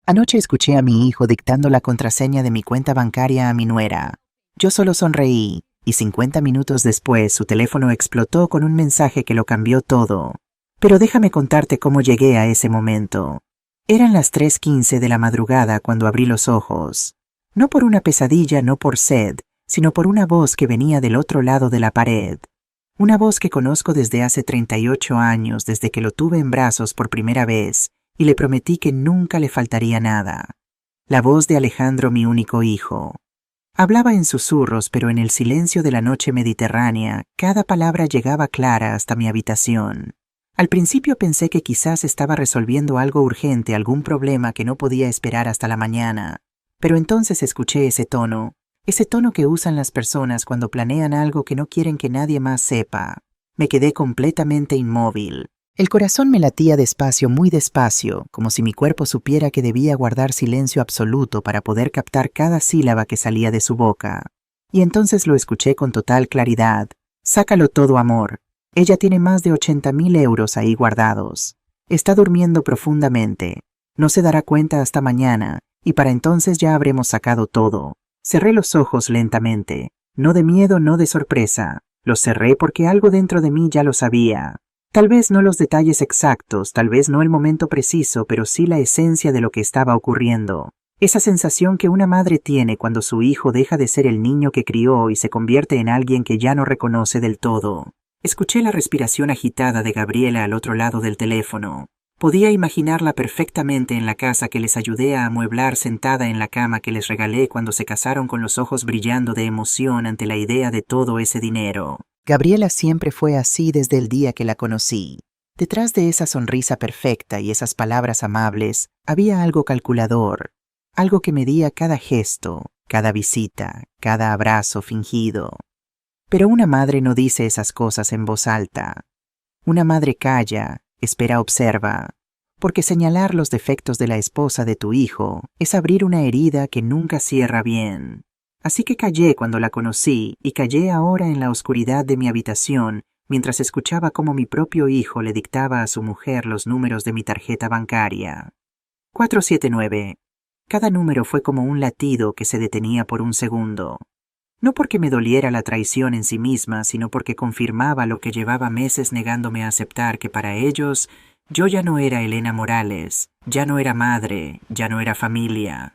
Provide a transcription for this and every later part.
Anoche escuché a mi hijo dictando la contraseña de mi cuenta bancaria a mi nuera. Yo solo sonreí, y 50 minutos después su teléfono explotó con un mensaje que lo cambió todo. Pero déjame contarte cómo llegué a ese momento. Eran las 3:15 de la madrugada cuando abrí los ojos. No por una pesadilla, no por sed, sino por una voz que venía del otro lado de la pared. Una voz que conozco desde hace 38 años, desde que lo tuve en brazos por primera vez, y le prometí que nunca le faltaría nada. La voz de Alejandro, mi único hijo. Hablaba en susurros, pero en el silencio de la noche mediterránea, cada palabra llegaba clara hasta mi habitación. Al principio pensé que quizás estaba resolviendo algo urgente, algún problema que no podía esperar hasta la mañana. Pero entonces escuché ese tono que usan las personas cuando planean algo que no quieren que nadie más sepa. Me quedé completamente inmóvil. El corazón me latía despacio, muy despacio, como si mi cuerpo supiera que debía guardar silencio absoluto para poder captar cada sílaba que salía de su boca. Y entonces lo escuché con total claridad. Sácalo todo, amor. Ella tiene más de 80.000 euros ahí guardados. Está durmiendo profundamente. No se dará cuenta hasta mañana, y para entonces ya habremos sacado todo. Cerré los ojos lentamente. No de miedo, no de sorpresa. Los cerré porque algo dentro de mí ya lo sabía. Tal vez no los detalles exactos, tal vez no el momento preciso, pero sí la esencia de lo que estaba ocurriendo. Esa sensación que una madre tiene cuando su hijo deja de ser el niño que crió y se convierte en alguien que ya no reconoce del todo. Escuché la respiración agitada de Gabriela al otro lado del teléfono. Podía imaginarla perfectamente en la casa que les ayudé a amueblar, sentada en la cama que les regalé cuando se casaron, con los ojos brillando de emoción ante la idea de todo ese dinero. Gabriela siempre fue así desde el día que la conocí. Detrás de esa sonrisa perfecta y esas palabras amables, había algo calculador, algo que medía cada gesto, cada visita, cada abrazo fingido. Pero una madre no dice esas cosas en voz alta. Una madre calla, espera, observa, porque señalar los defectos de la esposa de tu hijo es abrir una herida que nunca cierra bien. Así que callé cuando la conocí, y callé ahora en la oscuridad de mi habitación mientras escuchaba cómo mi propio hijo le dictaba a su mujer los números de mi tarjeta bancaria. 479. Cada número fue como un latido que se detenía por un segundo. No porque me doliera la traición en sí misma, sino porque confirmaba lo que llevaba meses negándome a aceptar, que para ellos yo ya no era Elena Morales, ya no era madre, ya no era familia.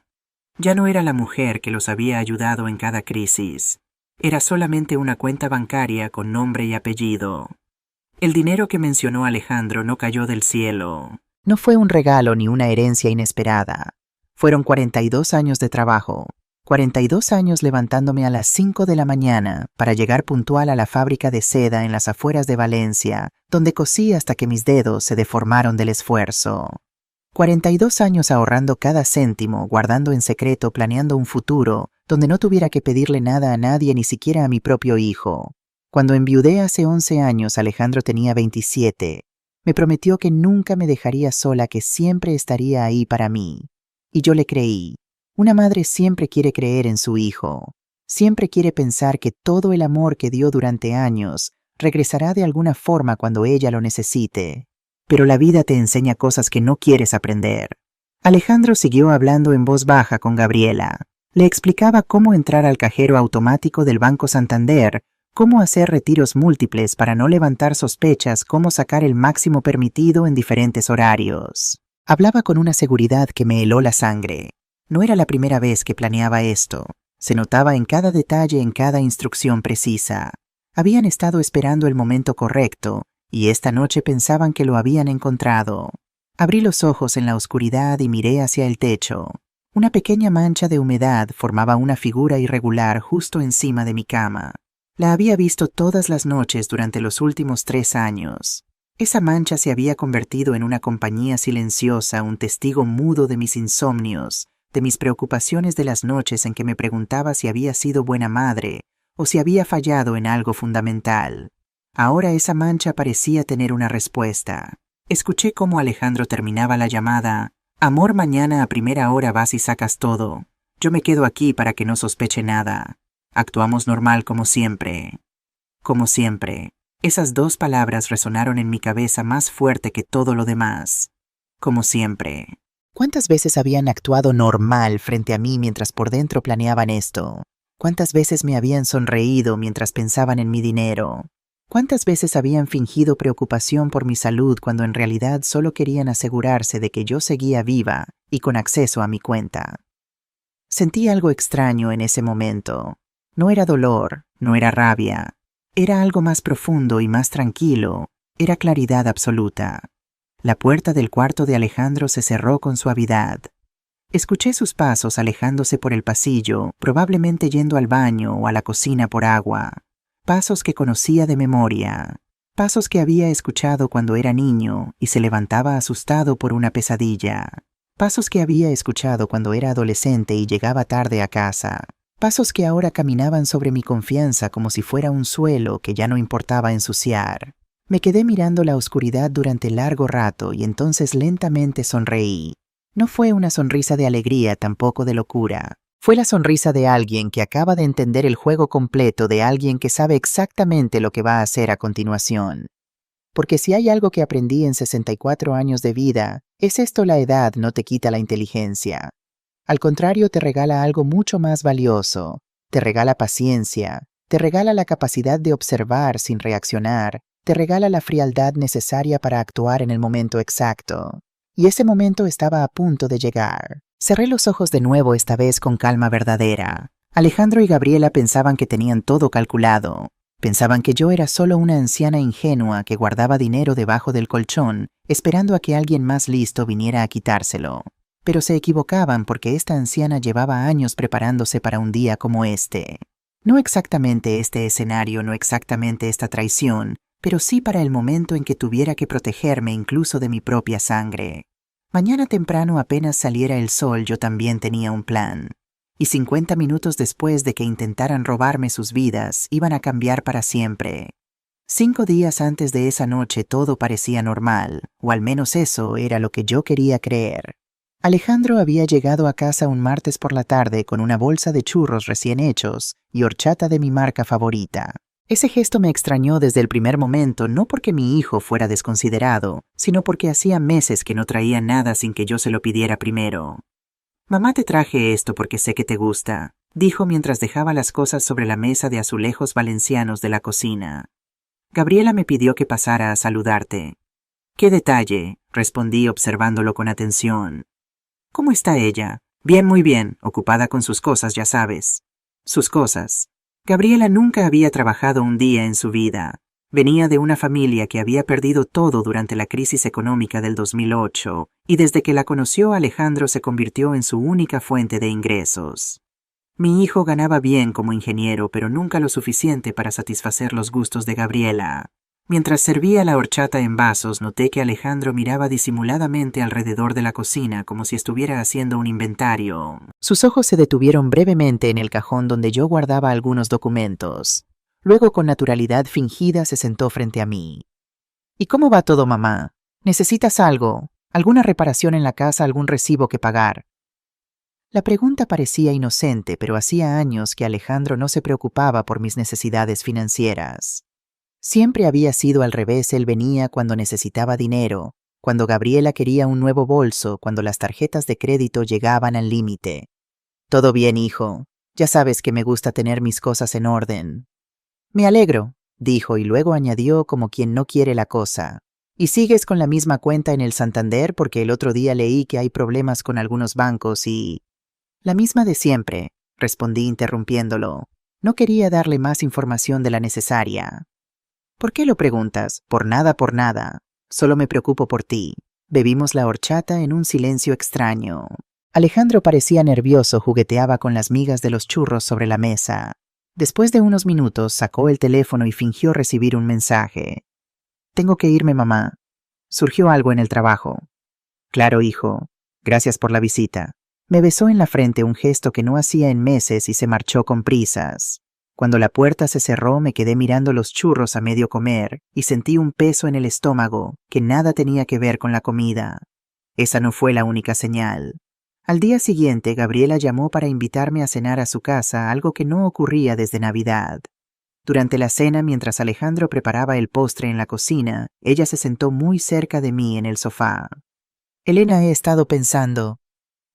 Ya no era la mujer que los había ayudado en cada crisis. Era solamente una cuenta bancaria con nombre y apellido. El dinero que mencionó Alejandro no cayó del cielo. No fue un regalo ni una herencia inesperada. Fueron 42 años de trabajo. 42 años levantándome a las 5 de la mañana para llegar puntual a la fábrica de seda en las afueras de Valencia, donde cosí hasta que mis dedos se deformaron del esfuerzo. 42 años ahorrando cada céntimo, guardando en secreto, planeando un futuro donde no tuviera que pedirle nada a nadie, ni siquiera a mi propio hijo. Cuando enviudé hace 11 años, Alejandro tenía 27. Me prometió que nunca me dejaría sola, que siempre estaría ahí para mí. Y yo le creí. Una madre siempre quiere creer en su hijo. Siempre quiere pensar que todo el amor que dio durante años regresará de alguna forma cuando ella lo necesite. Pero la vida te enseña cosas que no quieres aprender. Alejandro siguió hablando en voz baja con Gabriela. Le explicaba cómo entrar al cajero automático del Banco Santander, cómo hacer retiros múltiples para no levantar sospechas, cómo sacar el máximo permitido en diferentes horarios. Hablaba con una seguridad que me heló la sangre. No era la primera vez que planeaba esto. Se notaba en cada detalle, en cada instrucción precisa. Habían estado esperando el momento correcto, y esta noche pensaban que lo habían encontrado. Abrí los ojos en la oscuridad y miré hacia el techo. Una pequeña mancha de humedad formaba una figura irregular justo encima de mi cama. La había visto todas las noches durante los últimos 3 años. Esa mancha se había convertido en una compañía silenciosa, un testigo mudo de mis insomnios, de mis preocupaciones de las noches en que me preguntaba si había sido buena madre o si había fallado en algo fundamental. Ahora esa mancha parecía tener una respuesta. Escuché cómo Alejandro terminaba la llamada. Amor, mañana a primera hora vas y sacas todo. Yo me quedo aquí para que no sospeche nada. Actuamos normal como siempre. Como siempre. Esas 2 palabras resonaron en mi cabeza más fuerte que todo lo demás. Como siempre. ¿Cuántas veces habían actuado normal frente a mí mientras por dentro planeaban esto? ¿Cuántas veces me habían sonreído mientras pensaban en mi dinero? ¿Cuántas veces habían fingido preocupación por mi salud cuando en realidad solo querían asegurarse de que yo seguía viva y con acceso a mi cuenta? Sentí algo extraño en ese momento. No era dolor, no era rabia. Era algo más profundo y más tranquilo. Era claridad absoluta. La puerta del cuarto de Alejandro se cerró con suavidad. Escuché sus pasos alejándose por el pasillo, probablemente yendo al baño o a la cocina por agua. Pasos que conocía de memoria. Pasos que había escuchado cuando era niño y se levantaba asustado por una pesadilla. Pasos que había escuchado cuando era adolescente y llegaba tarde a casa. Pasos que ahora caminaban sobre mi confianza como si fuera un suelo que ya no importaba ensuciar. Me quedé mirando la oscuridad durante largo rato y entonces lentamente sonreí. No fue una sonrisa de alegría, tampoco de locura. Fue la sonrisa de alguien que acaba de entender el juego completo, de alguien que sabe exactamente lo que va a hacer a continuación. Porque si hay algo que aprendí en 64 años de vida, es esto: la edad no te quita la inteligencia. Al contrario, te regala algo mucho más valioso. Te regala paciencia, te regala la capacidad de observar sin reaccionar, te regala la frialdad necesaria para actuar en el momento exacto. Y ese momento estaba a punto de llegar. Cerré los ojos de nuevo, esta vez con calma verdadera. Alejandro y Gabriela pensaban que tenían todo calculado. Pensaban que yo era solo una anciana ingenua que guardaba dinero debajo del colchón, esperando a que alguien más listo viniera a quitárselo. Pero se equivocaban, porque esta anciana llevaba años preparándose para un día como este. No exactamente este escenario, no exactamente esta traición, pero sí para el momento en que tuviera que protegerme incluso de mi propia sangre. Mañana temprano, apenas saliera el sol, yo también tenía un plan. Y 50 minutos después de que intentaran robarme sus vidas, iban a cambiar para siempre. 5 días antes de esa noche todo parecía normal, o al menos eso era lo que yo quería creer. Alejandro había llegado a casa un martes por la tarde con una bolsa de churros recién hechos y horchata de mi marca favorita. Ese gesto me extrañó desde el primer momento, no porque mi hijo fuera desconsiderado, sino porque hacía meses que no traía nada sin que yo se lo pidiera primero. «Mamá, te traje esto porque sé que te gusta», dijo mientras dejaba las cosas sobre la mesa de azulejos valencianos de la cocina. «Gabriela me pidió que pasara a saludarte». «¡Qué detalle!», respondí observándolo con atención. «¿Cómo está ella?» «Bien, muy bien, ocupada con sus cosas, ya sabes». Sus cosas. Gabriela nunca había trabajado un día en su vida. Venía de una familia que había perdido todo durante la crisis económica del 2008, y desde que la conoció, Alejandro se convirtió en su única fuente de ingresos. Mi hijo ganaba bien como ingeniero, pero nunca lo suficiente para satisfacer los gustos de Gabriela. Mientras servía la horchata en vasos, noté que Alejandro miraba disimuladamente alrededor de la cocina como si estuviera haciendo un inventario. Sus ojos se detuvieron brevemente en el cajón donde yo guardaba algunos documentos. Luego, con naturalidad fingida, se sentó frente a mí. «¿Y cómo va todo, mamá? ¿Necesitas algo? ¿Alguna reparación en la casa? ¿Algún recibo que pagar?» La pregunta parecía inocente, pero hacía años que Alejandro no se preocupaba por mis necesidades financieras. Siempre había sido al revés. Él venía cuando necesitaba dinero, cuando Gabriela quería un nuevo bolso, cuando las tarjetas de crédito llegaban al límite. «Todo bien, hijo. Ya sabes que me gusta tener mis cosas en orden». «Me alegro», dijo, y luego añadió como quien no quiere la cosa. «¿Y sigues con la misma cuenta en el Santander? Porque el otro día leí que hay problemas con algunos bancos y...» «La misma de siempre», respondí interrumpiéndolo. No quería darle más información de la necesaria. «¿Por qué lo preguntas?» «Por nada, por nada. Solo me preocupo por ti». Bebimos la horchata en un silencio extraño. Alejandro parecía nervioso, jugueteaba con las migas de los churros sobre la mesa. Después de unos minutos sacó el teléfono y fingió recibir un mensaje. «Tengo que irme, mamá. Surgió algo en el trabajo». «Claro, hijo. Gracias por la visita». Me besó en la frente, un gesto que no hacía en meses, y se marchó con prisas. Cuando la puerta se cerró, me quedé mirando los churros a medio comer y sentí un peso en el estómago que nada tenía que ver con la comida. Esa no fue la única señal. Al día siguiente, Gabriela llamó para invitarme a cenar a su casa, algo que no ocurría desde Navidad. Durante la cena, mientras Alejandro preparaba el postre en la cocina, ella se sentó muy cerca de mí en el sofá. Elena, he estado pensando.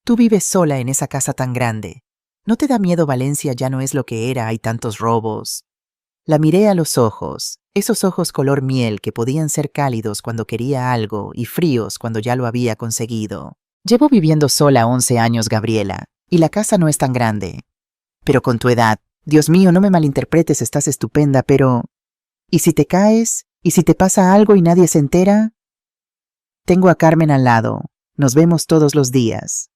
Tú vives sola en esa casa tan grande. ¿No te da miedo Valencia ya no es lo que era, hay tantos robos? La miré a los ojos, esos ojos color miel que podían ser cálidos cuando quería algo y fríos cuando ya lo había conseguido. Llevo viviendo sola 11 años, Gabriela, y la casa no es tan grande. Pero con tu edad, Dios mío, no me malinterpretes, estás estupenda, pero... ¿Y si te caes? ¿Y si te pasa algo y nadie se entera? Tengo a Carmen al lado. Nos vemos todos los días.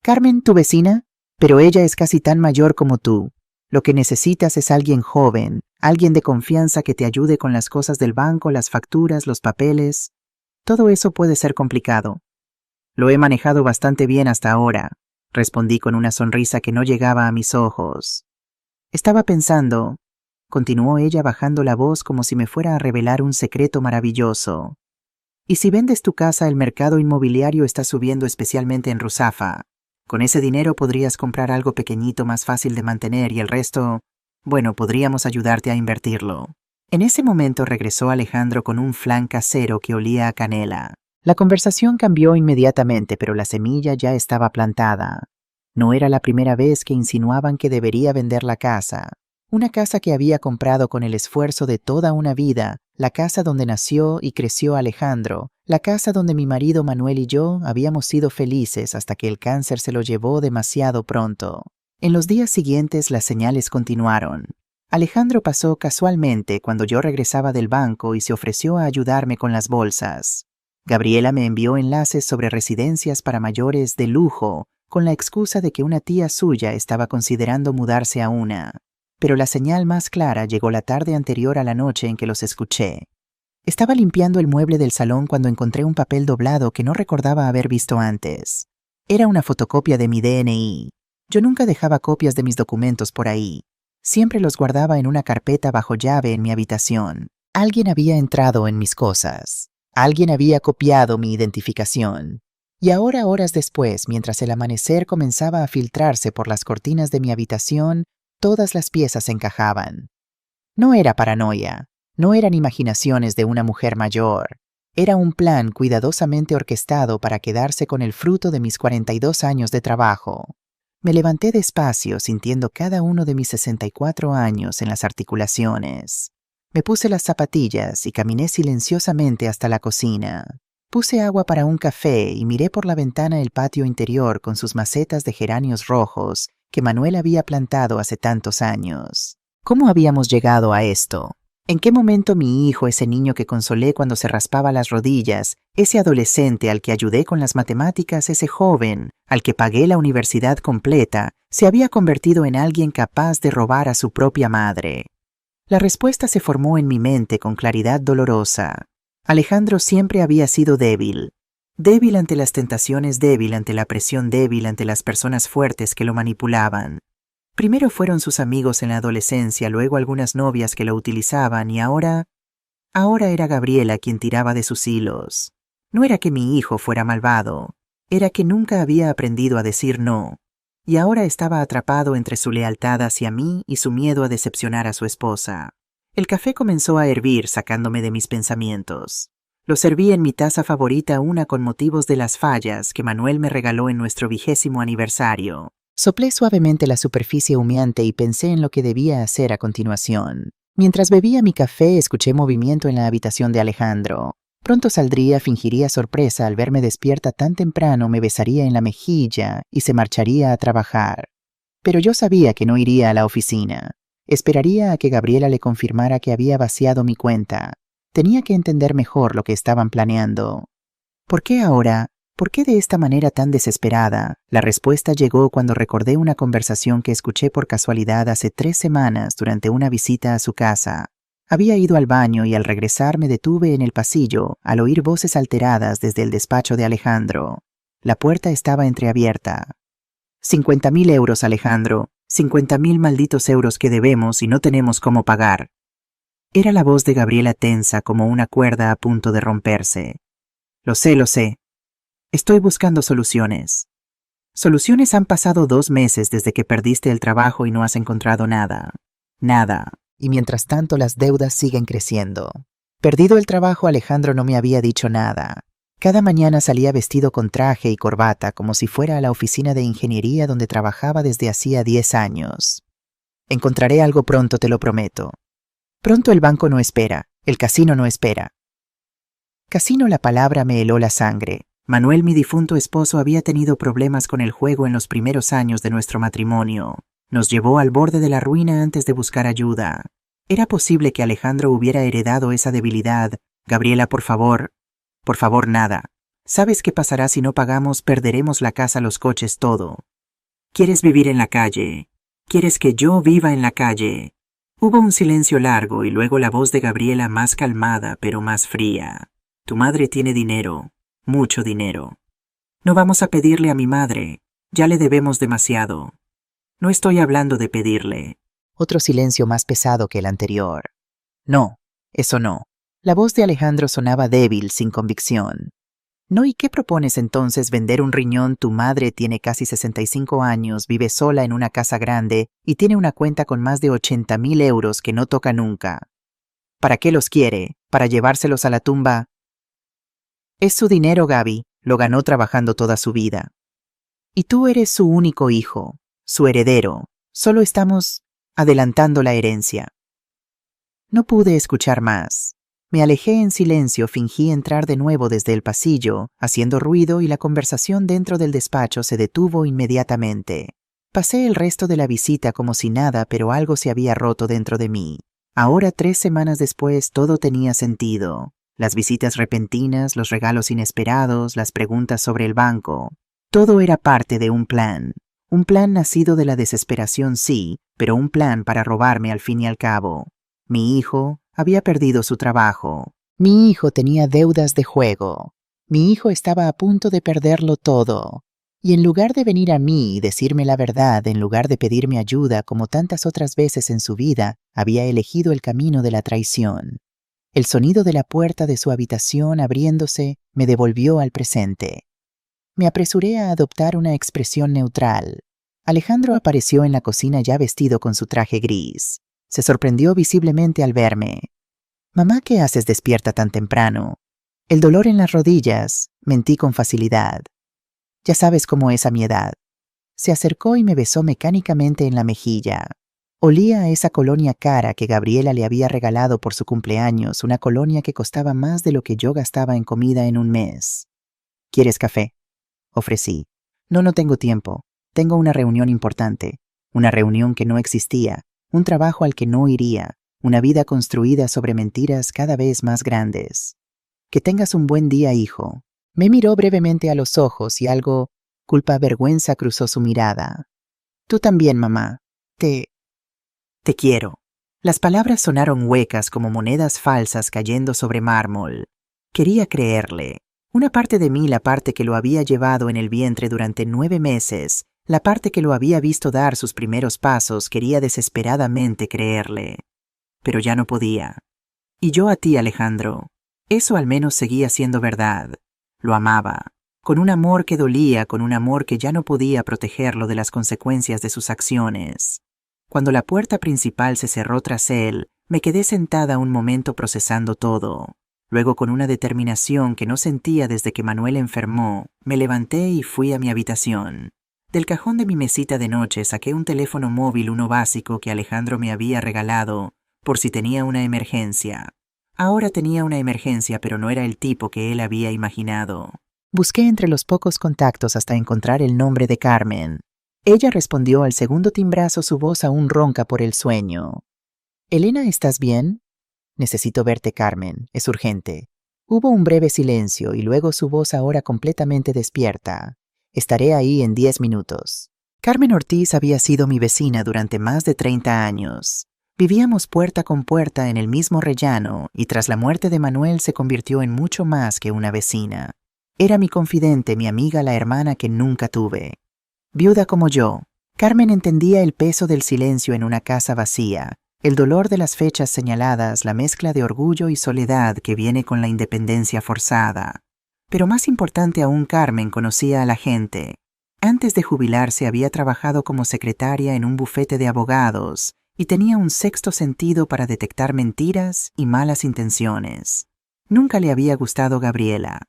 Carmen, ¿tu vecina? Pero ella es casi tan mayor como tú. Lo que necesitas es alguien joven, alguien de confianza que te ayude con las cosas del banco, las facturas, los papeles. Todo eso puede ser complicado. Lo he manejado bastante bien hasta ahora, respondí con una sonrisa que no llegaba a mis ojos. Estaba pensando, continuó ella bajando la voz como si me fuera a revelar un secreto maravilloso. Y si vendes tu casa, el mercado inmobiliario está subiendo, especialmente en Ruzafa. Con ese dinero podrías comprar algo pequeñito más fácil de mantener y el resto, bueno, podríamos ayudarte a invertirlo. En ese momento regresó Alejandro con un flan casero que olía a canela. La conversación cambió inmediatamente, pero la semilla ya estaba plantada. No era la primera vez que insinuaban que debería vender la casa. Una casa que había comprado con el esfuerzo de toda una vida, la casa donde nació y creció Alejandro, la casa donde mi marido Manuel y yo habíamos sido felices hasta que el cáncer se lo llevó demasiado pronto. En los días siguientes las señales continuaron. Alejandro pasó casualmente cuando yo regresaba del banco y se ofreció a ayudarme con las bolsas. Gabriela me envió enlaces sobre residencias para mayores de lujo, con la excusa de que una tía suya estaba considerando mudarse a una. Pero la señal más clara llegó la tarde anterior a la noche en que los escuché. Estaba limpiando el mueble del salón cuando encontré un papel doblado que no recordaba haber visto antes. Era una fotocopia de mi DNI. Yo nunca dejaba copias de mis documentos por ahí. Siempre los guardaba en una carpeta bajo llave en mi habitación. Alguien había entrado en mis cosas. Alguien había copiado mi identificación. Y ahora, horas después, mientras el amanecer comenzaba a filtrarse por las cortinas de mi habitación, todas las piezas encajaban. No era paranoia, no eran imaginaciones de una mujer mayor. Era un plan cuidadosamente orquestado para quedarse con el fruto de mis 42 años de trabajo. Me levanté despacio, sintiendo cada uno de mis 64 años en las articulaciones. Me puse las zapatillas y caminé silenciosamente hasta la cocina. Puse agua para un café y miré por la ventana el patio interior con sus macetas de geranios rojos que Manuel había plantado hace tantos años. ¿Cómo habíamos llegado a esto? ¿En qué momento mi hijo, ese niño que consolé cuando se raspaba las rodillas, ese adolescente al que ayudé con las matemáticas, ese joven al que pagué la universidad completa, se había convertido en alguien capaz de robar a su propia madre? La respuesta se formó en mi mente con claridad dolorosa. Alejandro siempre había sido débil. Débil ante las tentaciones, débil ante la presión, débil ante las personas fuertes que lo manipulaban. Primero fueron sus amigos en la adolescencia, luego algunas novias que lo utilizaban y ahora era Gabriela quien tiraba de sus hilos. No era que mi hijo fuera malvado, era que nunca había aprendido a decir no, y ahora estaba atrapado entre su lealtad hacia mí y su miedo a decepcionar a su esposa. El café comenzó a hervir, sacándome de mis pensamientos. Lo serví en mi taza favorita, una con motivos de las fallas que Manuel me regaló en nuestro 20º aniversario. Soplé suavemente la superficie humeante y pensé en lo que debía hacer a continuación. Mientras bebía mi café, escuché movimiento en la habitación de Alejandro. Pronto saldría, fingiría sorpresa al verme despierta tan temprano, me besaría en la mejilla y se marcharía a trabajar. Pero yo sabía que no iría a la oficina. Esperaría a que Gabriela le confirmara que había vaciado mi cuenta. Tenía que entender mejor lo que estaban planeando. ¿Por qué ahora? ¿Por qué de esta manera tan desesperada? La respuesta llegó cuando recordé una conversación que escuché por casualidad hace 3 semanas durante una visita a su casa. Había ido al baño y al regresar me detuve en el pasillo al oír voces alteradas desde el despacho de Alejandro. La puerta estaba entreabierta. 50.000 euros, Alejandro. 50.000 malditos euros que debemos y no tenemos cómo pagar. Era la voz de Gabriela tensa como una cuerda a punto de romperse. Lo sé. Estoy buscando soluciones. Soluciones. Han pasado 2 meses desde que perdiste el trabajo y no has encontrado nada. Nada. Y mientras tanto las deudas siguen creciendo. Perdido el trabajo, Alejandro no me había dicho nada. Cada mañana salía vestido con traje y corbata como si fuera a la oficina de ingeniería donde trabajaba desde hacía 10 años. Encontraré algo pronto, te lo prometo. Pronto el banco no espera, el casino no espera. Casino, la palabra me heló la sangre. Manuel, mi difunto esposo, había tenido problemas con el juego en los primeros años de nuestro matrimonio. Nos llevó al borde de la ruina antes de buscar ayuda. ¿Era posible que Alejandro hubiera heredado esa debilidad? Gabriela, por favor nada. ¿Sabes qué pasará si no pagamos? Perderemos la casa, los coches, todo. ¿Quieres vivir en la calle? ¿Quieres que yo viva en la calle? Hubo un silencio largo y luego la voz de Gabriela, más calmada pero más fría. Tu madre tiene dinero, mucho dinero. No vamos a pedirle a mi madre, ya le debemos demasiado. No estoy hablando de pedirle. Otro silencio más pesado que el anterior. No, eso no. La voz de Alejandro sonaba débil, sin convicción. ¿No? ¿Y qué propones entonces? ¿Vender un riñón? Tu madre tiene casi 65 años, vive sola en una casa grande y tiene una cuenta con más de 80,000 euros que no toca nunca. ¿Para qué los quiere? ¿Para llevárselos a la tumba? Es su dinero, Gaby. Lo ganó trabajando toda su vida. Y tú eres su único hijo, su heredero. Solo estamos adelantando la herencia. No pude escuchar más. Me alejé en silencio, fingí entrar de nuevo desde el pasillo, haciendo ruido, y la conversación dentro del despacho se detuvo inmediatamente. Pasé el resto de la visita como si nada, pero algo se había roto dentro de mí. Ahora, 3 semanas después, todo tenía sentido. Las visitas repentinas, los regalos inesperados, las preguntas sobre el banco. Todo era parte de un plan. Un plan nacido de la desesperación, sí, pero un plan para robarme al fin y al cabo. Mi hijo había perdido su trabajo. Mi hijo tenía deudas de juego. Mi hijo estaba a punto de perderlo todo. Y en lugar de venir a mí y decirme la verdad, en lugar de pedirme ayuda como tantas otras veces en su vida, había elegido el camino de la traición. El sonido de la puerta de su habitación abriéndose me devolvió al presente. Me apresuré a adoptar una expresión neutral. Alejandro apareció en la cocina ya vestido con su traje gris. Se sorprendió visiblemente al verme. «Mamá, ¿qué haces despierta tan temprano?» «El dolor en las rodillas», mentí con facilidad. «Ya sabes cómo es a mi edad». Se acercó y me besó mecánicamente en la mejilla. Olía a esa colonia cara que Gabriela le había regalado por su cumpleaños, una colonia que costaba más de lo que yo gastaba en comida en un mes. «¿Quieres café?», ofrecí. No tengo tiempo. Tengo una reunión importante. Una reunión que no existía. Un trabajo al que no iría, una vida construida sobre mentiras cada vez más grandes. Que tengas un buen día, hijo. Me miró brevemente a los ojos y algo, culpa-vergüenza, cruzó su mirada. Tú también, mamá. Te quiero. Las palabras sonaron huecas como monedas falsas cayendo sobre mármol. Quería creerle. Una parte de mí, la parte que lo había llevado en el vientre durante 9 meses, la parte que lo había visto dar sus primeros pasos, quería desesperadamente creerle. Pero ya no podía. Y yo a ti, Alejandro. Eso al menos seguía siendo verdad. Lo amaba. Con un amor que dolía, con un amor que ya no podía protegerlo de las consecuencias de sus acciones. Cuando la puerta principal se cerró tras él, me quedé sentada un momento procesando todo. Luego, con una determinación que no sentía desde que Manuel enfermó, me levanté y fui a mi habitación. Del cajón de mi mesita de noche saqué un teléfono móvil, uno básico que Alejandro me había regalado, por si tenía una emergencia. Ahora tenía una emergencia, pero no era el tipo que él había imaginado. Busqué entre los pocos contactos hasta encontrar el nombre de Carmen. Ella respondió al segundo timbrazo, su voz aún ronca por el sueño. «Elena, ¿estás bien?» «Necesito verte, Carmen. Es urgente». Hubo un breve silencio y luego su voz, ahora completamente despierta. «Estaré ahí en 10 minutos». Carmen Ortiz había sido mi vecina durante más de 30 años. Vivíamos puerta con puerta en el mismo rellano y tras la muerte de Manuel se convirtió en mucho más que una vecina. Era mi confidente, mi amiga, la hermana que nunca tuve. Viuda como yo, Carmen entendía el peso del silencio en una casa vacía, el dolor de las fechas señaladas, la mezcla de orgullo y soledad que viene con la independencia forzada. Pero más importante aún, Carmen conocía a la gente. Antes de jubilarse había trabajado como secretaria en un bufete de abogados y tenía un sexto sentido para detectar mentiras y malas intenciones. Nunca le había gustado Gabriela.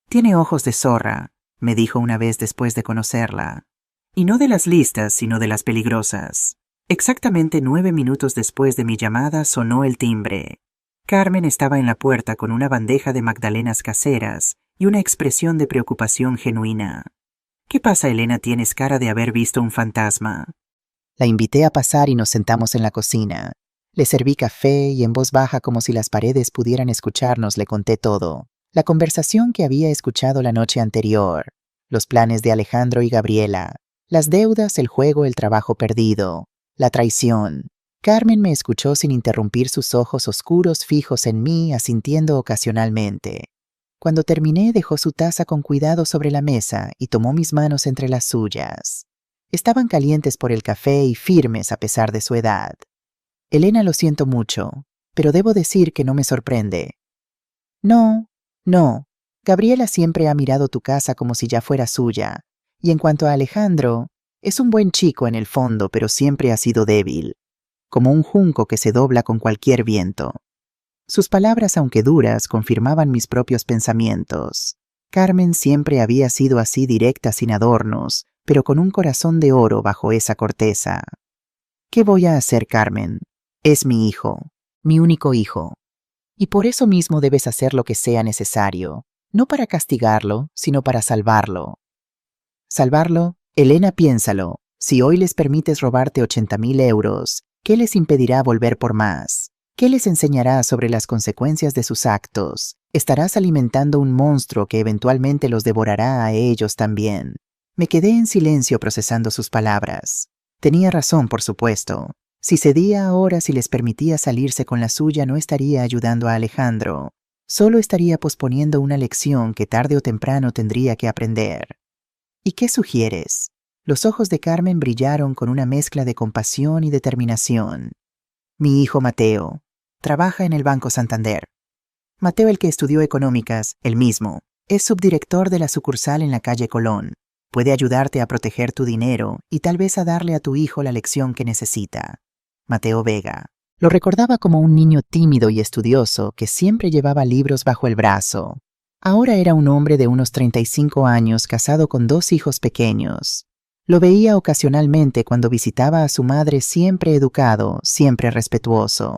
Tiene ojos de zorra, me dijo una vez después de conocerla. Y no de las listas, sino de las peligrosas. Exactamente 9 minutos después de mi llamada sonó el timbre. Carmen estaba en la puerta con una bandeja de magdalenas caseras y una expresión de preocupación genuina. ¿Qué pasa, Elena? Tienes cara de haber visto un fantasma. La invité a pasar y nos sentamos en la cocina. Le serví café y en voz baja, como si las paredes pudieran escucharnos, le conté todo. La conversación que había escuchado la noche anterior, los planes de Alejandro y Gabriela, las deudas, el juego, el trabajo perdido, la traición. Carmen me escuchó sin interrumpir, sus ojos oscuros fijos en mí, asintiendo ocasionalmente. Cuando terminé, dejó su taza con cuidado sobre la mesa y tomó mis manos entre las suyas. Estaban calientes por el café y firmes a pesar de su edad. Elena, lo siento mucho, pero debo decir que no me sorprende. No. Gabriela siempre ha mirado tu casa como si ya fuera suya. Y en cuanto a Alejandro, es un buen chico en el fondo, pero siempre ha sido débil, como un junco que se dobla con cualquier viento. Sus palabras, aunque duras, confirmaban mis propios pensamientos. Carmen siempre había sido así, directa, sin adornos, pero con un corazón de oro bajo esa corteza. ¿Qué voy a hacer, Carmen? Es mi hijo, mi único hijo. Y por eso mismo debes hacer lo que sea necesario, no para castigarlo, sino para salvarlo. ¿Salvarlo? Elena, piénsalo. Si hoy les permites robarte 80.000 euros, ¿qué les impedirá volver por más? ¿Qué les enseñará sobre las consecuencias de sus actos? Estarás alimentando un monstruo que eventualmente los devorará a ellos también. Me quedé en silencio procesando sus palabras. Tenía razón, por supuesto. Si cedía ahora, si les permitía salirse con la suya, no estaría ayudando a Alejandro. Solo estaría posponiendo una lección que tarde o temprano tendría que aprender. ¿Y qué sugieres? Los ojos de Carmen brillaron con una mezcla de compasión y determinación. Mi hijo Mateo trabaja en el Banco Santander. Mateo, el que estudió económicas, el mismo, es subdirector de la sucursal en la calle Colón. Puede ayudarte a proteger tu dinero y tal vez a darle a tu hijo la lección que necesita. Mateo Vega. Lo recordaba como un niño tímido y estudioso que siempre llevaba libros bajo el brazo. Ahora era un hombre de unos 35 años, casado con 2 hijos pequeños. Lo veía ocasionalmente cuando visitaba a su madre, siempre educado, siempre respetuoso.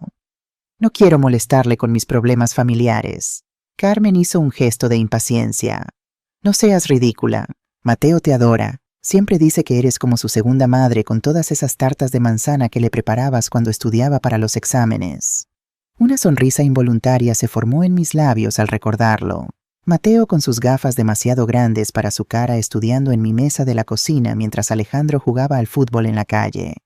No quiero molestarle con mis problemas familiares. Carmen hizo un gesto de impaciencia. No seas ridícula. Mateo te adora. Siempre dice que eres como su segunda madre, con todas esas tartas de manzana que le preparabas cuando estudiaba para los exámenes. Una sonrisa involuntaria se formó en mis labios al recordarlo. Mateo, con sus gafas demasiado grandes para su cara, estudiando en mi mesa de la cocina mientras Alejandro jugaba al fútbol en la calle.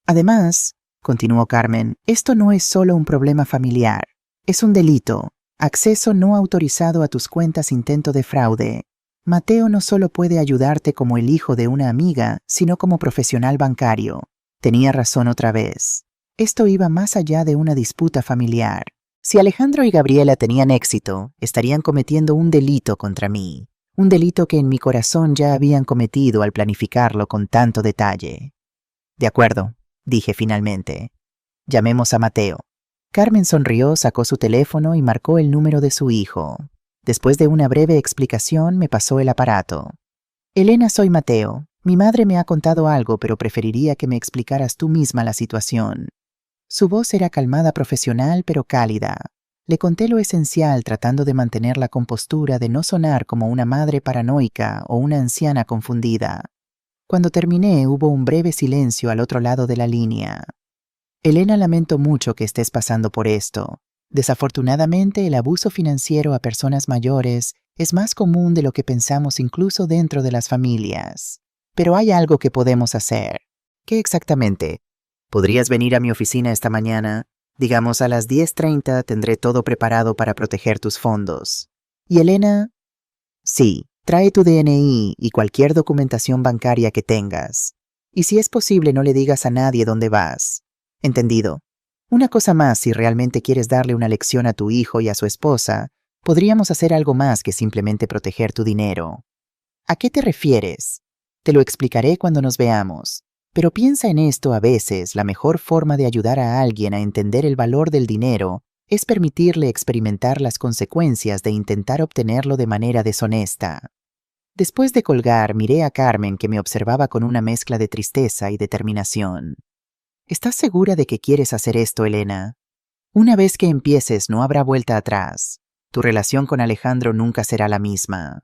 Además, continuó Carmen, esto no es solo un problema familiar. Es un delito. Acceso no autorizado a tus cuentas, intento de fraude. Mateo no solo puede ayudarte como el hijo de una amiga, sino como profesional bancario. Tenía razón otra vez. Esto iba más allá de una disputa familiar. Si Alejandro y Gabriela tenían éxito, estarían cometiendo un delito contra mí. Un delito que en mi corazón ya habían cometido al planificarlo con tanto detalle. De acuerdo, dije finalmente. Llamemos a Mateo. Carmen sonrió, sacó su teléfono y marcó el número de su hijo. Después de una breve explicación, me pasó el aparato. Elena, soy Mateo. Mi madre me ha contado algo, pero preferiría que me explicaras tú misma la situación. Su voz era calmada, profesional, pero cálida. Le conté lo esencial, tratando de mantener la compostura, de no sonar como una madre paranoica o una anciana confundida. Cuando terminé, hubo un breve silencio al otro lado de la línea. Elena, lamento mucho que estés pasando por esto. Desafortunadamente, el abuso financiero a personas mayores es más común de lo que pensamos, incluso dentro de las familias. Pero hay algo que podemos hacer. ¿Qué exactamente? ¿Podrías venir a mi oficina esta mañana? Digamos a las 10:30 tendré todo preparado para proteger tus fondos. ¿Y Elena? Sí, trae tu DNI y cualquier documentación bancaria que tengas. Y si es posible, no le digas a nadie dónde vas. Entendido. Una cosa más, si realmente quieres darle una lección a tu hijo y a su esposa, podríamos hacer algo más que simplemente proteger tu dinero. ¿A qué te refieres? Te lo explicaré cuando nos veamos. Pero piensa en esto: a veces la mejor forma de ayudar a alguien a entender el valor del dinero Es permitirle experimentar las consecuencias de intentar obtenerlo de manera deshonesta. Después de colgar, miré a Carmen, que me observaba con una mezcla de tristeza y determinación. ¿Estás segura de que quieres hacer esto, Elena? Una vez que empieces, no habrá vuelta atrás. Tu relación con Alejandro nunca será la misma.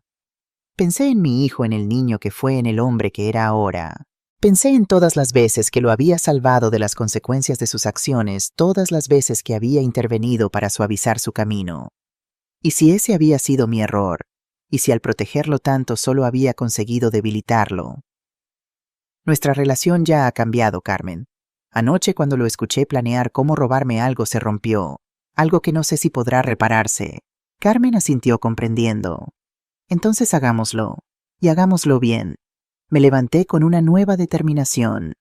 Pensé en mi hijo, en el niño que fue, en el hombre que era ahora. Pensé en todas las veces que lo había salvado de las consecuencias de sus acciones, todas las veces que había intervenido para suavizar su camino. ¿Y si ese había sido mi error? ¿Y si al protegerlo tanto solo había conseguido debilitarlo? Nuestra relación ya ha cambiado, Carmen. Anoche, cuando lo escuché planear cómo robarme algo, se rompió. Algo que no sé si podrá repararse. Carmen asintió comprendiendo. Entonces hagámoslo. Y hagámoslo bien. Me levanté con una nueva determinación.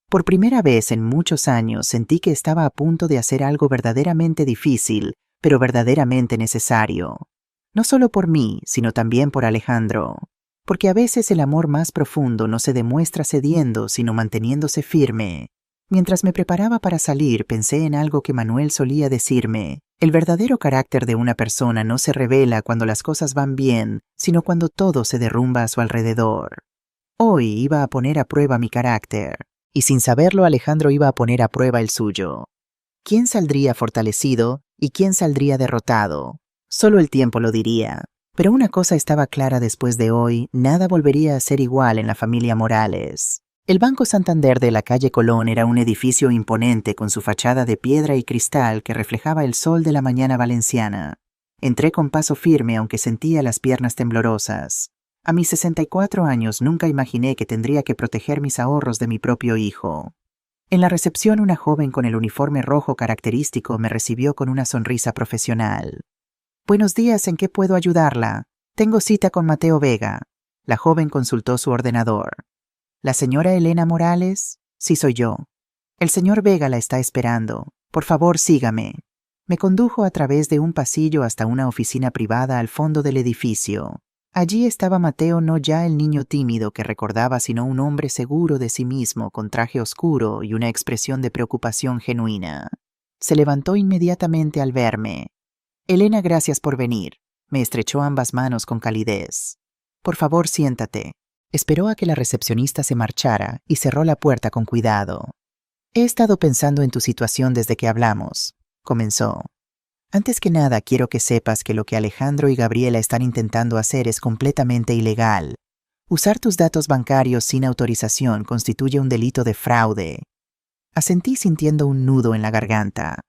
Por primera vez en muchos años sentí que estaba a punto de hacer algo verdaderamente difícil, pero verdaderamente necesario. No solo por mí, sino también por Alejandro. Porque a veces el amor más profundo no se demuestra cediendo, sino manteniéndose firme. Mientras me preparaba para salir, pensé en algo que Manuel solía decirme. El verdadero carácter de una persona no se revela cuando las cosas van bien, sino cuando todo se derrumba a su alrededor. Hoy iba a poner a prueba mi carácter, y sin saberlo Alejandro iba a poner a prueba el suyo. ¿Quién saldría fortalecido y quién saldría derrotado? Solo el tiempo lo diría. Pero una cosa estaba clara: después de hoy, nada volvería a ser igual en la familia Morales. El Banco Santander de la calle Colón era un edificio imponente con su fachada de piedra y cristal que reflejaba el sol de la mañana valenciana. Entré con paso firme, aunque sentía las piernas temblorosas. A mis 64 años nunca imaginé que tendría que proteger mis ahorros de mi propio hijo. En la recepción, una joven con el uniforme rojo característico me recibió con una sonrisa profesional. «Buenos días, ¿en qué puedo ayudarla? Tengo cita con Mateo Vega». La joven consultó su ordenador. «¿La señora Elena Morales?» «Sí, soy yo». «El señor Vega la está esperando. Por favor, sígame». Me condujo a través de un pasillo hasta una oficina privada al fondo del edificio. Allí estaba Mateo, no ya el niño tímido que recordaba, sino un hombre seguro de sí mismo, con traje oscuro y una expresión de preocupación genuina. Se levantó inmediatamente al verme. «Elena, gracias por venir». Me estrechó ambas manos con calidez. «Por favor, siéntate». Esperó a que la recepcionista se marchara y cerró la puerta con cuidado. «He estado pensando en tu situación desde que hablamos», comenzó. «Antes que nada, quiero que sepas que lo que Alejandro y Gabriela están intentando hacer es completamente ilegal. Usar tus datos bancarios sin autorización constituye un delito de fraude». Asentí sintiendo un nudo en la garganta.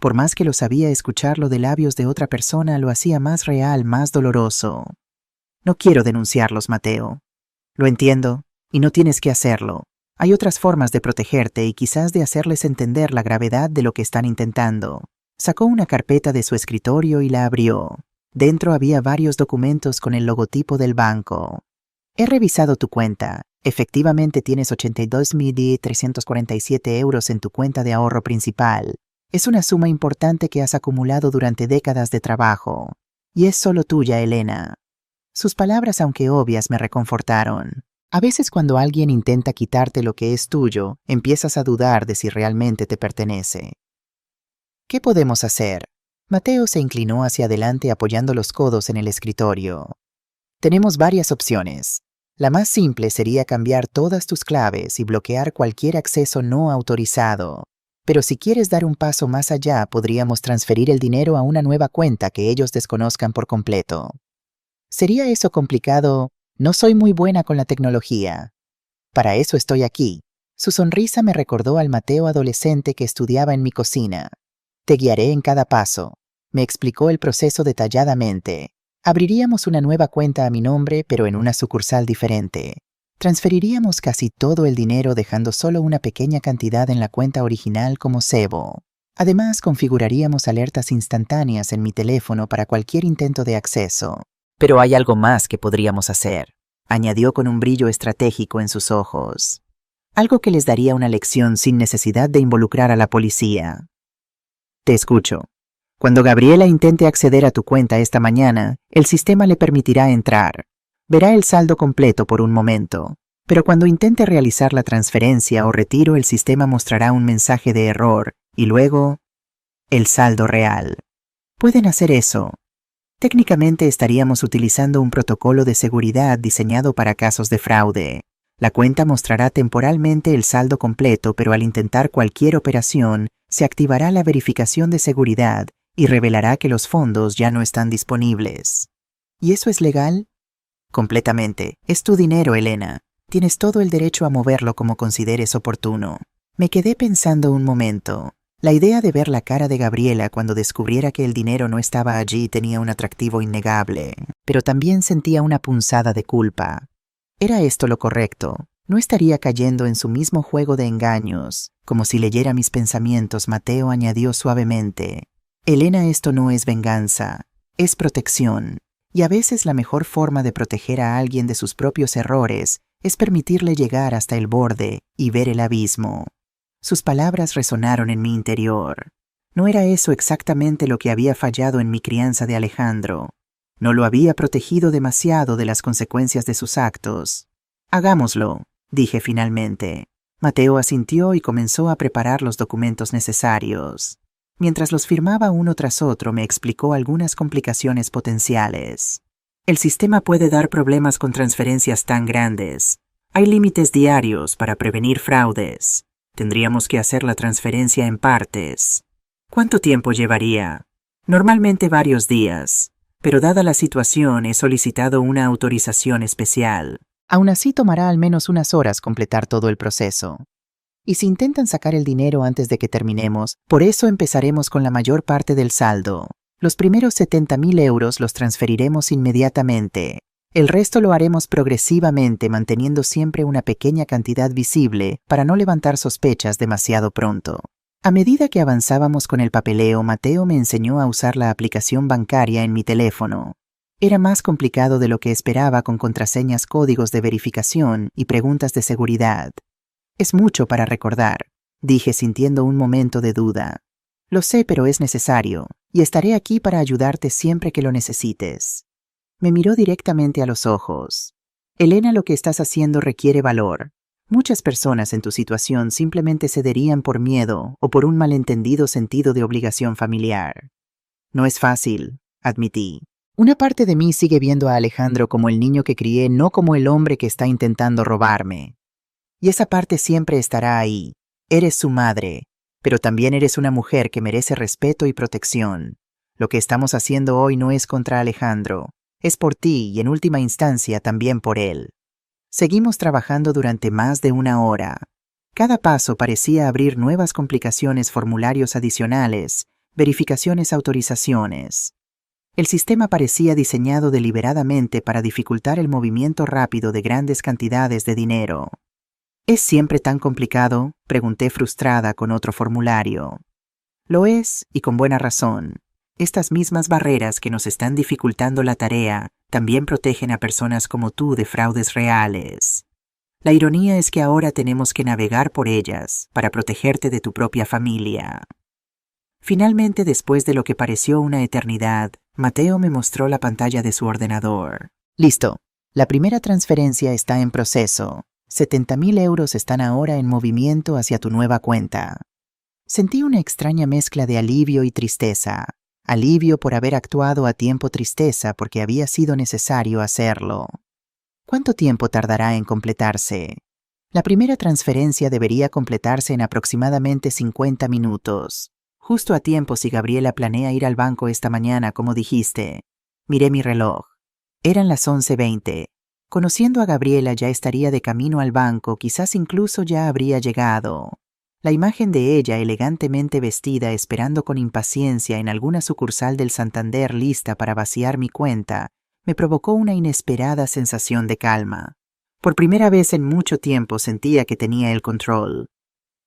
Por más que lo sabía, escucharlo de labios de otra persona lo hacía más real, más doloroso. «No quiero denunciarlos, Mateo. Lo entiendo, y no tienes que hacerlo. Hay otras formas de protegerte y quizás de hacerles entender la gravedad de lo que están intentando». Sacó una carpeta de su escritorio y la abrió. Dentro había varios documentos con el logotipo del banco. «He revisado tu cuenta. Efectivamente tienes 82.347 euros en tu cuenta de ahorro principal. Es una suma importante que has acumulado durante décadas de trabajo. Y es solo tuya, Elena». Sus palabras, aunque obvias, me reconfortaron. A veces, cuando alguien intenta quitarte lo que es tuyo, empiezas a dudar de si realmente te pertenece. «¿Qué podemos hacer?» Mateo se inclinó hacia adelante apoyando los codos en el escritorio. «Tenemos varias opciones. La más simple sería cambiar todas tus claves y bloquear cualquier acceso no autorizado. Pero si quieres dar un paso más allá, podríamos transferir el dinero a una nueva cuenta que ellos desconozcan por completo». «¿Sería eso complicado? No soy muy buena con la tecnología». «Para eso estoy aquí». Su sonrisa me recordó al Mateo adolescente que estudiaba en mi cocina. «Te guiaré en cada paso». Me explicó el proceso detalladamente. Abriríamos una nueva cuenta a mi nombre, pero en una sucursal diferente. Transferiríamos casi todo el dinero, dejando solo una pequeña cantidad en la cuenta original como cebo. Además, configuraríamos alertas instantáneas en mi teléfono para cualquier intento de acceso. «Pero hay algo más que podríamos hacer», añadió con un brillo estratégico en sus ojos. «Algo que les daría una lección sin necesidad de involucrar a la policía». «Te escucho. Cuando Gabriela intente acceder a tu cuenta esta mañana, el sistema le permitirá entrar. Verá el saldo completo por un momento. Pero cuando intente realizar la transferencia o retiro, el sistema mostrará un mensaje de error y luego...» el saldo real. Pueden hacer eso. Técnicamente estaríamos utilizando un protocolo de seguridad diseñado para casos de fraude. La cuenta mostrará temporalmente el saldo completo, pero al intentar cualquier operación, se activará la verificación de seguridad y revelará que los fondos ya no están disponibles. ¿Y eso es legal? Completamente. Es tu dinero, Elena. Tienes todo el derecho a moverlo como consideres oportuno. Me quedé pensando un momento. La idea de ver la cara de Gabriela cuando descubriera que el dinero no estaba allí tenía un atractivo innegable, pero también sentía una punzada de culpa. ¿Era esto lo correcto? ¿No estaría cayendo en su mismo juego de engaños? Como si leyera mis pensamientos, Mateo añadió suavemente. Elena, esto no es venganza, es protección. Y a veces la mejor forma de proteger a alguien de sus propios errores es permitirle llegar hasta el borde y ver el abismo. Sus palabras resonaron en mi interior. No era eso exactamente lo que había fallado en mi crianza de Alejandro. No lo había protegido demasiado de las consecuencias de sus actos. Hagámoslo, dije finalmente. Mateo asintió y comenzó a preparar los documentos necesarios. Mientras los firmaba uno tras otro, me explicó algunas complicaciones potenciales. El sistema puede dar problemas con transferencias tan grandes. Hay límites diarios para prevenir fraudes. Tendríamos que hacer la transferencia en partes. ¿Cuánto tiempo llevaría? Normalmente varios días, pero dada la situación he solicitado una autorización especial. Aún así tomará al menos unas horas completar todo el proceso. Y si intentan sacar el dinero antes de que terminemos, por eso empezaremos con la mayor parte del saldo. Los primeros 70.000 euros los transferiremos inmediatamente. El resto lo haremos progresivamente, manteniendo siempre una pequeña cantidad visible para no levantar sospechas demasiado pronto. A medida que avanzábamos con el papeleo, Mateo me enseñó a usar la aplicación bancaria en mi teléfono. Era más complicado de lo que esperaba, con contraseñas, códigos de verificación y preguntas de seguridad. Es mucho para recordar, dije sintiendo un momento de duda. Lo sé, pero es necesario, y estaré aquí para ayudarte siempre que lo necesites. Me miró directamente a los ojos. Elena, lo que estás haciendo requiere valor. Muchas personas en tu situación simplemente cederían por miedo o por un malentendido sentido de obligación familiar. No es fácil, admití. Una parte de mí sigue viendo a Alejandro como el niño que crié, no como el hombre que está intentando robarme. Y esa parte siempre estará ahí. Eres su madre, pero también eres una mujer que merece respeto y protección. Lo que estamos haciendo hoy no es contra Alejandro. Es por ti y en última instancia también por él. Seguimos trabajando durante más de una hora. Cada paso parecía abrir nuevas complicaciones, formularios adicionales, verificaciones, autorizaciones. El sistema parecía diseñado deliberadamente para dificultar el movimiento rápido de grandes cantidades de dinero. ¿Es siempre tan complicado?, pregunté frustrada con otro formulario. Lo es, y con buena razón. Estas mismas barreras que nos están dificultando la tarea también protegen a personas como tú de fraudes reales. La ironía es que ahora tenemos que navegar por ellas para protegerte de tu propia familia. Finalmente, después de lo que pareció una eternidad, Mateo me mostró la pantalla de su ordenador. Listo. La primera transferencia está en proceso. 70.000 euros están ahora en movimiento hacia tu nueva cuenta. Sentí una extraña mezcla de alivio y tristeza. Alivio por haber actuado a tiempo, tristeza porque había sido necesario hacerlo. ¿Cuánto tiempo tardará en completarse? La primera transferencia debería completarse en aproximadamente 50 minutos. Justo a tiempo si Gabriela planea ir al banco esta mañana, como dijiste. Miré mi reloj. Eran las 11:20. Conociendo a Gabriela ya estaría de camino al banco, quizás incluso ya habría llegado. La imagen de ella elegantemente vestida, esperando con impaciencia en alguna sucursal del Santander lista para vaciar mi cuenta, me provocó una inesperada sensación de calma. Por primera vez en mucho tiempo sentía que tenía el control.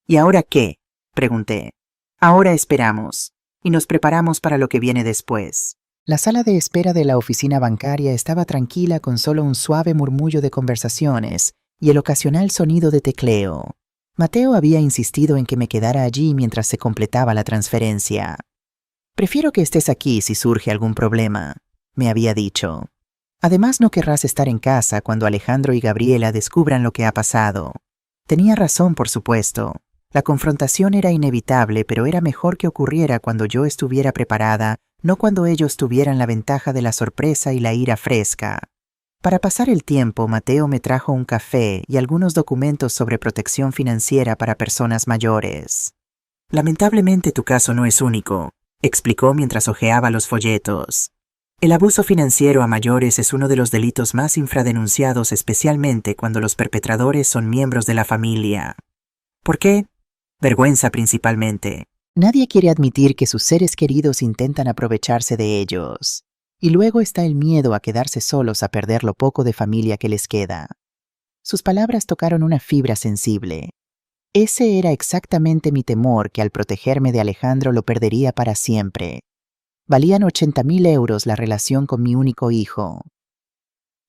¿Y ahora qué?, pregunté. Ahora esperamos, y nos preparamos para lo que viene después. La sala de espera de la oficina bancaria estaba tranquila, con solo un suave murmullo de conversaciones y el ocasional sonido de tecleo. Mateo había insistido en que me quedara allí mientras se completaba la transferencia. Prefiero que estés aquí si surge algún problema, me había dicho. Además, no querrás estar en casa cuando Alejandro y Gabriela descubran lo que ha pasado. Tenía razón, por supuesto. La confrontación era inevitable, pero era mejor que ocurriera cuando yo estuviera preparada, no cuando ellos tuvieran la ventaja de la sorpresa y la ira fresca. Para pasar el tiempo, Mateo me trajo un café y algunos documentos sobre protección financiera para personas mayores. Lamentablemente tu caso no es único, explicó mientras hojeaba los folletos. El abuso financiero a mayores es uno de los delitos más infradenunciados, especialmente cuando los perpetradores son miembros de la familia. ¿Por qué? Vergüenza principalmente. Nadie quiere admitir que sus seres queridos intentan aprovecharse de ellos. Y luego está el miedo a quedarse solos, a perder lo poco de familia que les queda. Sus palabras tocaron una fibra sensible. Ese era exactamente mi temor, que al protegerme de Alejandro lo perdería para siempre. Valían 80.000 euros la relación con mi único hijo.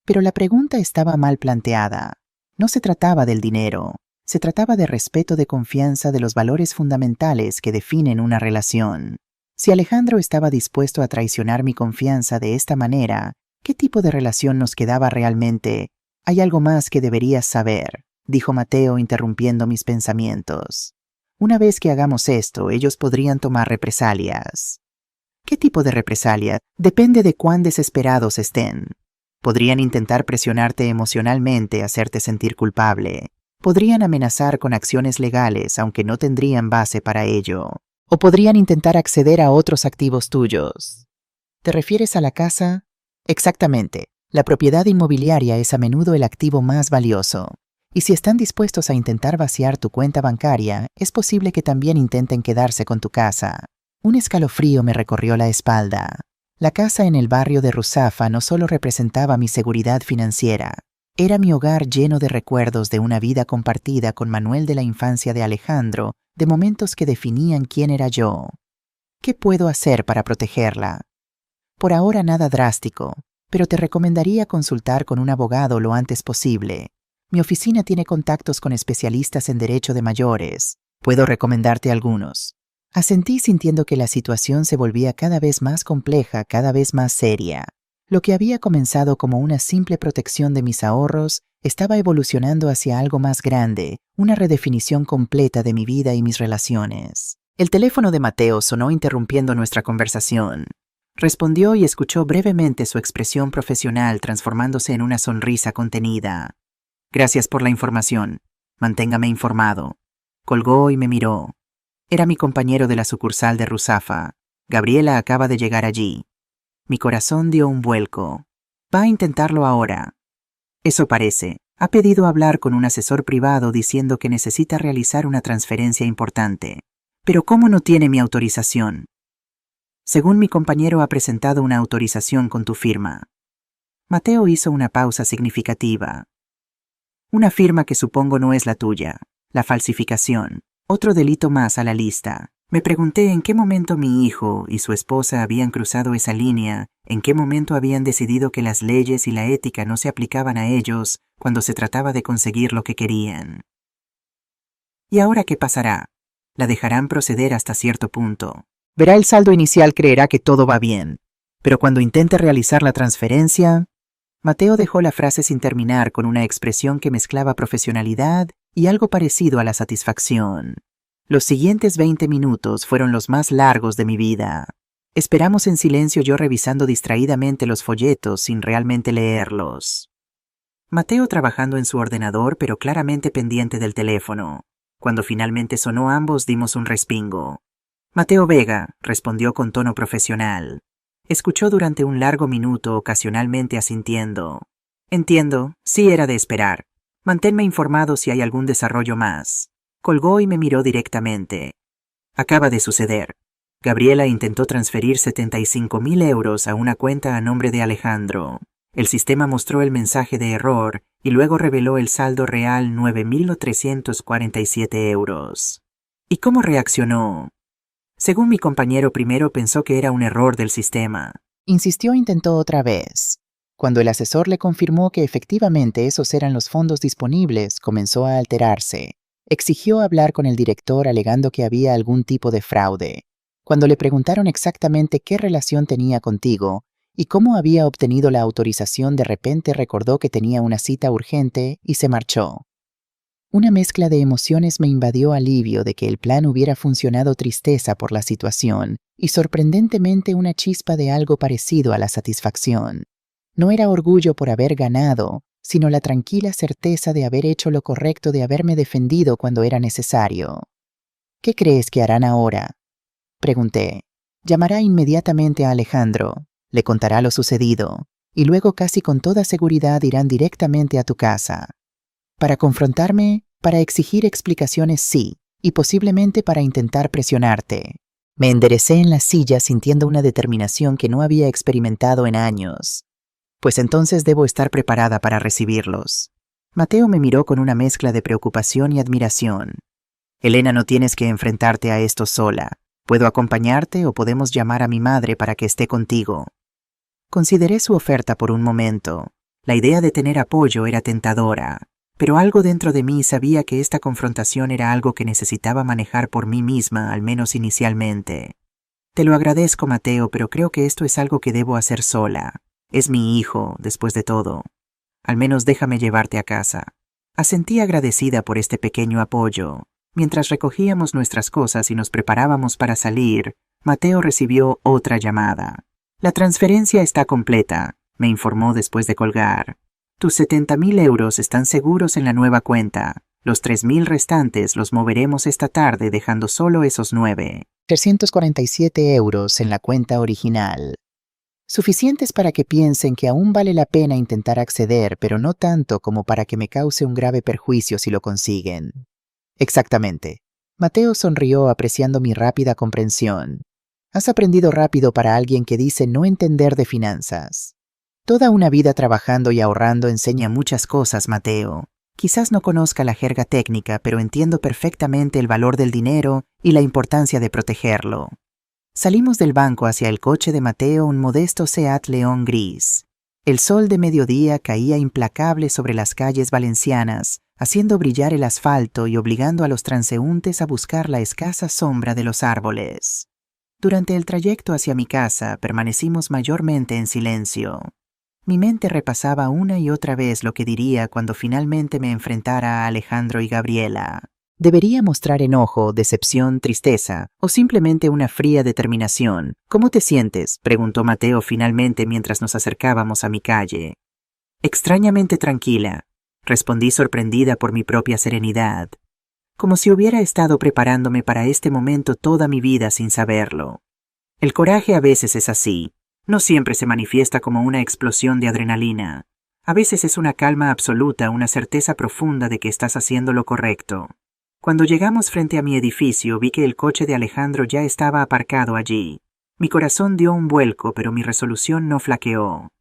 Pero la pregunta estaba mal planteada. No se trataba del dinero. Se trataba de respeto, de confianza, de los valores fundamentales que definen una relación. Si Alejandro estaba dispuesto a traicionar mi confianza de esta manera, ¿qué tipo de relación nos quedaba realmente? Hay algo más que deberías saber, dijo Mateo, interrumpiendo mis pensamientos. Una vez que hagamos esto, ellos podrían tomar represalias. ¿Qué tipo de represalia? Depende de cuán desesperados estén. Podrían intentar presionarte emocionalmente, hacerte sentir culpable. Podrían amenazar con acciones legales, aunque no tendrían base para ello. O podrían intentar acceder a otros activos tuyos. ¿Te refieres a la casa? Exactamente. La propiedad inmobiliaria es a menudo el activo más valioso. Y si están dispuestos a intentar vaciar tu cuenta bancaria, es posible que también intenten quedarse con tu casa. Un escalofrío me recorrió la espalda. La casa en el barrio de Ruzafa no solo representaba mi seguridad financiera, era mi hogar lleno de recuerdos de una vida compartida con Manuel, de la infancia de Alejandro, de momentos que definían quién era yo. ¿Qué puedo hacer para protegerla? Por ahora nada drástico, pero te recomendaría consultar con un abogado lo antes posible. Mi oficina tiene contactos con especialistas en derecho de mayores. Puedo recomendarte algunos. Asentí, sintiendo que la situación se volvía cada vez más compleja, cada vez más seria. Lo que había comenzado como una simple protección de mis ahorros estaba evolucionando hacia algo más grande, una redefinición completa de mi vida y mis relaciones. El teléfono de Mateo sonó, interrumpiendo nuestra conversación. Respondió y escuchó brevemente su expresión profesional transformándose en una sonrisa contenida. Gracias por la información. Manténgame informado. Colgó y me miró. Era mi compañero de la sucursal de Ruzafa. Gabriela acaba de llegar allí. Mi corazón dio un vuelco. Va a intentarlo ahora. Eso parece. Ha pedido hablar con un asesor privado diciendo que necesita realizar una transferencia importante. Pero ¿cómo no tiene mi autorización? Según mi compañero, ha presentado una autorización con tu firma. Mateo hizo una pausa significativa. Una firma que supongo no es la tuya. La falsificación. Otro delito más a la lista. Me pregunté en qué momento mi hijo y su esposa habían cruzado esa línea, en qué momento habían decidido que las leyes y la ética no se aplicaban a ellos cuando se trataba de conseguir lo que querían. ¿Y ahora qué pasará? La dejarán proceder hasta cierto punto. Verá el saldo inicial, creerá que todo va bien. Pero cuando intente realizar la transferencia... Mateo dejó la frase sin terminar, con una expresión que mezclaba profesionalidad y algo parecido a la satisfacción. Los siguientes 20 minutos fueron los más largos de mi vida. Esperamos en silencio, yo revisando distraídamente los folletos sin realmente leerlos. Mateo trabajando en su ordenador, pero claramente pendiente del teléfono. Cuando finalmente sonó, ambos dimos un respingo. Mateo Vega, respondió con tono profesional. Escuchó durante un largo minuto, ocasionalmente asintiendo. Entiendo, sí era de esperar. Manténme informado si hay algún desarrollo más. Colgó y me miró directamente. Acaba de suceder. Gabriela intentó transferir 75.000 euros a una cuenta a nombre de Alejandro. El sistema mostró el mensaje de error y luego reveló el saldo real, 9.347 euros. ¿Y cómo reaccionó? Según mi compañero, primero pensó que era un error del sistema. Insistió, intentó otra vez. Cuando el asesor le confirmó que efectivamente esos eran los fondos disponibles, comenzó a alterarse. Exigió hablar con el director, alegando que había algún tipo de fraude. Cuando le preguntaron exactamente qué relación tenía contigo y cómo había obtenido la autorización, de repente recordó que tenía una cita urgente y se marchó. Una mezcla de emociones me invadió: alivio de que el plan hubiera funcionado, tristeza por la situación y sorprendentemente una chispa de algo parecido a la satisfacción. No era orgullo por haber ganado, sino la tranquila certeza de haber hecho lo correcto, de haberme defendido cuando era necesario. ¿Qué crees que harán ahora?, pregunté. Llamará inmediatamente a Alejandro, le contará lo sucedido, y luego casi con toda seguridad irán directamente a tu casa. Para confrontarme, para exigir explicaciones, sí, y posiblemente para intentar presionarte. Me enderecé en la silla sintiendo una determinación que no había experimentado en años. Pues entonces debo estar preparada para recibirlos. Mateo me miró con una mezcla de preocupación y admiración. Elena, no tienes que enfrentarte a esto sola. ¿Puedo acompañarte o podemos llamar a mi madre para que esté contigo? Consideré su oferta por un momento. La idea de tener apoyo era tentadora, pero algo dentro de mí sabía que esta confrontación era algo que necesitaba manejar por mí misma, al menos inicialmente. Te lo agradezco, Mateo, pero creo que esto es algo que debo hacer sola. Es mi hijo, después de todo. Al menos déjame llevarte a casa. Asentí agradecida por este pequeño apoyo. Mientras recogíamos nuestras cosas y nos preparábamos para salir, Mateo recibió otra llamada. La transferencia está completa, me informó después de colgar. Tus 70.000 euros están seguros en la nueva cuenta. Los 3.000 restantes los moveremos esta tarde, dejando solo esos 9. 347 euros en la cuenta original. Suficientes para que piensen que aún vale la pena intentar acceder, pero no tanto como para que me cause un grave perjuicio si lo consiguen. Exactamente. Mateo sonrió apreciando mi rápida comprensión. Has aprendido rápido para alguien que dice no entender de finanzas. Toda una vida trabajando y ahorrando enseña muchas cosas, Mateo. Quizás no conozca la jerga técnica, pero entiendo perfectamente el valor del dinero y la importancia de protegerlo. Salimos del banco hacia el coche de Mateo, un modesto Seat León gris. El sol de mediodía caía implacable sobre las calles valencianas, haciendo brillar el asfalto y obligando a los transeúntes a buscar la escasa sombra de los árboles. Durante el trayecto hacia mi casa permanecimos mayormente en silencio. Mi mente repasaba una y otra vez lo que diría cuando finalmente me enfrentara a Alejandro y Gabriela. ¿Debería mostrar enojo, decepción, tristeza o simplemente una fría determinación? ¿Cómo te sientes?, preguntó Mateo finalmente mientras nos acercábamos a mi calle. Extrañamente tranquila, respondí sorprendida por mi propia serenidad, como si hubiera estado preparándome para este momento toda mi vida sin saberlo. El coraje a veces es así, no siempre se manifiesta como una explosión de adrenalina. A veces es una calma absoluta, una certeza profunda de que estás haciendo lo correcto. Cuando llegamos frente a mi edificio, vi que el coche de Alejandro ya estaba aparcado allí. Mi corazón dio un vuelco, pero mi resolución no flaqueó.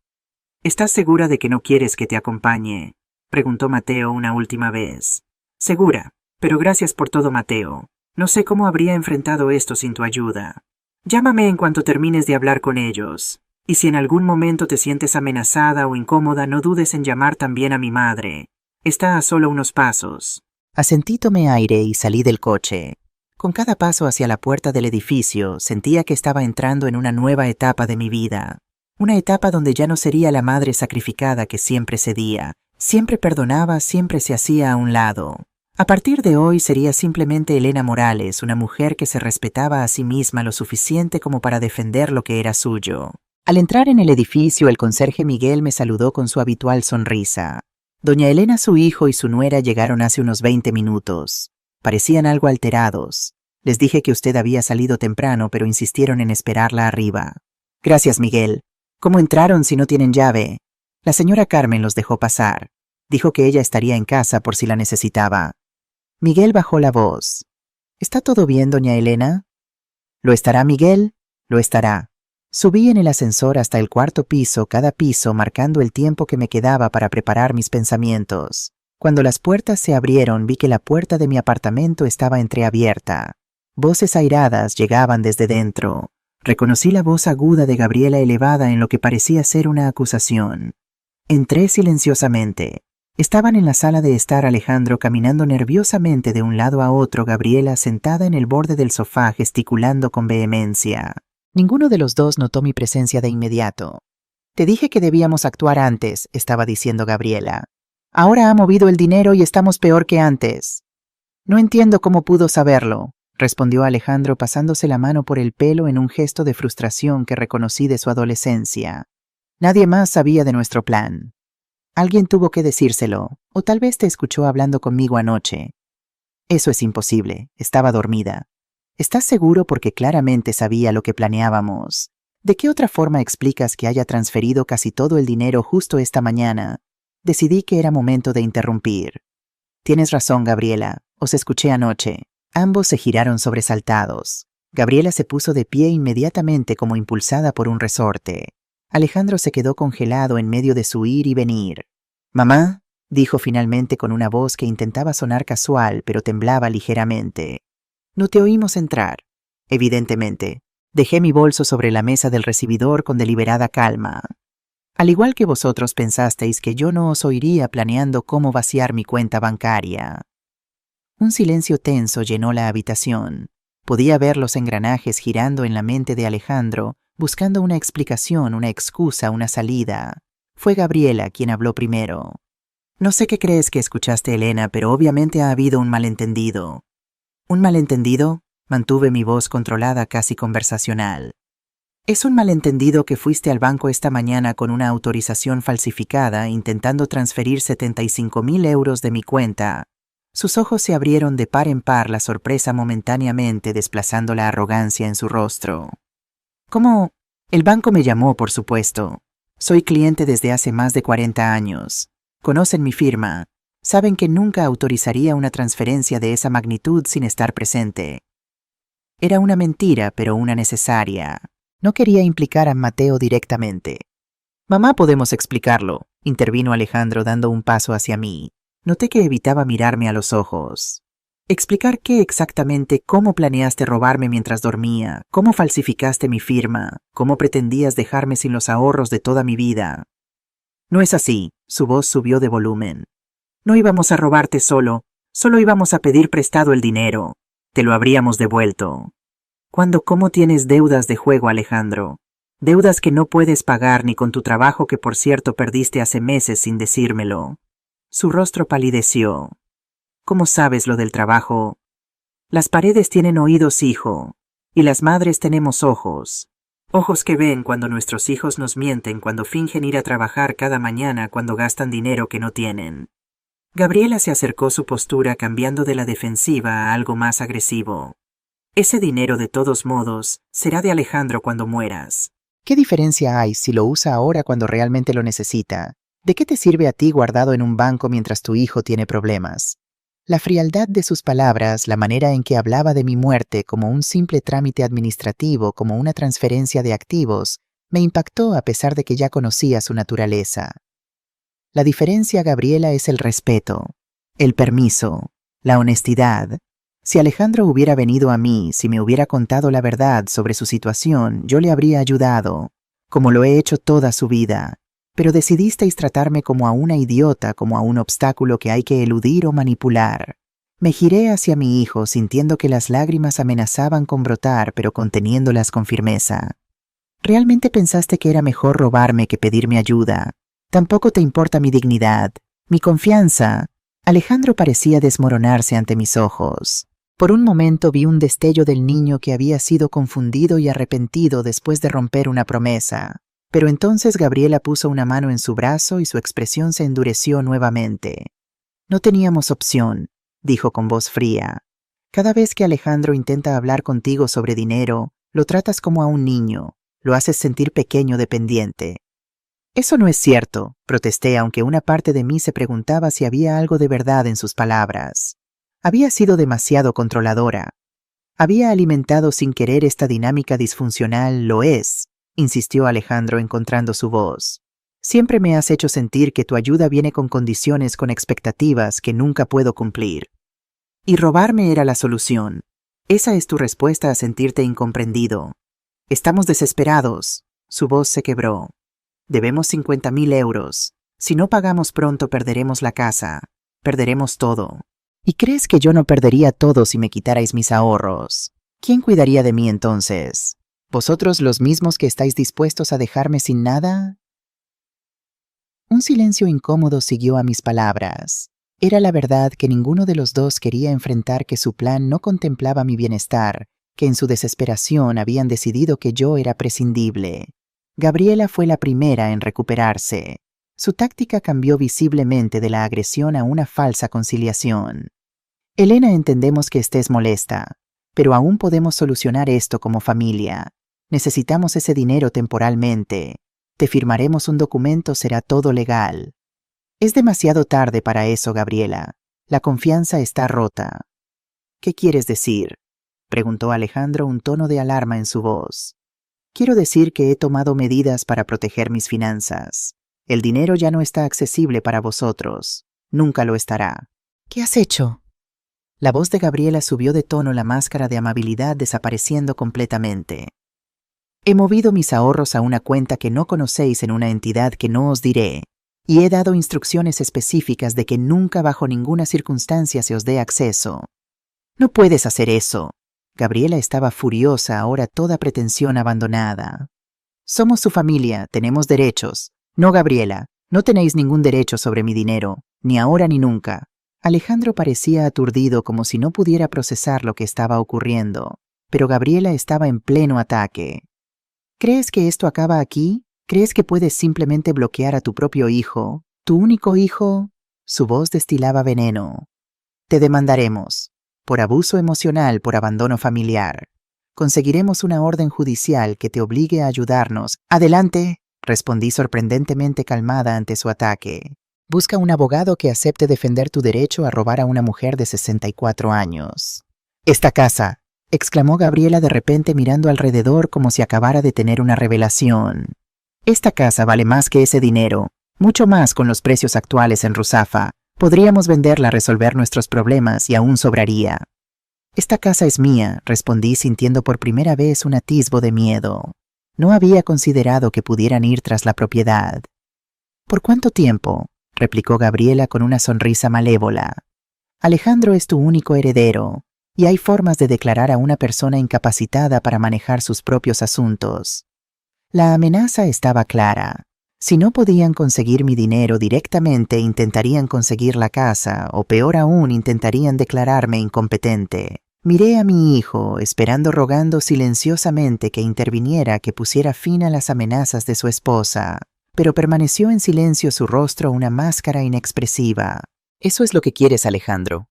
¿Estás segura de que no quieres que te acompañe?, preguntó Mateo una última vez. Segura, pero gracias por todo, Mateo. No sé cómo habría enfrentado esto sin tu ayuda. Llámame en cuanto termines de hablar con ellos. Y si en algún momento te sientes amenazada o incómoda, no dudes en llamar también a mi madre. Está a solo unos pasos. Asentí, tomé aire y salí del coche. Con cada paso hacia la puerta del edificio, sentía que estaba entrando en una nueva etapa de mi vida. Una etapa donde ya no sería la madre sacrificada que siempre cedía, siempre perdonaba, siempre se hacía a un lado. A partir de hoy sería simplemente Elena Morales, una mujer que se respetaba a sí misma lo suficiente como para defender lo que era suyo. Al entrar en el edificio, el conserje Miguel me saludó con su habitual sonrisa. Doña Elena, su hijo y su nuera llegaron hace unos 20 minutos. Parecían algo alterados. Les dije que usted había salido temprano, pero insistieron en esperarla arriba. Gracias, Miguel. ¿Cómo entraron si no tienen llave? La señora Carmen los dejó pasar. Dijo que ella estaría en casa por si la necesitaba. Miguel bajó la voz. ¿Está todo bien, doña Elena? ¿Lo estará, Miguel? Lo estará. Subí en el ascensor hasta el 4.º piso, cada piso marcando el tiempo que me quedaba para preparar mis pensamientos. Cuando las puertas se abrieron, vi que la puerta de mi apartamento estaba entreabierta. Voces airadas llegaban desde dentro. Reconocí la voz aguda de Gabriela elevada en lo que parecía ser una acusación. Entré silenciosamente. Estaban en la sala de estar Alejandro caminando nerviosamente de un lado a otro, Gabriela sentada en el borde del sofá gesticulando con vehemencia. Ninguno de los dos notó mi presencia de inmediato. Te dije que debíamos actuar antes, estaba diciendo Gabriela. Ahora ha movido el dinero y estamos peor que antes. No entiendo cómo pudo saberlo, respondió Alejandro pasándose la mano por el pelo en un gesto de frustración que reconocí de su adolescencia. Nadie más sabía de nuestro plan. Alguien tuvo que decírselo, o tal vez te escuchó hablando conmigo anoche. Eso es imposible, estaba dormida. ¿Estás seguro? Porque claramente sabía lo que planeábamos. ¿De qué otra forma explicas que haya transferido casi todo el dinero justo esta mañana? Decidí que era momento de interrumpir. Tienes razón, Gabriela, os escuché anoche. Ambos se giraron sobresaltados. Gabriela se puso de pie inmediatamente como impulsada por un resorte. Alejandro se quedó congelado en medio de su ir y venir. «Mamá», dijo finalmente con una voz que intentaba sonar casual, pero temblaba ligeramente. «No te oímos entrar». Evidentemente, dejé mi bolso sobre la mesa del recibidor con deliberada calma. Al igual que vosotros pensasteis que yo no os oiría planeando cómo vaciar mi cuenta bancaria. Un silencio tenso llenó la habitación. Podía ver los engranajes girando en la mente de Alejandro, buscando una explicación, una excusa, una salida. Fue Gabriela quien habló primero. «No sé qué crees que escuchaste, Elena, pero obviamente ha habido un malentendido». «¿Un malentendido?», mantuve mi voz controlada, casi conversacional. «Es un malentendido que fuiste al banco esta mañana con una autorización falsificada intentando transferir 75.000 euros de mi cuenta». Sus ojos se abrieron de par en par, la sorpresa momentáneamente desplazando la arrogancia en su rostro. «¿Cómo? El banco me llamó, por supuesto. Soy cliente desde hace más de 40 años. Conocen mi firma. Saben que nunca autorizaría una transferencia de esa magnitud sin estar presente». Era una mentira, pero una necesaria. No quería implicar a Mateo directamente. «Mamá, podemos explicarlo», intervino Alejandro dando un paso hacia mí. Noté que evitaba mirarme a los ojos. «¿Explicar qué exactamente? ¿Cómo planeaste robarme mientras dormía? ¿Cómo falsificaste mi firma? ¿Cómo pretendías dejarme sin los ahorros de toda mi vida?» «No es así», su voz subió de volumen. «No íbamos a robarte solo íbamos a pedir prestado el dinero. Te lo habríamos devuelto». ¿Cómo tienes deudas de juego, Alejandro? Deudas que no puedes pagar ni con tu trabajo, que por cierto perdiste hace meses sin decírmelo. Su rostro palideció. ¿Cómo sabes lo del trabajo? Las paredes tienen oídos, hijo, y las madres tenemos ojos. Ojos que ven cuando nuestros hijos nos mienten, cuando fingen ir a trabajar cada mañana, cuando gastan dinero que no tienen. Gabriela se acercó, su postura cambiando de la defensiva a algo más agresivo. Ese dinero, de todos modos, será de Alejandro cuando mueras. ¿Qué diferencia hay si lo usa ahora cuando realmente lo necesita? ¿De qué te sirve a ti guardado en un banco mientras tu hijo tiene problemas? La frialdad de sus palabras, la manera en que hablaba de mi muerte como un simple trámite administrativo, como una transferencia de activos, me impactó a pesar de que ya conocía su naturaleza. La diferencia, Gabriela, es el respeto, el permiso, la honestidad. Si Alejandro hubiera venido a mí, si me hubiera contado la verdad sobre su situación, yo le habría ayudado, como lo he hecho toda su vida. Pero decidisteis tratarme como a una idiota, como a un obstáculo que hay que eludir o manipular. Me giré hacia mi hijo, sintiendo que las lágrimas amenazaban con brotar, pero conteniéndolas con firmeza. ¿Realmente pensaste que era mejor robarme que pedirme ayuda? Tampoco te importa mi dignidad, mi confianza. Alejandro parecía desmoronarse ante mis ojos. Por un momento vi un destello del niño que había sido confundido y arrepentido después de romper una promesa. Pero entonces Gabriela puso una mano en su brazo y su expresión se endureció nuevamente. «No teníamos opción», dijo con voz fría. «Cada vez que Alejandro intenta hablar contigo sobre dinero, lo tratas como a un niño, lo haces sentir pequeño, dependiente». «Eso no es cierto», protesté, aunque una parte de mí se preguntaba si había algo de verdad en sus palabras. Había sido demasiado controladora. Había alimentado sin querer esta dinámica disfuncional. «Lo es», insistió Alejandro encontrando su voz. «Siempre me has hecho sentir que tu ayuda viene con condiciones, con expectativas que nunca puedo cumplir. Y robarme era la solución. Esa es tu respuesta a sentirte incomprendido. Estamos desesperados». Su voz se quebró. «Debemos 50.000 euros. Si no pagamos pronto perderemos la casa. Perderemos todo». «¿Y crees que yo no perdería todo si me quitarais mis ahorros? ¿Quién cuidaría de mí entonces? ¿Vosotros, los mismos que estáis dispuestos a dejarme sin nada?» Un silencio incómodo siguió a mis palabras. Era la verdad que ninguno de los dos quería enfrentar que su plan no contemplaba mi bienestar, que en su desesperación habían decidido que yo era prescindible. Gabriela fue la primera en recuperarse. Su táctica cambió visiblemente de la agresión a una falsa conciliación. Elena, entendemos que estés molesta, pero aún podemos solucionar esto como familia. Necesitamos ese dinero temporalmente. Te firmaremos un documento, será todo legal. Es demasiado tarde para eso, Gabriela. La confianza está rota. ¿Qué quieres decir?, preguntó Alejandro, un tono de alarma en su voz. Quiero decir que he tomado medidas para proteger mis finanzas. El dinero ya no está accesible para vosotros. Nunca lo estará. ¿Qué has hecho? La voz de Gabriela subió de tono, la máscara de amabilidad desapareciendo completamente. He movido mis ahorros a una cuenta que no conocéis en una entidad que no os diré, y he dado instrucciones específicas de que nunca bajo ninguna circunstancia se os dé acceso. No puedes hacer eso. Gabriela estaba furiosa, ahora toda pretensión abandonada. Somos su familia, tenemos derechos. No, Gabriela, no tenéis ningún derecho sobre mi dinero, ni ahora ni nunca. Alejandro parecía aturdido, como si no pudiera procesar lo que estaba ocurriendo, pero Gabriela estaba en pleno ataque. ¿Crees que esto acaba aquí? ¿Crees que puedes simplemente bloquear a tu propio hijo, tu único hijo? Su voz destilaba veneno. Te demandaremos. Por abuso emocional, por abandono familiar. Conseguiremos una orden judicial que te obligue a ayudarnos. ¡Adelante!, respondí sorprendentemente calmada ante su ataque. Busca un abogado que acepte defender tu derecho a robar a una mujer de 64 años. ¡Esta casa!, exclamó Gabriela de repente, mirando alrededor como si acabara de tener una revelación. Esta casa vale más que ese dinero, mucho más con los precios actuales en Ruzafa. Podríamos venderla, resolver nuestros problemas y aún sobraría. Esta casa es mía, respondí sintiendo por primera vez un atisbo de miedo. No había considerado que pudieran ir tras la propiedad. ¿Por cuánto tiempo?, replicó Gabriela con una sonrisa malévola. Alejandro es tu único heredero, y hay formas de declarar a una persona incapacitada para manejar sus propios asuntos. La amenaza estaba clara. Si no podían conseguir mi dinero directamente, intentarían conseguir la casa, o peor aún, intentarían declararme incompetente. Miré a mi hijo, esperando, rogando silenciosamente que interviniera, que pusiera fin a las amenazas de su esposa, pero permaneció en silencio, su rostro una máscara inexpresiva. ¿Eso es lo que quieres, Alejandro?,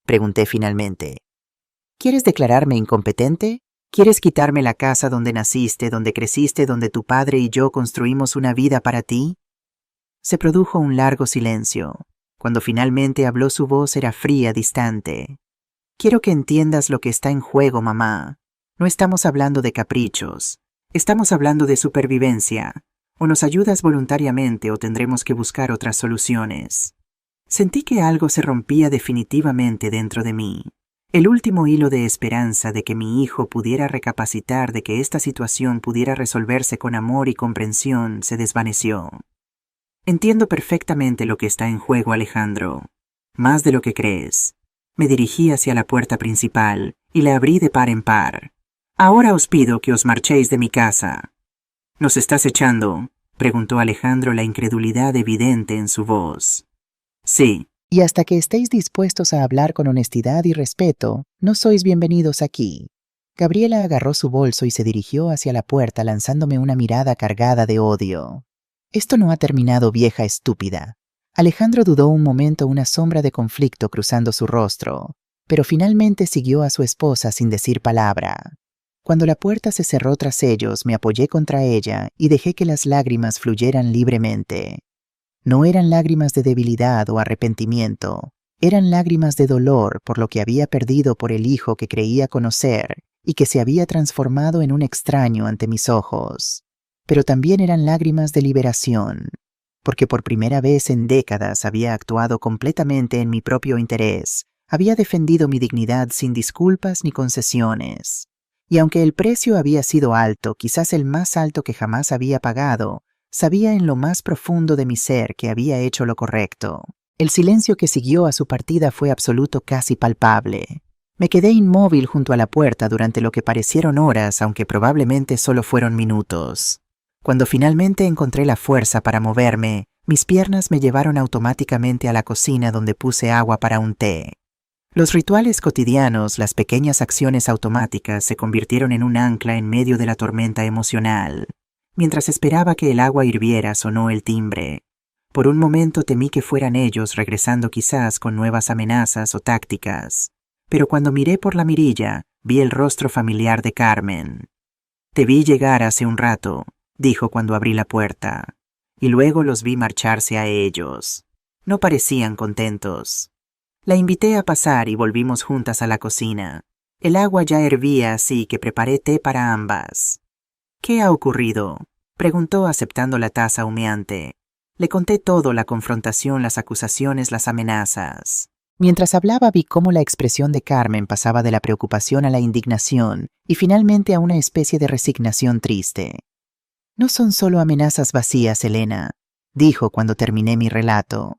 pregunté finalmente. ¿Quieres declararme incompetente? ¿Quieres quitarme la casa donde naciste, donde creciste, donde tu padre y yo construimos una vida para ti? Se produjo un largo silencio. Cuando finalmente habló, su voz era fría, distante. Quiero que entiendas lo que está en juego, mamá. No estamos hablando de caprichos. Estamos hablando de supervivencia. O nos ayudas voluntariamente o tendremos que buscar otras soluciones. Sentí que algo se rompía definitivamente dentro de mí. El último hilo de esperanza de que mi hijo pudiera recapacitar, de que esta situación pudiera resolverse con amor y comprensión, se desvaneció. Entiendo perfectamente lo que está en juego, Alejandro. Más de lo que crees. Me dirigí hacia la puerta principal y la abrí de par en par. Ahora os pido que os marchéis de mi casa. ¿Nos estás echando?, preguntó Alejandro, la incredulidad evidente en su voz. Sí. Y hasta que estéis dispuestos a hablar con honestidad y respeto, no sois bienvenidos aquí. Gabriela agarró su bolso y se dirigió hacia la puerta, lanzándome una mirada cargada de odio. Esto no ha terminado, vieja estúpida. Alejandro dudó un momento, una sombra de conflicto cruzando su rostro, pero finalmente siguió a su esposa sin decir palabra. Cuando la puerta se cerró tras ellos, me apoyé contra ella y dejé que las lágrimas fluyeran libremente. No eran lágrimas de debilidad o arrepentimiento, eran lágrimas de dolor por lo que había perdido, por el hijo que creía conocer y que se había transformado en un extraño ante mis ojos. Pero también eran lágrimas de liberación, porque por primera vez en décadas había actuado completamente en mi propio interés, había defendido mi dignidad sin disculpas ni concesiones. Y aunque el precio había sido alto, quizás el más alto que jamás había pagado, sabía en lo más profundo de mi ser que había hecho lo correcto. El silencio que siguió a su partida fue absoluto, casi palpable. Me quedé inmóvil junto a la puerta durante lo que parecieron horas, aunque probablemente solo fueron minutos. Cuando finalmente encontré la fuerza para moverme, Mis piernas me llevaron automáticamente a la cocina donde puse agua para un té. Los rituales cotidianos, las pequeñas acciones automáticas se convirtieron en un ancla en medio de la tormenta emocional. Mientras esperaba que el agua hirviera, sonó el timbre. Por un momento temí que fueran ellos regresando quizás con nuevas amenazas o tácticas. Pero cuando miré por la mirilla, vi el rostro familiar de Carmen. «Te vi llegar hace un rato», dijo cuando abrí la puerta. Y luego los vi marcharse a ellos. No parecían contentos. La invité a pasar y volvimos juntas a la cocina. El agua ya hervía, así que preparé té para ambas. «¿Qué ha ocurrido?», preguntó aceptando la taza humeante. Le conté todo: la confrontación, las acusaciones, las amenazas. Mientras hablaba vi cómo la expresión de Carmen pasaba de la preocupación a la indignación y finalmente a una especie de resignación triste. «No son solo amenazas vacías, Elena», dijo cuando terminé mi relato.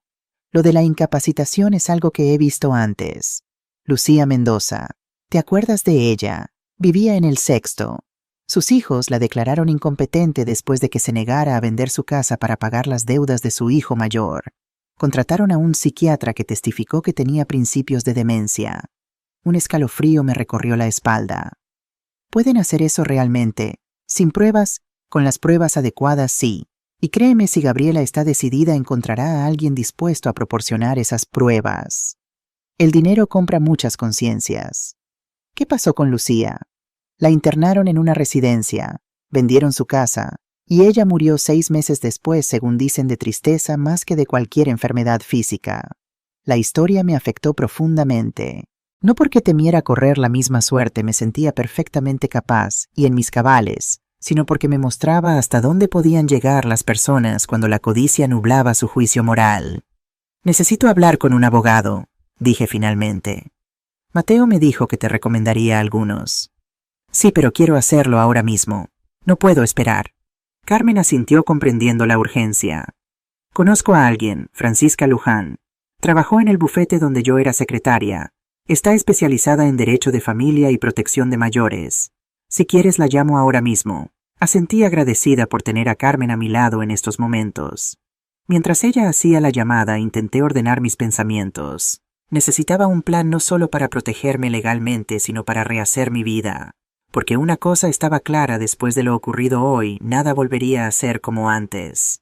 «Lo de la incapacitación es algo que he visto antes. Lucía Mendoza, ¿te acuerdas de ella? Vivía en el Sexto. Sus hijos la declararon incompetente después de que se negara a vender su casa para pagar las deudas de su hijo mayor. Contrataron a un psiquiatra que testificó que tenía principios de demencia. Un escalofrío me recorrió la espalda. ¿Pueden hacer eso realmente? ¿Sin pruebas? Con las pruebas adecuadas, sí. Y créeme, si Gabriela está decidida, encontrará a alguien dispuesto a proporcionar esas pruebas. El dinero compra muchas conciencias. ¿Qué pasó con Lucía? La internaron en una residencia, vendieron su casa, y ella murió 6 meses después, según dicen, de tristeza más que de cualquier enfermedad física. La historia me afectó profundamente. No porque temiera correr la misma suerte, me sentía perfectamente capaz y en mis cabales, sino porque me mostraba hasta dónde podían llegar las personas cuando la codicia nublaba su juicio moral. «Necesito hablar con un abogado», dije finalmente. «Mateo me dijo que te recomendaría a algunos». «Sí, pero quiero hacerlo ahora mismo. No puedo esperar». Carmen asintió, comprendiendo la urgencia. «Conozco a alguien, Francisca Luján. Trabajó en el bufete donde yo era secretaria. Está especializada en derecho de familia y protección de mayores. Si quieres la llamo ahora mismo». Asentí, agradecida por tener a Carmen a mi lado en estos momentos. Mientras ella hacía la llamada, intenté ordenar mis pensamientos. Necesitaba un plan no solo para protegerme legalmente, sino para rehacer mi vida. Porque una cosa estaba clara: después de lo ocurrido hoy, nada volvería a ser como antes.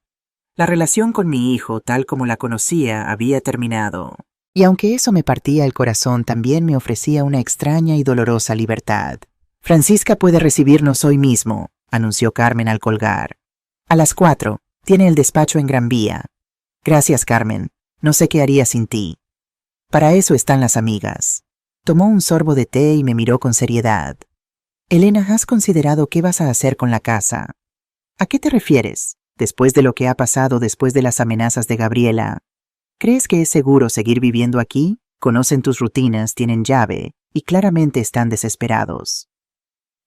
La relación con mi hijo, tal como la conocía, había terminado. Y aunque eso me partía el corazón, también me ofrecía una extraña y dolorosa libertad. «Francisca puede recibirnos hoy mismo», anunció Carmen al colgar. «A las 4. Tiene el despacho en Gran Vía». «Gracias, Carmen. No sé qué haría sin ti». «Para eso están las amigas». Tomó un sorbo de té y me miró con seriedad. «Elena, ¿has considerado qué vas a hacer con la casa?» «¿A qué te refieres? Después de lo que ha pasado, después de las amenazas de Gabriela. ¿Crees que es seguro seguir viviendo aquí? Conocen tus rutinas, tienen llave y claramente están desesperados».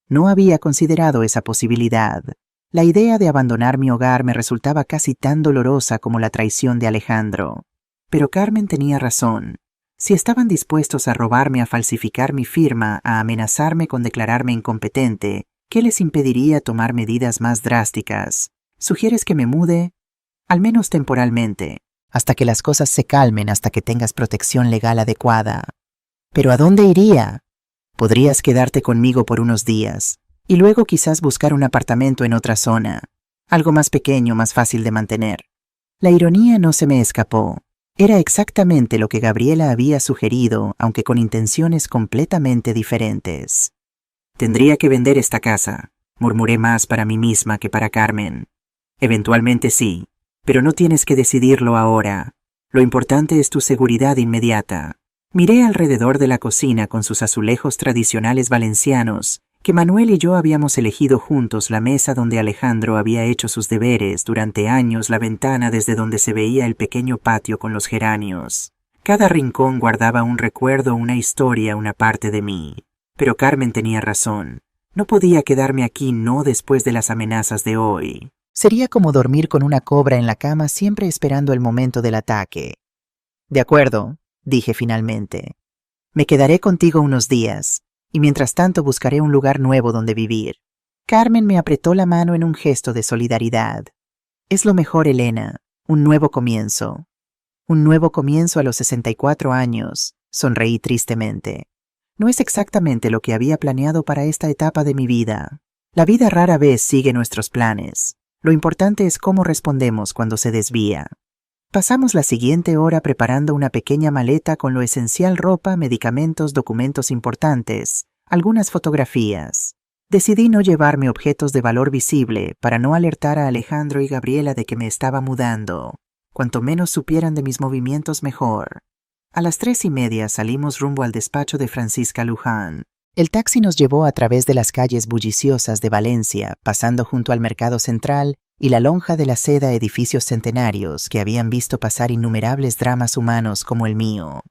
No había considerado esa posibilidad. La idea de abandonar mi hogar me resultaba casi tan dolorosa como la traición de Alejandro. Pero Carmen tenía razón. Si estaban dispuestos a robarme, a falsificar mi firma, a amenazarme con declararme incompetente, ¿qué les impediría tomar medidas más drásticas? ¿Sugieres que me mude? Al menos temporalmente. Hasta que las cosas se calmen, hasta que tengas protección legal adecuada. ¿Pero a dónde iría? Podrías quedarte conmigo por unos días, y luego quizás buscar un apartamento en otra zona. Algo más pequeño, más fácil de mantener. La ironía no se me escapó. Era exactamente lo que Gabriela había sugerido, aunque con intenciones completamente diferentes. «Tendría que vender esta casa», murmuré, más para mí misma que para Carmen. «Eventualmente sí, pero no tienes que decidirlo ahora. Lo importante es tu seguridad inmediata». Miré alrededor de la cocina con sus azulejos tradicionales valencianos, que Manuel y yo habíamos elegido juntos, la mesa donde Alejandro había hecho sus deberes, durante años la ventana desde donde se veía el pequeño patio con los geranios. Cada rincón guardaba un recuerdo, una historia, una parte de mí. Pero Carmen tenía razón. No podía quedarme aquí, no después de las amenazas de hoy. Sería como dormir con una cobra en la cama, siempre esperando el momento del ataque. «De acuerdo», dije finalmente. «Me quedaré contigo unos días, y mientras tanto buscaré un lugar nuevo donde vivir». Carmen me apretó la mano en un gesto de solidaridad. «Es lo mejor, Elena. Un nuevo comienzo. Un nuevo comienzo a los 64 años, sonreí tristemente. No es exactamente lo que había planeado para esta etapa de mi vida. La vida rara vez sigue nuestros planes. Lo importante es cómo respondemos cuando se desvía. Pasamos la siguiente hora preparando una pequeña maleta con lo esencial: ropa, medicamentos, documentos importantes, algunas fotografías. Decidí no llevarme objetos de valor visible para no alertar a Alejandro y Gabriela de que me estaba mudando. Cuanto menos supieran de mis movimientos, mejor. A las 3:30 salimos rumbo al despacho de Francisca Luján. El taxi nos llevó a través de las calles bulliciosas de Valencia, pasando junto al mercado central y la lonja de la seda, edificios centenarios que habían visto pasar innumerables dramas humanos como el mío.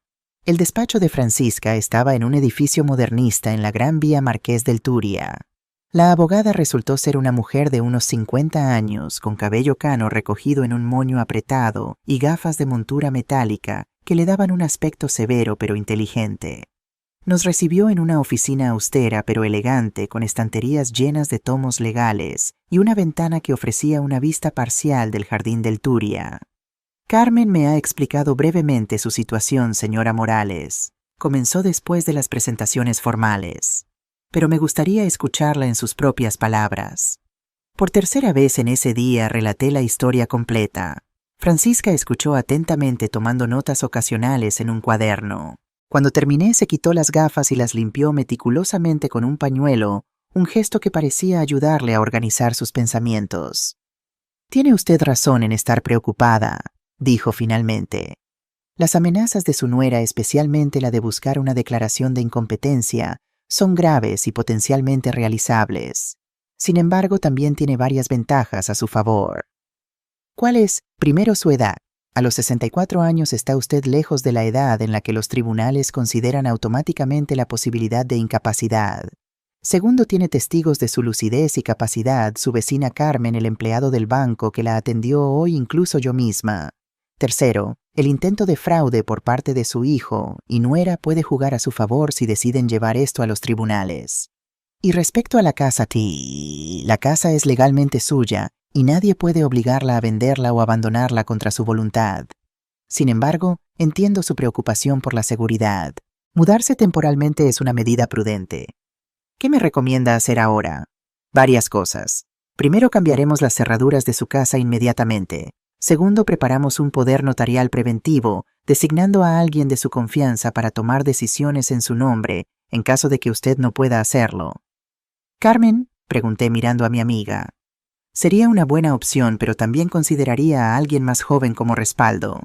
El despacho de Francisca estaba en un edificio modernista en la Gran Vía Marqués del Turia. La abogada resultó ser una mujer de unos 50 años, con cabello cano recogido en un moño apretado y gafas de montura metálica que le daban un aspecto severo pero inteligente. Nos recibió en una oficina austera pero elegante, con estanterías llenas de tomos legales y una ventana que ofrecía una vista parcial del jardín del Turia. Carmen me ha explicado brevemente su situación, señora Morales. Comenzó después de las presentaciones formales. Pero me gustaría escucharla en sus propias palabras. Por tercera vez en ese día relaté la historia completa. Francisca escuchó atentamente, tomando notas ocasionales en un cuaderno. Cuando terminé, se quitó las gafas y las limpió meticulosamente con un pañuelo, un gesto que parecía ayudarle a organizar sus pensamientos. «Tiene usted razón en estar preocupada», dijo finalmente. Las amenazas de su nuera, especialmente la de buscar una declaración de incompetencia, son graves y potencialmente realizables. Sin embargo, también tiene varias ventajas a su favor. ¿Cuál es? Primero, su edad. A los 64 años está usted lejos de la edad en la que los tribunales consideran automáticamente la posibilidad de incapacidad. Segundo, tiene testigos de su lucidez y capacidad, su vecina Carmen, el empleado del banco que la atendió hoy, incluso yo misma. Tercero, el intento de fraude por parte de su hijo y nuera puede jugar a su favor si deciden llevar esto a los tribunales. Y respecto a la casa, la casa es legalmente suya y nadie puede obligarla a venderla o abandonarla contra su voluntad. Sin embargo, entiendo su preocupación por la seguridad. Mudarse temporalmente es una medida prudente. ¿Qué me recomienda hacer ahora? Varias cosas. Primero, cambiaremos las cerraduras de su casa inmediatamente. Segundo, preparamos un poder notarial preventivo, designando a alguien de su confianza para tomar decisiones en su nombre, en caso de que usted no pueda hacerlo. «Carmen», pregunté mirando a mi amiga. «Sería una buena opción, pero también consideraría a alguien más joven como respaldo.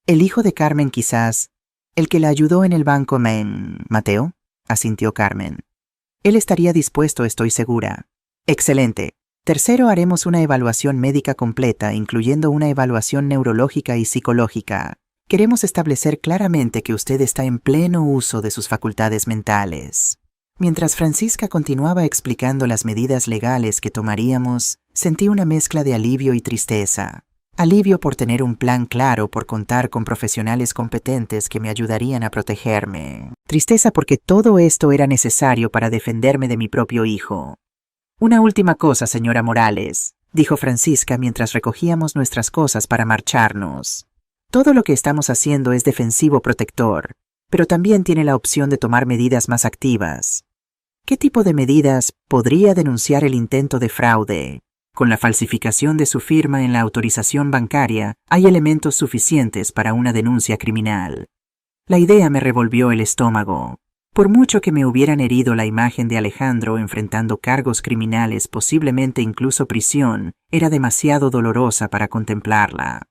El hijo de Carmen, quizás. El que la ayudó en el banco, Mateo», asintió Carmen. «Él estaría dispuesto, estoy segura». «Excelente. Tercero, haremos una evaluación médica completa, incluyendo una evaluación neurológica y psicológica. Queremos establecer claramente que usted está en pleno uso de sus facultades mentales». Mientras Francisca continuaba explicando las medidas legales que tomaríamos, sentí una mezcla de alivio y tristeza. Alivio por tener un plan claro, por contar con profesionales competentes que me ayudarían a protegerme. Tristeza porque todo esto era necesario para defenderme de mi propio hijo. «Una última cosa, señora Morales», dijo Francisca mientras recogíamos nuestras cosas para marcharnos. «Todo lo que estamos haciendo es defensivo protector, pero también tiene la opción de tomar medidas más activas». ¿Qué tipo de medidas? Podría denunciar el intento de fraude. Con la falsificación de su firma en la autorización bancaria, hay elementos suficientes para una denuncia criminal. La idea me revolvió el estómago. Por mucho que me hubieran herido la imagen de Alejandro enfrentando cargos criminales, posiblemente incluso prisión, era demasiado dolorosa para contemplarla.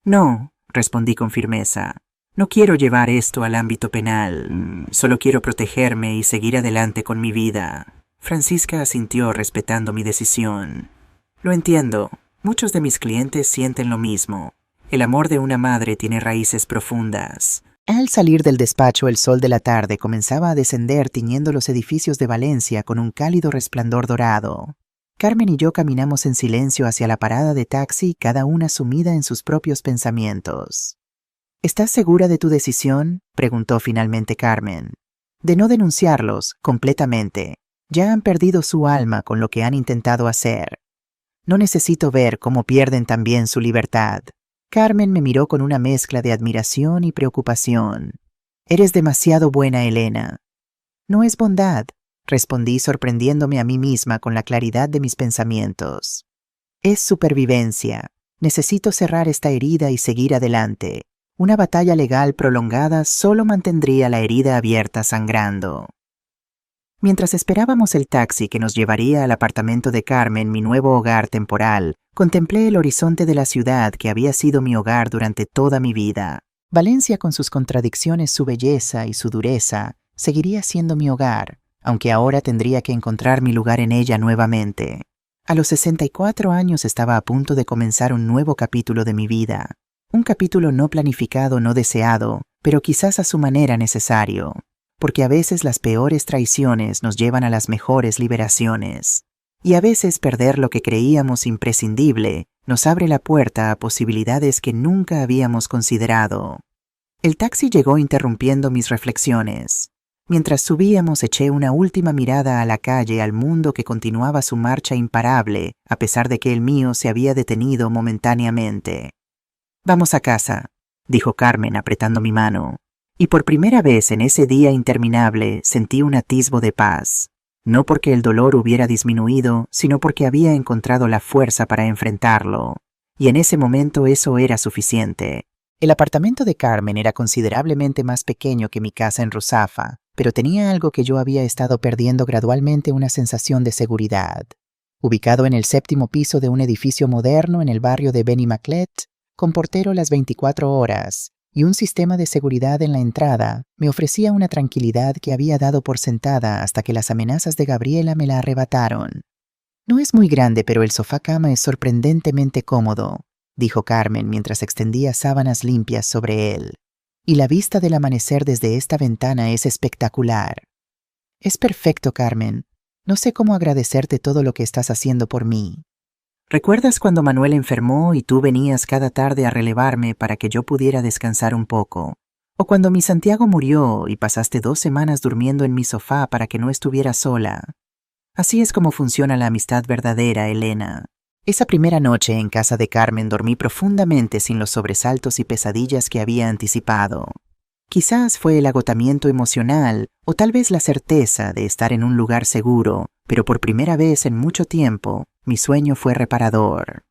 «No», respondí con firmeza. «No quiero llevar esto al ámbito penal. Solo quiero protegerme y seguir adelante con mi vida». Francisca asintió, respetando mi decisión. «Lo entiendo. Muchos de mis clientes sienten lo mismo. El amor de una madre tiene raíces profundas». Al salir del despacho, el sol de la tarde comenzaba a descender, tiñendo los edificios de Valencia con un cálido resplandor dorado. Carmen y yo caminamos en silencio hacia la parada de taxi, cada una sumida en sus propios pensamientos. «¿Estás segura de tu decisión?», preguntó finalmente Carmen. «De no denunciarlos, completamente. Ya han perdido su alma con lo que han intentado hacer. No necesito ver cómo pierden también su libertad». Carmen me miró con una mezcla de admiración y preocupación. Eres demasiado buena, Elena. No es bondad, respondí sorprendiéndome a mí misma con la claridad de mis pensamientos. Es supervivencia. Necesito cerrar esta herida y seguir adelante. Una batalla legal prolongada solo mantendría la herida abierta sangrando. Mientras esperábamos el taxi que nos llevaría al apartamento de Carmen, mi nuevo hogar temporal, contemplé el horizonte de la ciudad que había sido mi hogar durante toda mi vida. Valencia, con sus contradicciones, su belleza y su dureza, seguiría siendo mi hogar, aunque ahora tendría que encontrar mi lugar en ella nuevamente. A los 64 años estaba a punto de comenzar un nuevo capítulo de mi vida. Un capítulo no planificado, no deseado, pero quizás a su manera necesario. Porque a veces las peores traiciones nos llevan a las mejores liberaciones. Y a veces perder lo que creíamos imprescindible nos abre la puerta a posibilidades que nunca habíamos considerado. El taxi llegó interrumpiendo mis reflexiones. Mientras subíamos eché una última mirada a la calle, al mundo que continuaba su marcha imparable, a pesar de que el mío se había detenido momentáneamente. «Vamos a casa», dijo Carmen apretando mi mano. Y por primera vez en ese día interminable sentí un atisbo de paz. No porque el dolor hubiera disminuido, sino porque había encontrado la fuerza para enfrentarlo. Y en ese momento eso era suficiente. El apartamento de Carmen era considerablemente más pequeño que mi casa en Ruzafa, pero tenía algo que yo había estado perdiendo gradualmente: una sensación de seguridad. Ubicado en el 7º piso de un edificio moderno en el barrio de Benimaclet, con portero las 24 horas, y un sistema de seguridad en la entrada, me ofrecía una tranquilidad que había dado por sentada hasta que las amenazas de Gabriela me la arrebataron. «No es muy grande, pero el sofá-cama es sorprendentemente cómodo», dijo Carmen mientras extendía sábanas limpias sobre él. «Y la vista del amanecer desde esta ventana es espectacular». «Es perfecto, Carmen. No sé cómo agradecerte todo lo que estás haciendo por mí». «¿Recuerdas cuando Manuel enfermó y tú venías cada tarde a relevarme para que yo pudiera descansar un poco? ¿O cuando mi Santiago murió y pasaste 2 semanas durmiendo en mi sofá para que no estuviera sola? Así es como funciona la amistad verdadera, Elena». Esa primera noche en casa de Carmen dormí profundamente, sin los sobresaltos y pesadillas que había anticipado. Quizás fue el agotamiento emocional o tal vez la certeza de estar en un lugar seguro, pero por primera vez en mucho tiempo, mi sueño fue reparador.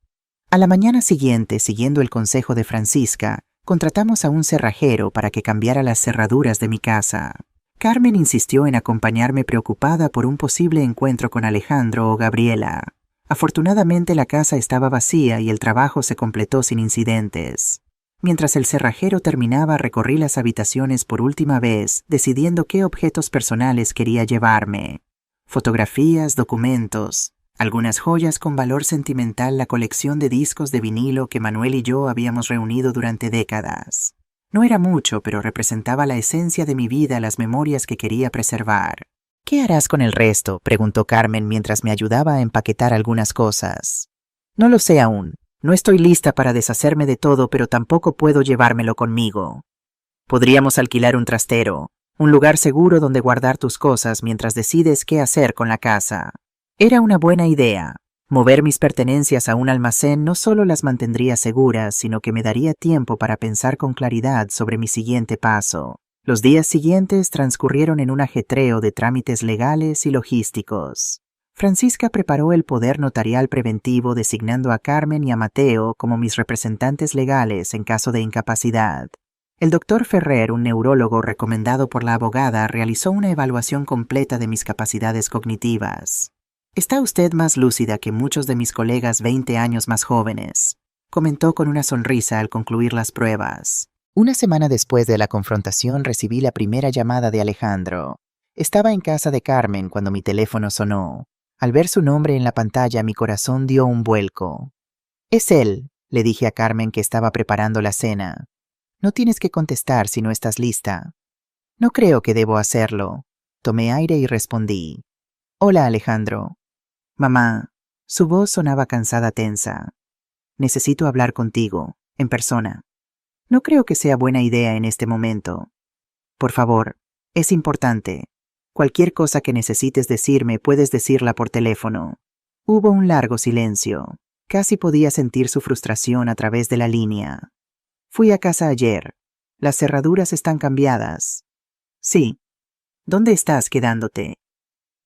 A la mañana siguiente, siguiendo el consejo de Francisca, contratamos a un cerrajero para que cambiara las cerraduras de mi casa. Carmen insistió en acompañarme, preocupada por un posible encuentro con Alejandro o Gabriela. Afortunadamente la casa estaba vacía y el trabajo se completó sin incidentes. Mientras el cerrajero terminaba, recorrí las habitaciones por última vez, decidiendo qué objetos personales quería llevarme. Fotografías, documentos, algunas joyas con valor sentimental, la colección de discos de vinilo que Manuel y yo habíamos reunido durante décadas. No era mucho, pero representaba la esencia de mi vida, las memorias que quería preservar. «¿Qué harás con el resto?», preguntó Carmen mientras me ayudaba a empaquetar algunas cosas. «No lo sé aún. No estoy lista para deshacerme de todo, pero tampoco puedo llevármelo conmigo. Podríamos alquilar un trastero, un lugar seguro donde guardar tus cosas mientras decides qué hacer con la casa». Era una buena idea. Mover mis pertenencias a un almacén no solo las mantendría seguras, sino que me daría tiempo para pensar con claridad sobre mi siguiente paso. Los días siguientes transcurrieron en un ajetreo de trámites legales y logísticos. Francisca preparó el poder notarial preventivo, designando a Carmen y a Mateo como mis representantes legales en caso de incapacidad. El doctor Ferrer, un neurólogo recomendado por la abogada, realizó una evaluación completa de mis capacidades cognitivas. «Está usted más lúcida que muchos de mis colegas 20 años más jóvenes», comentó con una sonrisa al concluir las pruebas. Una semana después de la confrontación recibí la primera llamada de Alejandro. Estaba en casa de Carmen cuando mi teléfono sonó. Al ver su nombre en la pantalla, mi corazón dio un vuelco. «Es él», le dije a Carmen, que estaba preparando la cena. «No tienes que contestar si no estás lista». «No creo que debo hacerlo». Tomé aire y respondí. «Hola, Alejandro». «Mamá». Su voz sonaba cansada, tensa. «Necesito hablar contigo, en persona». «No creo que sea buena idea en este momento». «Por favor, es importante. Cualquier cosa que necesites decirme puedes decirla por teléfono». Hubo un largo silencio. Casi podía sentir su frustración a través de la línea. Fui a casa ayer. Las cerraduras están cambiadas. Sí. ¿Dónde estás quedándote?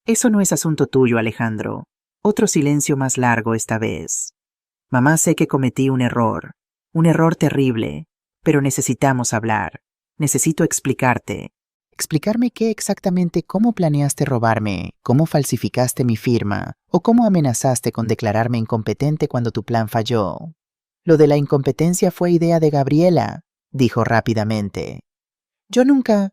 Eso no es asunto tuyo, Alejandro. Otro silencio más largo esta vez. Mamá, sé que cometí un error terrible, pero necesitamos hablar. Necesito explicarte. ¿Explicarme qué exactamente? ¿Cómo planeaste robarme? ¿Cómo falsificaste mi firma? ¿O cómo amenazaste con declararme incompetente cuando tu plan falló? Lo de la incompetencia fue idea de Gabriela, dijo rápidamente. Yo nunca...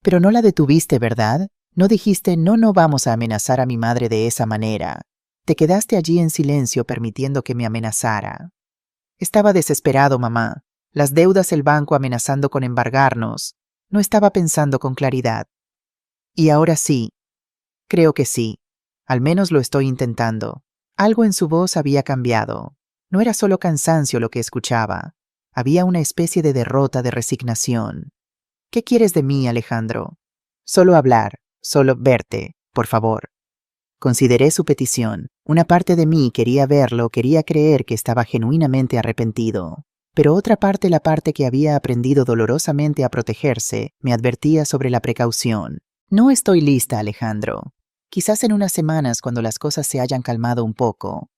Pero no la detuviste, ¿verdad? No dijiste, no vamos a amenazar a mi madre de esa manera. Te quedaste allí en silencio permitiendo que me amenazara. Estaba desesperado, mamá. Las deudas, el banco amenazando con embargarnos. No estaba pensando con claridad. Y ahora sí. Creo que sí. Al menos lo estoy intentando. Algo en su voz había cambiado. No era solo cansancio lo que escuchaba. Había una especie de derrota, de resignación. ¿Qué quieres de mí, Alejandro? Solo hablar, solo verte, por favor. Consideré su petición. Una parte de mí quería verlo, quería creer que estaba genuinamente arrepentido. Pero otra parte, la parte que había aprendido dolorosamente a protegerse, me advertía sobre la precaución. No estoy lista, Alejandro. Quizás en unas semanas, cuando las cosas se hayan calmado un poco.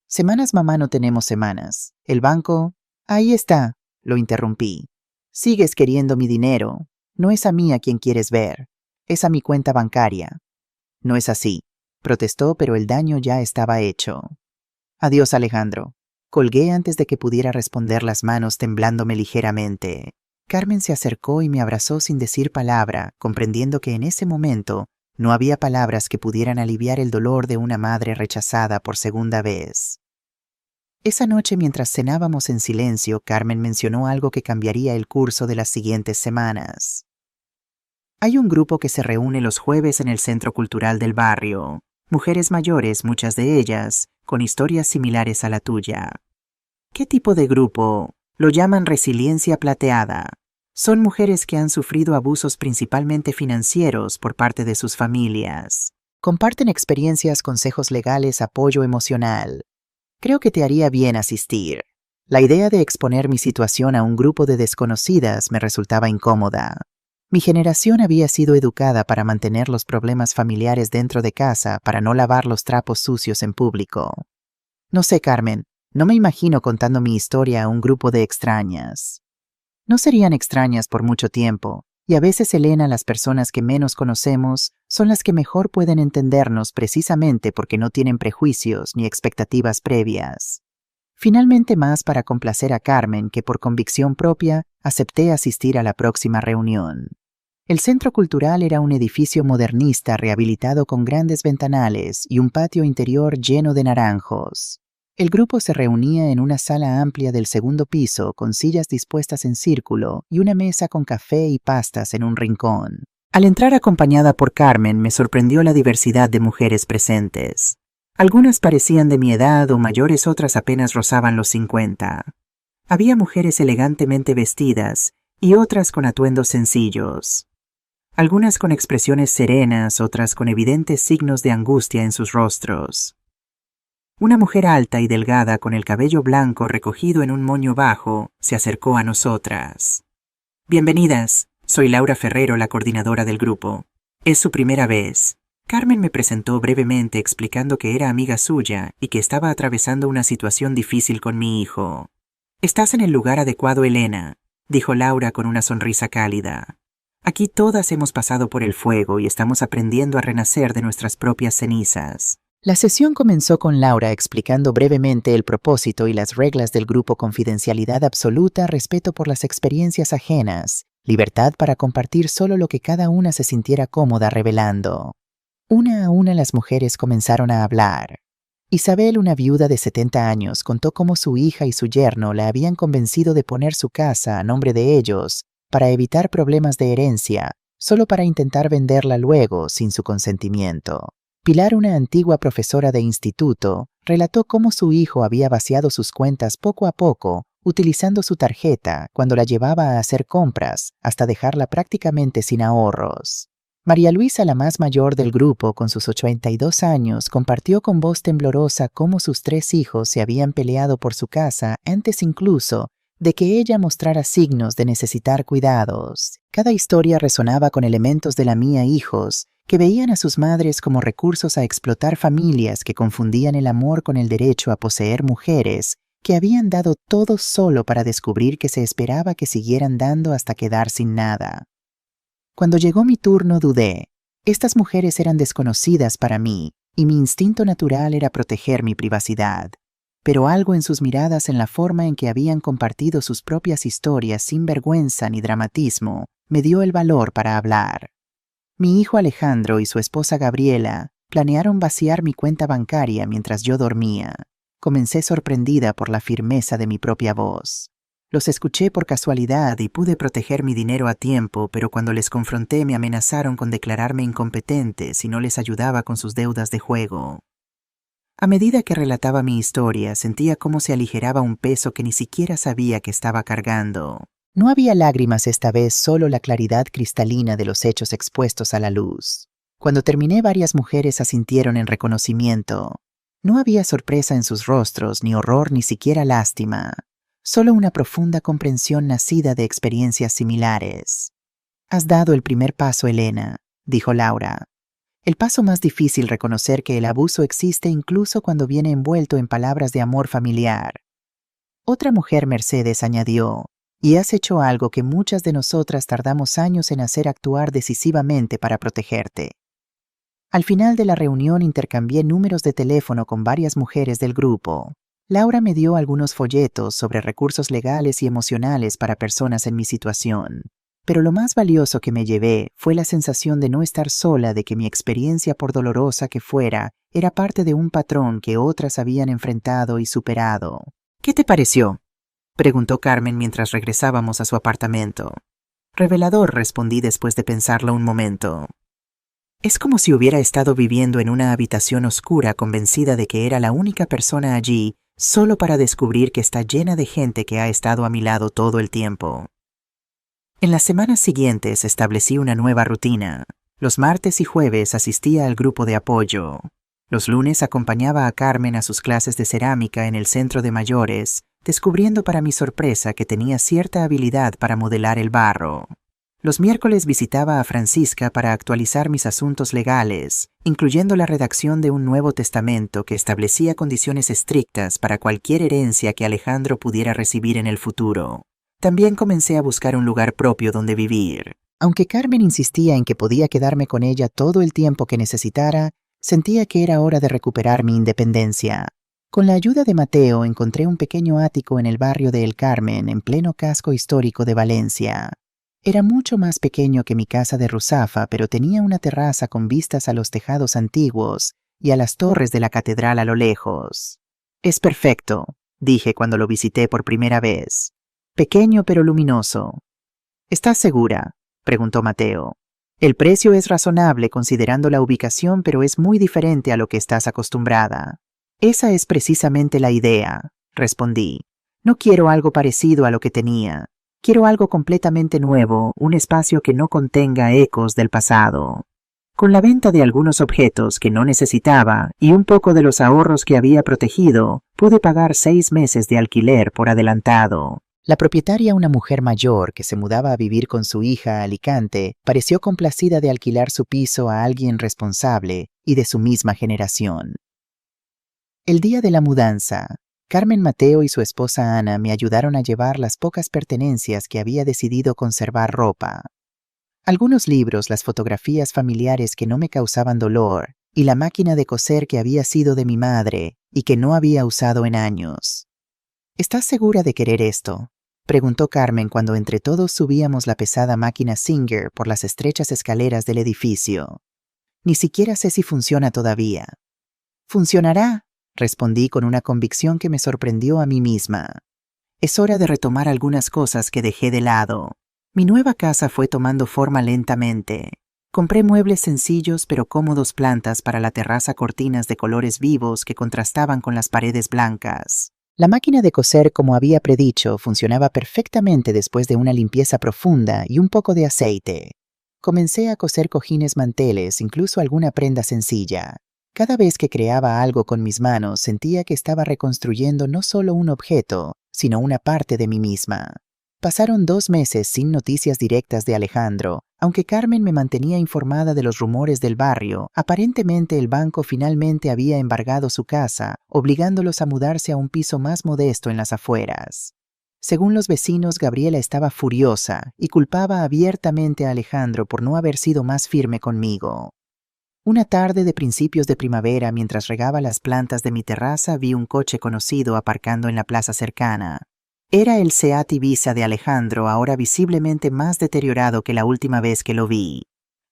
Semanas, mamá, no tenemos semanas. El banco... Ahí está, lo interrumpí. Sigues queriendo mi dinero. No es a mí a quien quieres ver. Es a mi cuenta bancaria. No es así, protestó, pero el daño ya estaba hecho. Adiós, Alejandro. Colgué antes de que pudiera responder, las manos temblándome ligeramente. Carmen se acercó y me abrazó sin decir palabra, comprendiendo que en ese momento no había palabras que pudieran aliviar el dolor de una madre rechazada por segunda vez. Esa noche, mientras cenábamos en silencio, Carmen mencionó algo que cambiaría el curso de las siguientes semanas. Hay un grupo que se reúne los jueves en el centro cultural del barrio. Mujeres mayores, muchas de ellas, con historias similares a la tuya. ¿Qué tipo de grupo? Lo llaman resiliencia plateada. Son mujeres que han sufrido abusos principalmente financieros por parte de sus familias. Comparten experiencias, consejos legales, apoyo emocional. Creo que te haría bien asistir. La idea de exponer mi situación a un grupo de desconocidas me resultaba incómoda. Mi generación había sido educada para mantener los problemas familiares dentro de casa, para no lavar los trapos sucios en público. No sé, Carmen, no me imagino contando mi historia a un grupo de extrañas. No serían extrañas por mucho tiempo, y a veces, Elena, las personas que menos conocemos son las que mejor pueden entendernos, precisamente porque no tienen prejuicios ni expectativas previas. Finalmente, más para complacer a Carmen que por convicción propia, acepté asistir a la próxima reunión. El centro cultural era un edificio modernista rehabilitado con grandes ventanales y un patio interior lleno de naranjos. El grupo se reunía en una sala amplia del segundo piso, con sillas dispuestas en círculo y una mesa con café y pastas en un rincón. Al entrar acompañada por Carmen, me sorprendió la diversidad de mujeres presentes. Algunas parecían de mi edad o mayores, otras apenas rozaban los 50. Había mujeres elegantemente vestidas y otras con atuendos sencillos. Algunas con expresiones serenas, otras con evidentes signos de angustia en sus rostros. Una mujer alta y delgada, con el cabello blanco recogido en un moño bajo, se acercó a nosotras. Bienvenidas, soy Laura Ferrero, la coordinadora del grupo. Es su primera vez. Carmen me presentó brevemente, explicando que era amiga suya y que estaba atravesando una situación difícil con mi hijo. Estás en el lugar adecuado, Elena, dijo Laura con una sonrisa cálida. Aquí todas hemos pasado por el fuego y estamos aprendiendo a renacer de nuestras propias cenizas. La sesión comenzó con Laura explicando brevemente el propósito y las reglas del grupo: confidencialidad absoluta, respeto por las experiencias ajenas, libertad para compartir solo lo que cada una se sintiera cómoda revelando. Una a una las mujeres comenzaron a hablar. Isabel, una viuda de 70 años, contó cómo su hija y su yerno la habían convencido de poner su casa a nombre de ellos para evitar problemas de herencia, solo para intentar venderla luego sin su consentimiento. Pilar, una antigua profesora de instituto, relató cómo su hijo había vaciado sus cuentas poco a poco, utilizando su tarjeta cuando la llevaba a hacer compras, hasta dejarla prácticamente sin ahorros. María Luisa, la más mayor del grupo, con sus 82 años, compartió con voz temblorosa cómo sus 3 hijos se habían peleado por su casa antes incluso de que ella mostrara signos de necesitar cuidados. Cada historia resonaba con elementos de la mía hijos, que veían a sus madres como recursos a explotar familias que confundían el amor con el derecho a poseer mujeres, que habían dado todo solo para descubrir que se esperaba que siguieran dando hasta quedar sin nada. Cuando llegó mi turno dudé. Estas mujeres eran desconocidas para mí, y mi instinto natural era proteger mi privacidad. Pero algo en sus miradas, en la forma en que habían compartido sus propias historias sin vergüenza ni dramatismo, me dio el valor para hablar. Mi hijo Alejandro y su esposa Gabriela planearon vaciar mi cuenta bancaria mientras yo dormía. Comencé sorprendida por la firmeza de mi propia voz. Los escuché por casualidad y pude proteger mi dinero a tiempo, pero cuando les confronté me amenazaron con declararme incompetente si no les ayudaba con sus deudas de juego. A medida que relataba mi historia, sentía cómo se aligeraba un peso que ni siquiera sabía que estaba cargando. No había lágrimas esta vez, solo la claridad cristalina de los hechos expuestos a la luz. Cuando terminé, varias mujeres asintieron en reconocimiento. No había sorpresa en sus rostros, ni horror, ni siquiera lástima. Solo una profunda comprensión nacida de experiencias similares. «Has dado el primer paso, Elena», dijo Laura. «El paso más difícil, reconocer que el abuso existe incluso cuando viene envuelto en palabras de amor familiar». Otra mujer, Mercedes, añadió, «y has hecho algo que muchas de nosotras tardamos años en hacer: actuar decisivamente para protegerte». Al final de la reunión intercambié números de teléfono con varias mujeres del grupo. Laura me dio algunos folletos sobre recursos legales y emocionales para personas en mi situación. Pero lo más valioso que me llevé fue la sensación de no estar sola, de que mi experiencia, por dolorosa que fuera, era parte de un patrón que otras habían enfrentado y superado. «¿Qué te pareció?», preguntó Carmen mientras regresábamos a su apartamento. «Revelador», respondí después de pensarlo un momento. «Es como si hubiera estado viviendo en una habitación oscura, convencida de que era la única persona allí, solo para descubrir que está llena de gente que ha estado a mi lado todo el tiempo». En las semanas siguientes establecí una nueva rutina. Los martes y jueves asistía al grupo de apoyo. Los lunes acompañaba a Carmen a sus clases de cerámica en el centro de mayores, descubriendo para mi sorpresa que tenía cierta habilidad para modelar el barro. Los miércoles visitaba a Francisca para actualizar mis asuntos legales, incluyendo la redacción de un Nuevo Testamento que establecía condiciones estrictas para cualquier herencia que Alejandro pudiera recibir en el futuro. También comencé a buscar un lugar propio donde vivir. Aunque Carmen insistía en que podía quedarme con ella todo el tiempo que necesitara, sentía que era hora de recuperar mi independencia. Con la ayuda de Mateo encontré un pequeño ático en el barrio de El Carmen, en pleno casco histórico de Valencia. Era mucho más pequeño que mi casa de Ruzafa, pero tenía una terraza con vistas a los tejados antiguos y a las torres de la catedral a lo lejos. «Es perfecto», dije cuando lo visité por primera vez. «Pequeño pero luminoso». «¿Estás segura?», preguntó Mateo. «El precio es razonable considerando la ubicación, pero es muy diferente a lo que estás acostumbrada». «Esa es precisamente la idea», respondí. «No quiero algo parecido a lo que tenía. Quiero algo completamente nuevo, un espacio que no contenga ecos del pasado». Con la venta de algunos objetos que no necesitaba y un poco de los ahorros que había protegido, pude pagar 6 meses de alquiler por adelantado. La propietaria, una mujer mayor que se mudaba a vivir con su hija a Alicante, pareció complacida de alquilar su piso a alguien responsable y de su misma generación. El día de la mudanza, Carmen, Mateo y su esposa Ana me ayudaron a llevar las pocas pertenencias que había decidido conservar: ropa, algunos libros, las fotografías familiares que no me causaban dolor, y la máquina de coser que había sido de mi madre y que no había usado en años. «¿Estás segura de querer esto?», preguntó Carmen cuando entre todos subíamos la pesada máquina Singer por las estrechas escaleras del edificio. «Ni siquiera sé si funciona todavía». «Funcionará», respondí con una convicción que me sorprendió a mí misma. «Es hora de retomar algunas cosas que dejé de lado». Mi nueva casa fue tomando forma lentamente. Compré muebles sencillos pero cómodos, plantas para la terraza, cortinas de colores vivos que contrastaban con las paredes blancas. La máquina de coser, como había predicho, funcionaba perfectamente después de una limpieza profunda y un poco de aceite. Comencé a coser cojines, manteles, incluso alguna prenda sencilla. Cada vez que creaba algo con mis manos, sentía que estaba reconstruyendo no solo un objeto, sino una parte de mí misma. Pasaron 2 meses sin noticias directas de Alejandro. Aunque Carmen me mantenía informada de los rumores del barrio, aparentemente el banco finalmente había embargado su casa, obligándolos a mudarse a un piso más modesto en las afueras. Según los vecinos, Gabriela estaba furiosa y culpaba abiertamente a Alejandro por no haber sido más firme conmigo. Una tarde de principios de primavera, mientras regaba las plantas de mi terraza, vi un coche conocido aparcando en la plaza cercana. Era el Seat Ibiza de Alejandro, ahora visiblemente más deteriorado que la última vez que lo vi.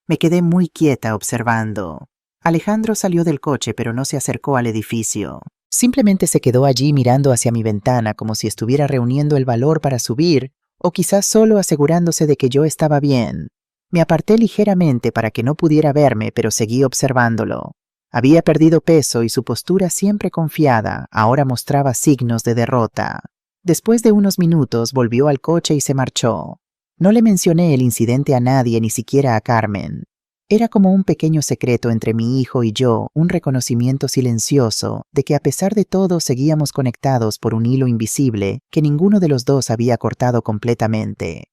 Me quedé muy quieta observando. Alejandro salió del coche, pero no se acercó al edificio. Simplemente se quedó allí mirando hacia mi ventana como si estuviera reuniendo el valor para subir, o quizás solo asegurándose de que yo estaba bien. Me aparté ligeramente para que no pudiera verme, pero seguí observándolo. Había perdido peso y su postura, siempre confiada, ahora mostraba signos de derrota. Después de unos minutos volvió al coche y se marchó. No le mencioné el incidente a nadie, ni siquiera a Carmen. Era como un pequeño secreto entre mi hijo y yo, un reconocimiento silencioso de que a pesar de todo seguíamos conectados por un hilo invisible que ninguno de los dos había cortado completamente.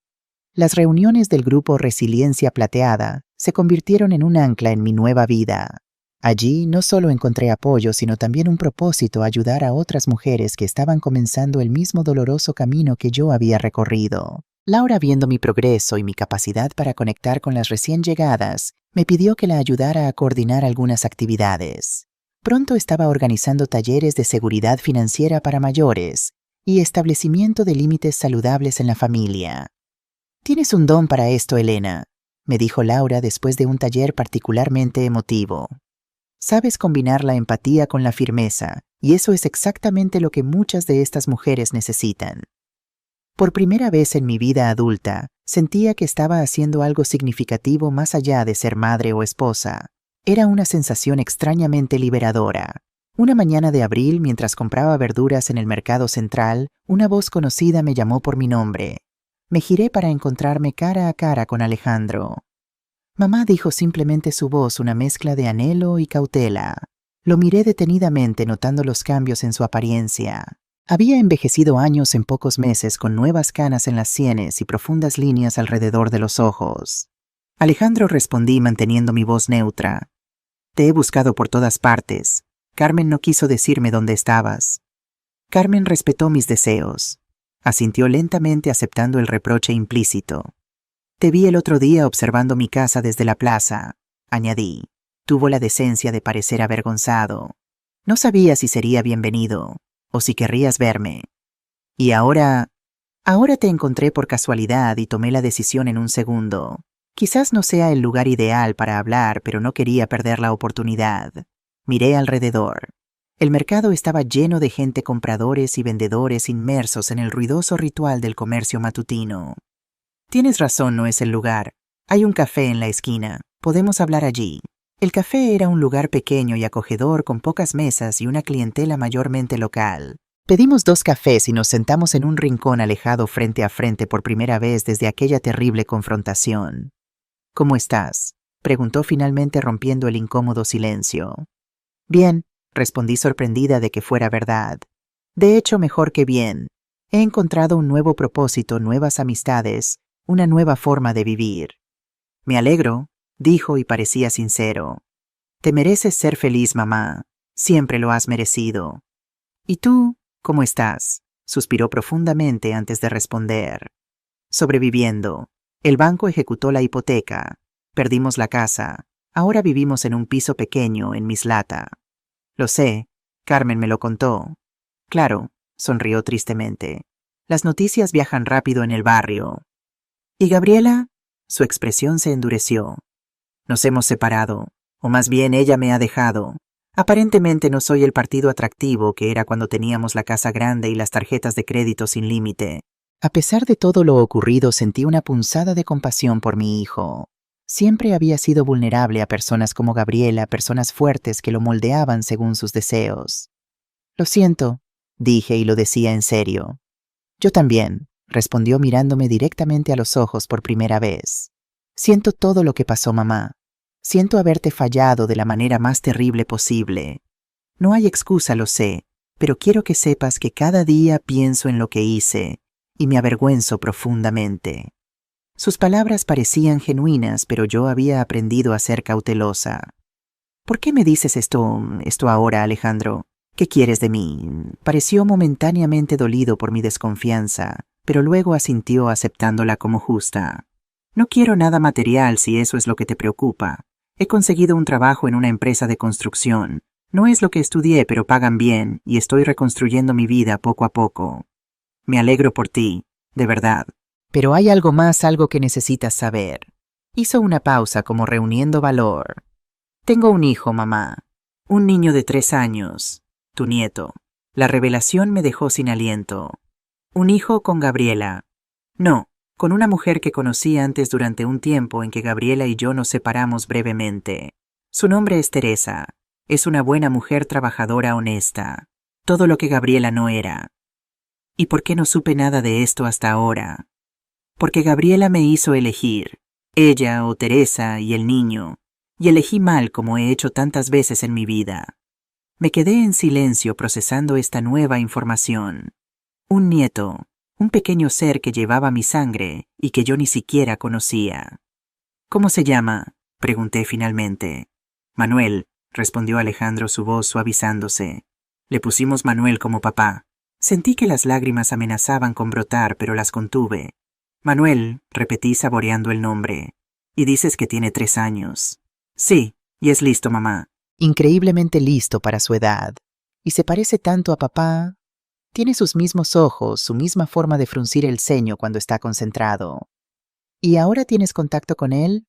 Las reuniones del grupo Resiliencia Plateada se convirtieron en un ancla en mi nueva vida. Allí no solo encontré apoyo, sino también un propósito: ayudar a otras mujeres que estaban comenzando el mismo doloroso camino que yo había recorrido. Laura, viendo mi progreso y mi capacidad para conectar con las recién llegadas, me pidió que la ayudara a coordinar algunas actividades. Pronto estaba organizando talleres de seguridad financiera para mayores y establecimiento de límites saludables en la familia. «Tienes un don para esto, Elena», me dijo Laura después de un taller particularmente emotivo. «Sabes combinar la empatía con la firmeza, y eso es exactamente lo que muchas de estas mujeres necesitan». Por primera vez en mi vida adulta, sentía que estaba haciendo algo significativo más allá de ser madre o esposa. Era una sensación extrañamente liberadora. Una mañana de abril, mientras compraba verduras en el mercado central, una voz conocida me llamó por mi nombre. Me giré para encontrarme cara a cara con Alejandro. «Mamá», dijo simplemente su voz, una mezcla de anhelo y cautela. Lo miré detenidamente, notando los cambios en su apariencia. Había envejecido años en pocos meses, con nuevas canas en las sienes y profundas líneas alrededor de los ojos. «Alejandro», respondí manteniendo mi voz neutra. «Te he buscado por todas partes. Carmen no quiso decirme dónde estabas». Carmen respetó mis deseos. Asintió lentamente, aceptando el reproche implícito. «Te vi el otro día observando mi casa desde la plaza», añadí. Tuvo la decencia de parecer avergonzado. «No sabía si sería bienvenido, o si querrías verme. Y ahora te encontré por casualidad y tomé la decisión en un segundo. Quizás no sea el lugar ideal para hablar, pero no quería perder la oportunidad». Miré alrededor. El mercado estaba lleno de gente, compradores y vendedores inmersos en el ruidoso ritual del comercio matutino. «Tienes razón, no es el lugar. Hay un café en la esquina. Podemos hablar allí». El café era un lugar pequeño y acogedor, con pocas mesas y una clientela mayormente local. Pedimos 2 cafés y nos sentamos en un rincón alejado, frente a frente, por primera vez desde aquella terrible confrontación. «¿Cómo estás?», preguntó finalmente, rompiendo el incómodo silencio. «Bien», respondí, sorprendida de que fuera verdad. «De hecho, mejor que bien. He encontrado un nuevo propósito, nuevas amistades, una nueva forma de vivir». «Me alegro», dijo, y parecía sincero. «Te mereces ser feliz, mamá. Siempre lo has merecido». «¿Y tú, cómo estás?», suspiró profundamente antes de responder. «Sobreviviendo. El banco ejecutó la hipoteca. Perdimos la casa. Ahora vivimos en un piso pequeño en Mislata». «Lo sé. Carmen me lo contó». «Claro», sonrió tristemente. «Las noticias viajan rápido en el barrio». «¿Y Gabriela?». Su expresión se endureció. «Nos hemos separado, o más bien ella me ha dejado. Aparentemente no soy el partido atractivo que era cuando teníamos la casa grande y las tarjetas de crédito sin límite». A pesar de todo lo ocurrido, sentí una punzada de compasión por mi hijo. Siempre había sido vulnerable a personas como Gabriela, personas fuertes que lo moldeaban según sus deseos. «Lo siento», dije, y lo decía en serio. «Yo también», respondió mirándome directamente a los ojos por primera vez. Siento todo lo que pasó, mamá. Siento haberte fallado de la manera más terrible posible. No hay excusa, lo sé, pero quiero que sepas que cada día pienso en lo que hice y me avergüenzo profundamente. Sus palabras parecían genuinas, pero yo había aprendido a ser cautelosa. ¿Por qué me dices esto ahora, Alejandro? ¿Qué quieres de mí? Pareció momentáneamente dolido por mi desconfianza, pero luego asintió aceptándola como justa. No quiero nada material si eso es lo que te preocupa. He conseguido un trabajo en una empresa de construcción. No es lo que estudié, pero pagan bien y estoy reconstruyendo mi vida poco a poco. Me alegro por ti, de verdad. Pero hay algo más, algo que necesitas saber. Hizo una pausa como reuniendo valor. Tengo un hijo, mamá. Un niño de 3 años. Tu nieto. La revelación me dejó sin aliento. Un hijo con Gabriela. No, con una mujer que conocí antes durante un tiempo en que Gabriela y yo nos separamos brevemente. Su nombre es Teresa. Es una buena mujer trabajadora honesta. Todo lo que Gabriela no era. ¿Y por qué no supe nada de esto hasta ahora? Porque Gabriela me hizo elegir. Ella o Teresa y el niño. Y elegí mal como he hecho tantas veces en mi vida. Me quedé en silencio procesando esta nueva información. Un nieto, un pequeño ser que llevaba mi sangre y que yo ni siquiera conocía. ¿Cómo se llama?, pregunté finalmente. Manuel, respondió Alejandro, su voz suavizándose. Le pusimos Manuel como papá. Sentí que las lágrimas amenazaban con brotar, pero las contuve. Manuel, repetí saboreando el nombre. Y dices que tiene 3 años. Sí, y es listo, mamá. Increíblemente listo para su edad. Y se parece tanto a papá. Tiene sus mismos ojos, su misma forma de fruncir el ceño cuando está concentrado. ¿Y ahora tienes contacto con él?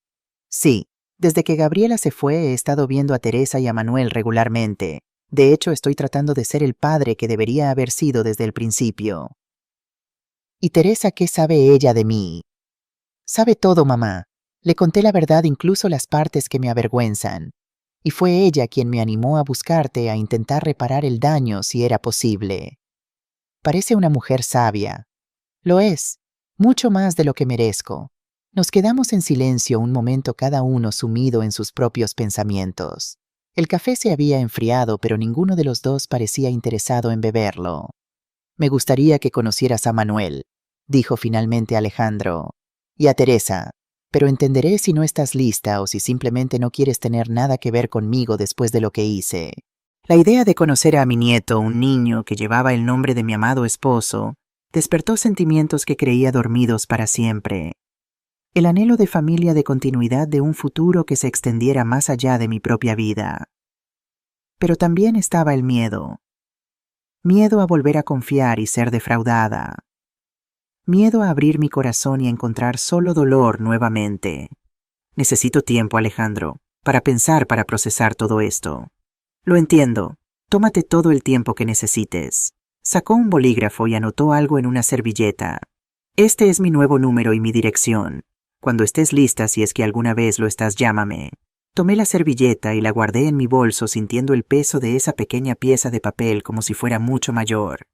Sí, desde que Gabriela se fue he estado viendo a Teresa y a Manuel regularmente. De hecho, estoy tratando de ser el padre que debería haber sido desde el principio. ¿Y Teresa qué sabe ella de mí? Sabe todo, mamá. Le conté la verdad, incluso las partes que me avergüenzan. Y fue ella quien me animó a buscarte, a intentar reparar el daño si era posible. Parece una mujer sabia. Lo es, mucho más de lo que merezco. Nos quedamos en silencio un momento, cada uno sumido en sus propios pensamientos. El café se había enfriado, pero ninguno de los dos parecía interesado en beberlo. Me gustaría que conocieras a Manuel, dijo finalmente Alejandro, y a Teresa, pero entenderé si no estás lista o si simplemente no quieres tener nada que ver conmigo después de lo que hice. La idea de conocer a mi nieto, un niño que llevaba el nombre de mi amado esposo, despertó sentimientos que creía dormidos para siempre. El anhelo de familia, de continuidad, de un futuro que se extendiera más allá de mi propia vida. Pero también estaba el miedo. Miedo a volver a confiar y ser defraudada. Miedo a abrir mi corazón y a encontrar solo dolor nuevamente. Necesito tiempo, Alejandro, para pensar, para procesar todo esto. Lo entiendo. Tómate todo el tiempo que necesites. Sacó un bolígrafo y anotó algo en una servilleta. Este es mi nuevo número y mi dirección. Cuando estés lista, si es que alguna vez lo estás, llámame. Tomé la servilleta y la guardé en mi bolso, sintiendo el peso de esa pequeña pieza de papel como si fuera mucho mayor.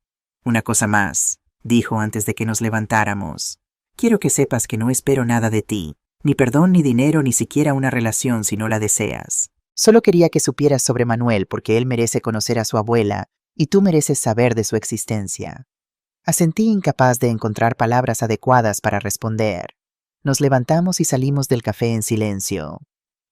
Una cosa más, dijo antes de que nos levantáramos. Quiero que sepas que no espero nada de ti, ni perdón, ni dinero, ni siquiera una relación si no la deseas. Solo quería que supieras sobre Manuel porque él merece conocer a su abuela y tú mereces saber de su existencia. Asentí, incapaz de encontrar palabras adecuadas para responder. Nos levantamos y salimos del café en silencio.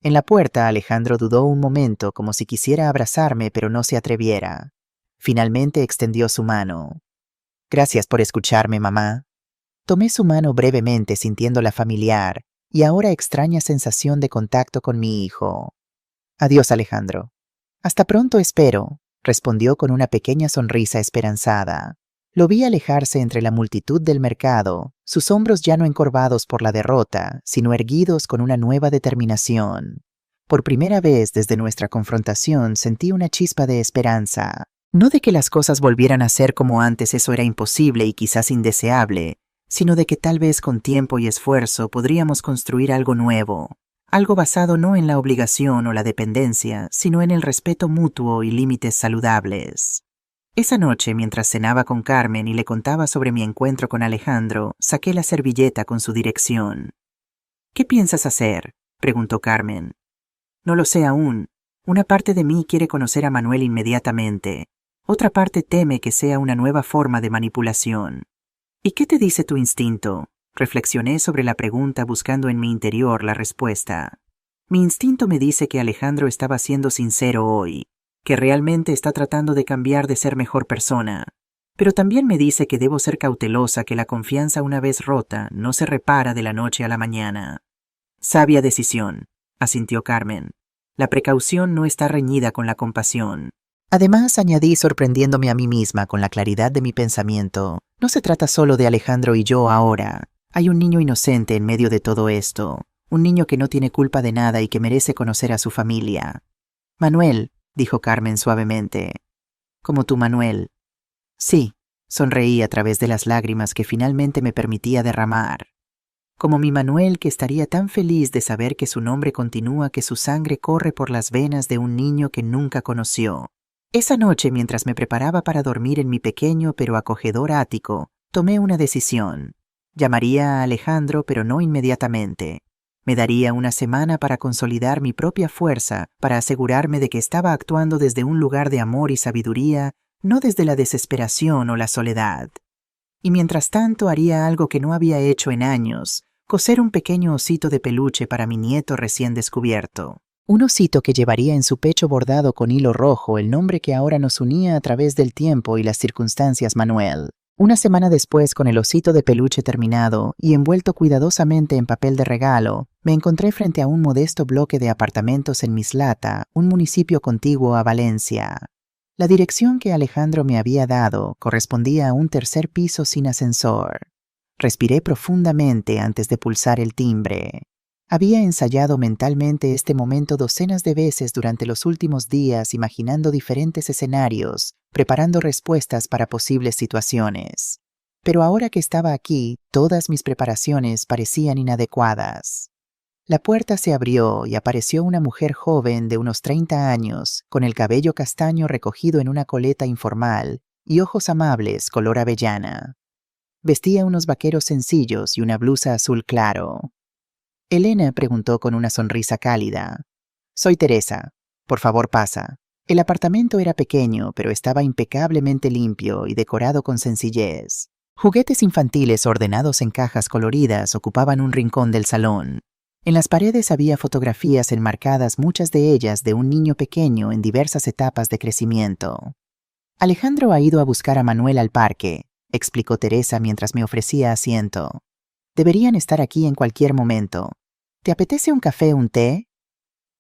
En la puerta, Alejandro dudó un momento, como si quisiera abrazarme, pero no se atreviera. Finalmente extendió su mano. Gracias por escucharme, mamá. Tomé su mano brevemente, sintiéndola familiar, y ahora extraña sensación de contacto con mi hijo. Adiós, Alejandro. Hasta pronto, espero, respondió con una pequeña sonrisa esperanzada. Lo vi alejarse entre la multitud del mercado, sus hombros ya no encorvados por la derrota, sino erguidos con una nueva determinación. Por primera vez desde nuestra confrontación sentí una chispa de esperanza. No de que las cosas volvieran a ser como antes, eso era imposible y quizás indeseable, sino de que tal vez con tiempo y esfuerzo podríamos construir algo nuevo. Algo basado no en la obligación o la dependencia, sino en el respeto mutuo y límites saludables. Esa noche, mientras cenaba con Carmen y le contaba sobre mi encuentro con Alejandro, saqué la servilleta con su dirección. ¿Qué piensas hacer?, preguntó Carmen. No lo sé aún. Una parte de mí quiere conocer a Manuel inmediatamente. Otra parte teme que sea una nueva forma de manipulación. ¿Y qué te dice tu instinto? Reflexioné sobre la pregunta buscando en mi interior la respuesta. Mi instinto me dice que Alejandro estaba siendo sincero hoy, que realmente está tratando de cambiar de ser mejor persona. Pero también me dice que debo ser cautelosa, que la confianza una vez rota no se repara de la noche a la mañana. Sabia decisión, asintió Carmen. La precaución no está reñida con la compasión. Además, añadí sorprendiéndome a mí misma con la claridad de mi pensamiento, no se trata solo de Alejandro y yo ahora. Hay un niño inocente en medio de todo esto, un niño que no tiene culpa de nada y que merece conocer a su familia. Manuel, dijo Carmen suavemente. Como tú, Manuel. Sí, sonreí a través de las lágrimas que finalmente me permitía derramar. Como mi Manuel, que estaría tan feliz de saber que su nombre continúa, que su sangre corre por las venas de un niño que nunca conoció. Esa noche, mientras me preparaba para dormir en mi pequeño pero acogedor ático, tomé una decisión. Llamaría a Alejandro, pero no inmediatamente. Me daría una semana para consolidar mi propia fuerza, para asegurarme de que estaba actuando desde un lugar de amor y sabiduría, no desde la desesperación o la soledad. Y mientras tanto haría algo que no había hecho en años, coser un pequeño osito de peluche para mi nieto recién descubierto. Un osito que llevaría en su pecho bordado con hilo rojo el nombre que ahora nos unía a través del tiempo y las circunstancias, Manuel. Una semana después, con el osito de peluche terminado y envuelto cuidadosamente en papel de regalo, me encontré frente a un modesto bloque de apartamentos en Mislata, un municipio contiguo a Valencia. La dirección que Alejandro me había dado correspondía a un tercer piso sin ascensor. Respiré profundamente antes de pulsar el timbre. Había ensayado mentalmente este momento docenas de veces durante los últimos días, imaginando diferentes escenarios, preparando respuestas para posibles situaciones. Pero ahora que estaba aquí, todas mis preparaciones parecían inadecuadas. La puerta se abrió y apareció una mujer joven de unos 30 años, con el cabello castaño recogido en una coleta informal y ojos amables color avellana. Vestía unos vaqueros sencillos y una blusa azul claro. Elena preguntó con una sonrisa cálida. Soy Teresa. Por favor, pasa. El apartamento era pequeño, pero estaba impecablemente limpio y decorado con sencillez. Juguetes infantiles ordenados en cajas coloridas ocupaban un rincón del salón. En las paredes había fotografías enmarcadas, muchas de ellas de un niño pequeño en diversas etapas de crecimiento. Alejandro ha ido a buscar a Manuel al parque, explicó Teresa mientras me ofrecía asiento. Deberían estar aquí en cualquier momento. ¿Te apetece un café o un té?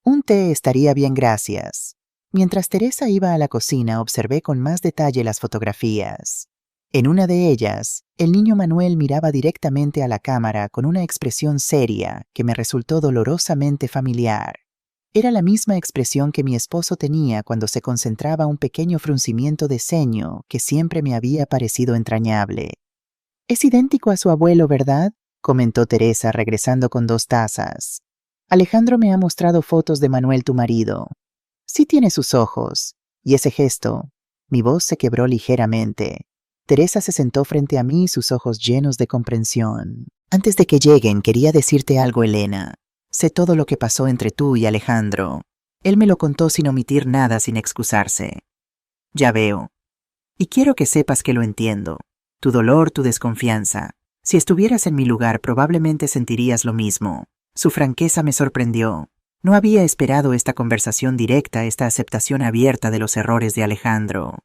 Un té estaría bien, gracias. Mientras Teresa iba a la cocina, observé con más detalle las fotografías. En una de ellas, el niño Manuel miraba directamente a la cámara con una expresión seria que me resultó dolorosamente familiar. Era la misma expresión que mi esposo tenía cuando se concentraba un pequeño fruncimiento de ceño que siempre me había parecido entrañable. Es idéntico a su abuelo, ¿verdad?, comentó Teresa regresando con 2 tazas. Alejandro me ha mostrado fotos de Manuel, tu marido. Sí tiene sus ojos. Y ese gesto. Mi voz se quebró ligeramente. Teresa se sentó frente a mí, sus ojos llenos de comprensión. Antes de que lleguen, quería decirte algo, Elena. Sé todo lo que pasó entre tú y Alejandro. Él me lo contó sin omitir nada, sin excusarse. Ya veo. Y quiero que sepas que lo entiendo. Tu dolor, tu desconfianza. Si estuvieras en mi lugar, probablemente sentirías lo mismo. Su franqueza me sorprendió. No había esperado esta conversación directa, esta aceptación abierta de los errores de Alejandro.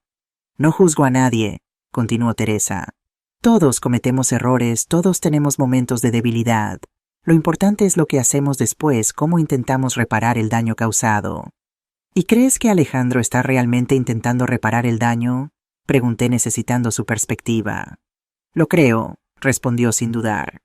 No juzgo a nadie, continuó Teresa. Todos cometemos errores, todos tenemos momentos de debilidad. Lo importante es lo que hacemos después, cómo intentamos reparar el daño causado. ¿Y crees que Alejandro está realmente intentando reparar el daño?, pregunté necesitando su perspectiva. Lo creo, respondió sin dudar.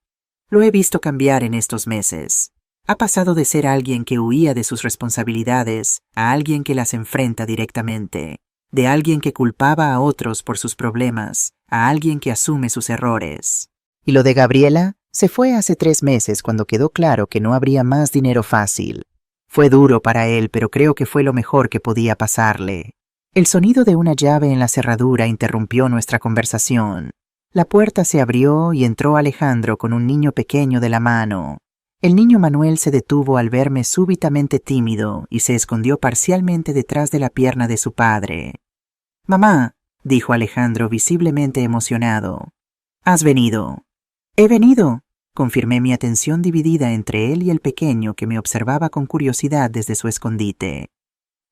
Lo he visto cambiar en estos meses. Ha pasado de ser alguien que huía de sus responsabilidades a alguien que las enfrenta directamente, de alguien que culpaba a otros por sus problemas a alguien que asume sus errores. ¿Y lo de Gabriela? Se fue hace 3 meses cuando quedó claro que no habría más dinero fácil. Fue duro para él, pero creo que fue lo mejor que podía pasarle. El sonido de una llave en la cerradura interrumpió nuestra conversación. La puerta se abrió y entró Alejandro con un niño pequeño de la mano. El niño Manuel se detuvo al verme súbitamente tímido y se escondió parcialmente detrás de la pierna de su padre. «Mamá», dijo Alejandro visiblemente emocionado. «¿Has venido?» «He venido», confirmé, mi atención dividida entre él y el pequeño que me observaba con curiosidad desde su escondite.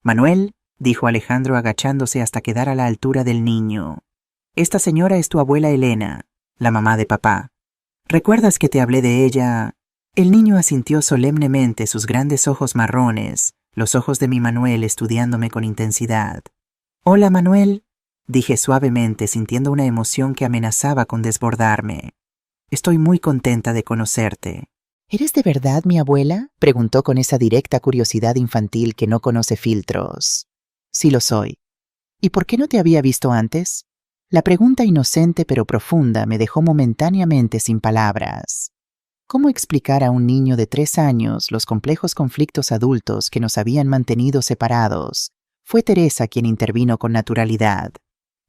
«Manuel», dijo Alejandro agachándose hasta quedar a la altura del niño. «Esta señora es tu abuela Elena, la mamá de papá. ¿Recuerdas que te hablé de ella?» El niño asintió solemnemente, sus grandes ojos marrones, los ojos de mi Manuel estudiándome con intensidad. «Hola, Manuel», dije suavemente, sintiendo una emoción que amenazaba con desbordarme. «Estoy muy contenta de conocerte». ¿Eres de verdad mi abuela?, preguntó con esa directa curiosidad infantil que no conoce filtros. «Sí lo soy». «¿Y por qué no te había visto antes?». La pregunta inocente pero profunda me dejó momentáneamente sin palabras. ¿Cómo explicar a un niño de 3 años los complejos conflictos adultos que nos habían mantenido separados? Fue Teresa quien intervino con naturalidad.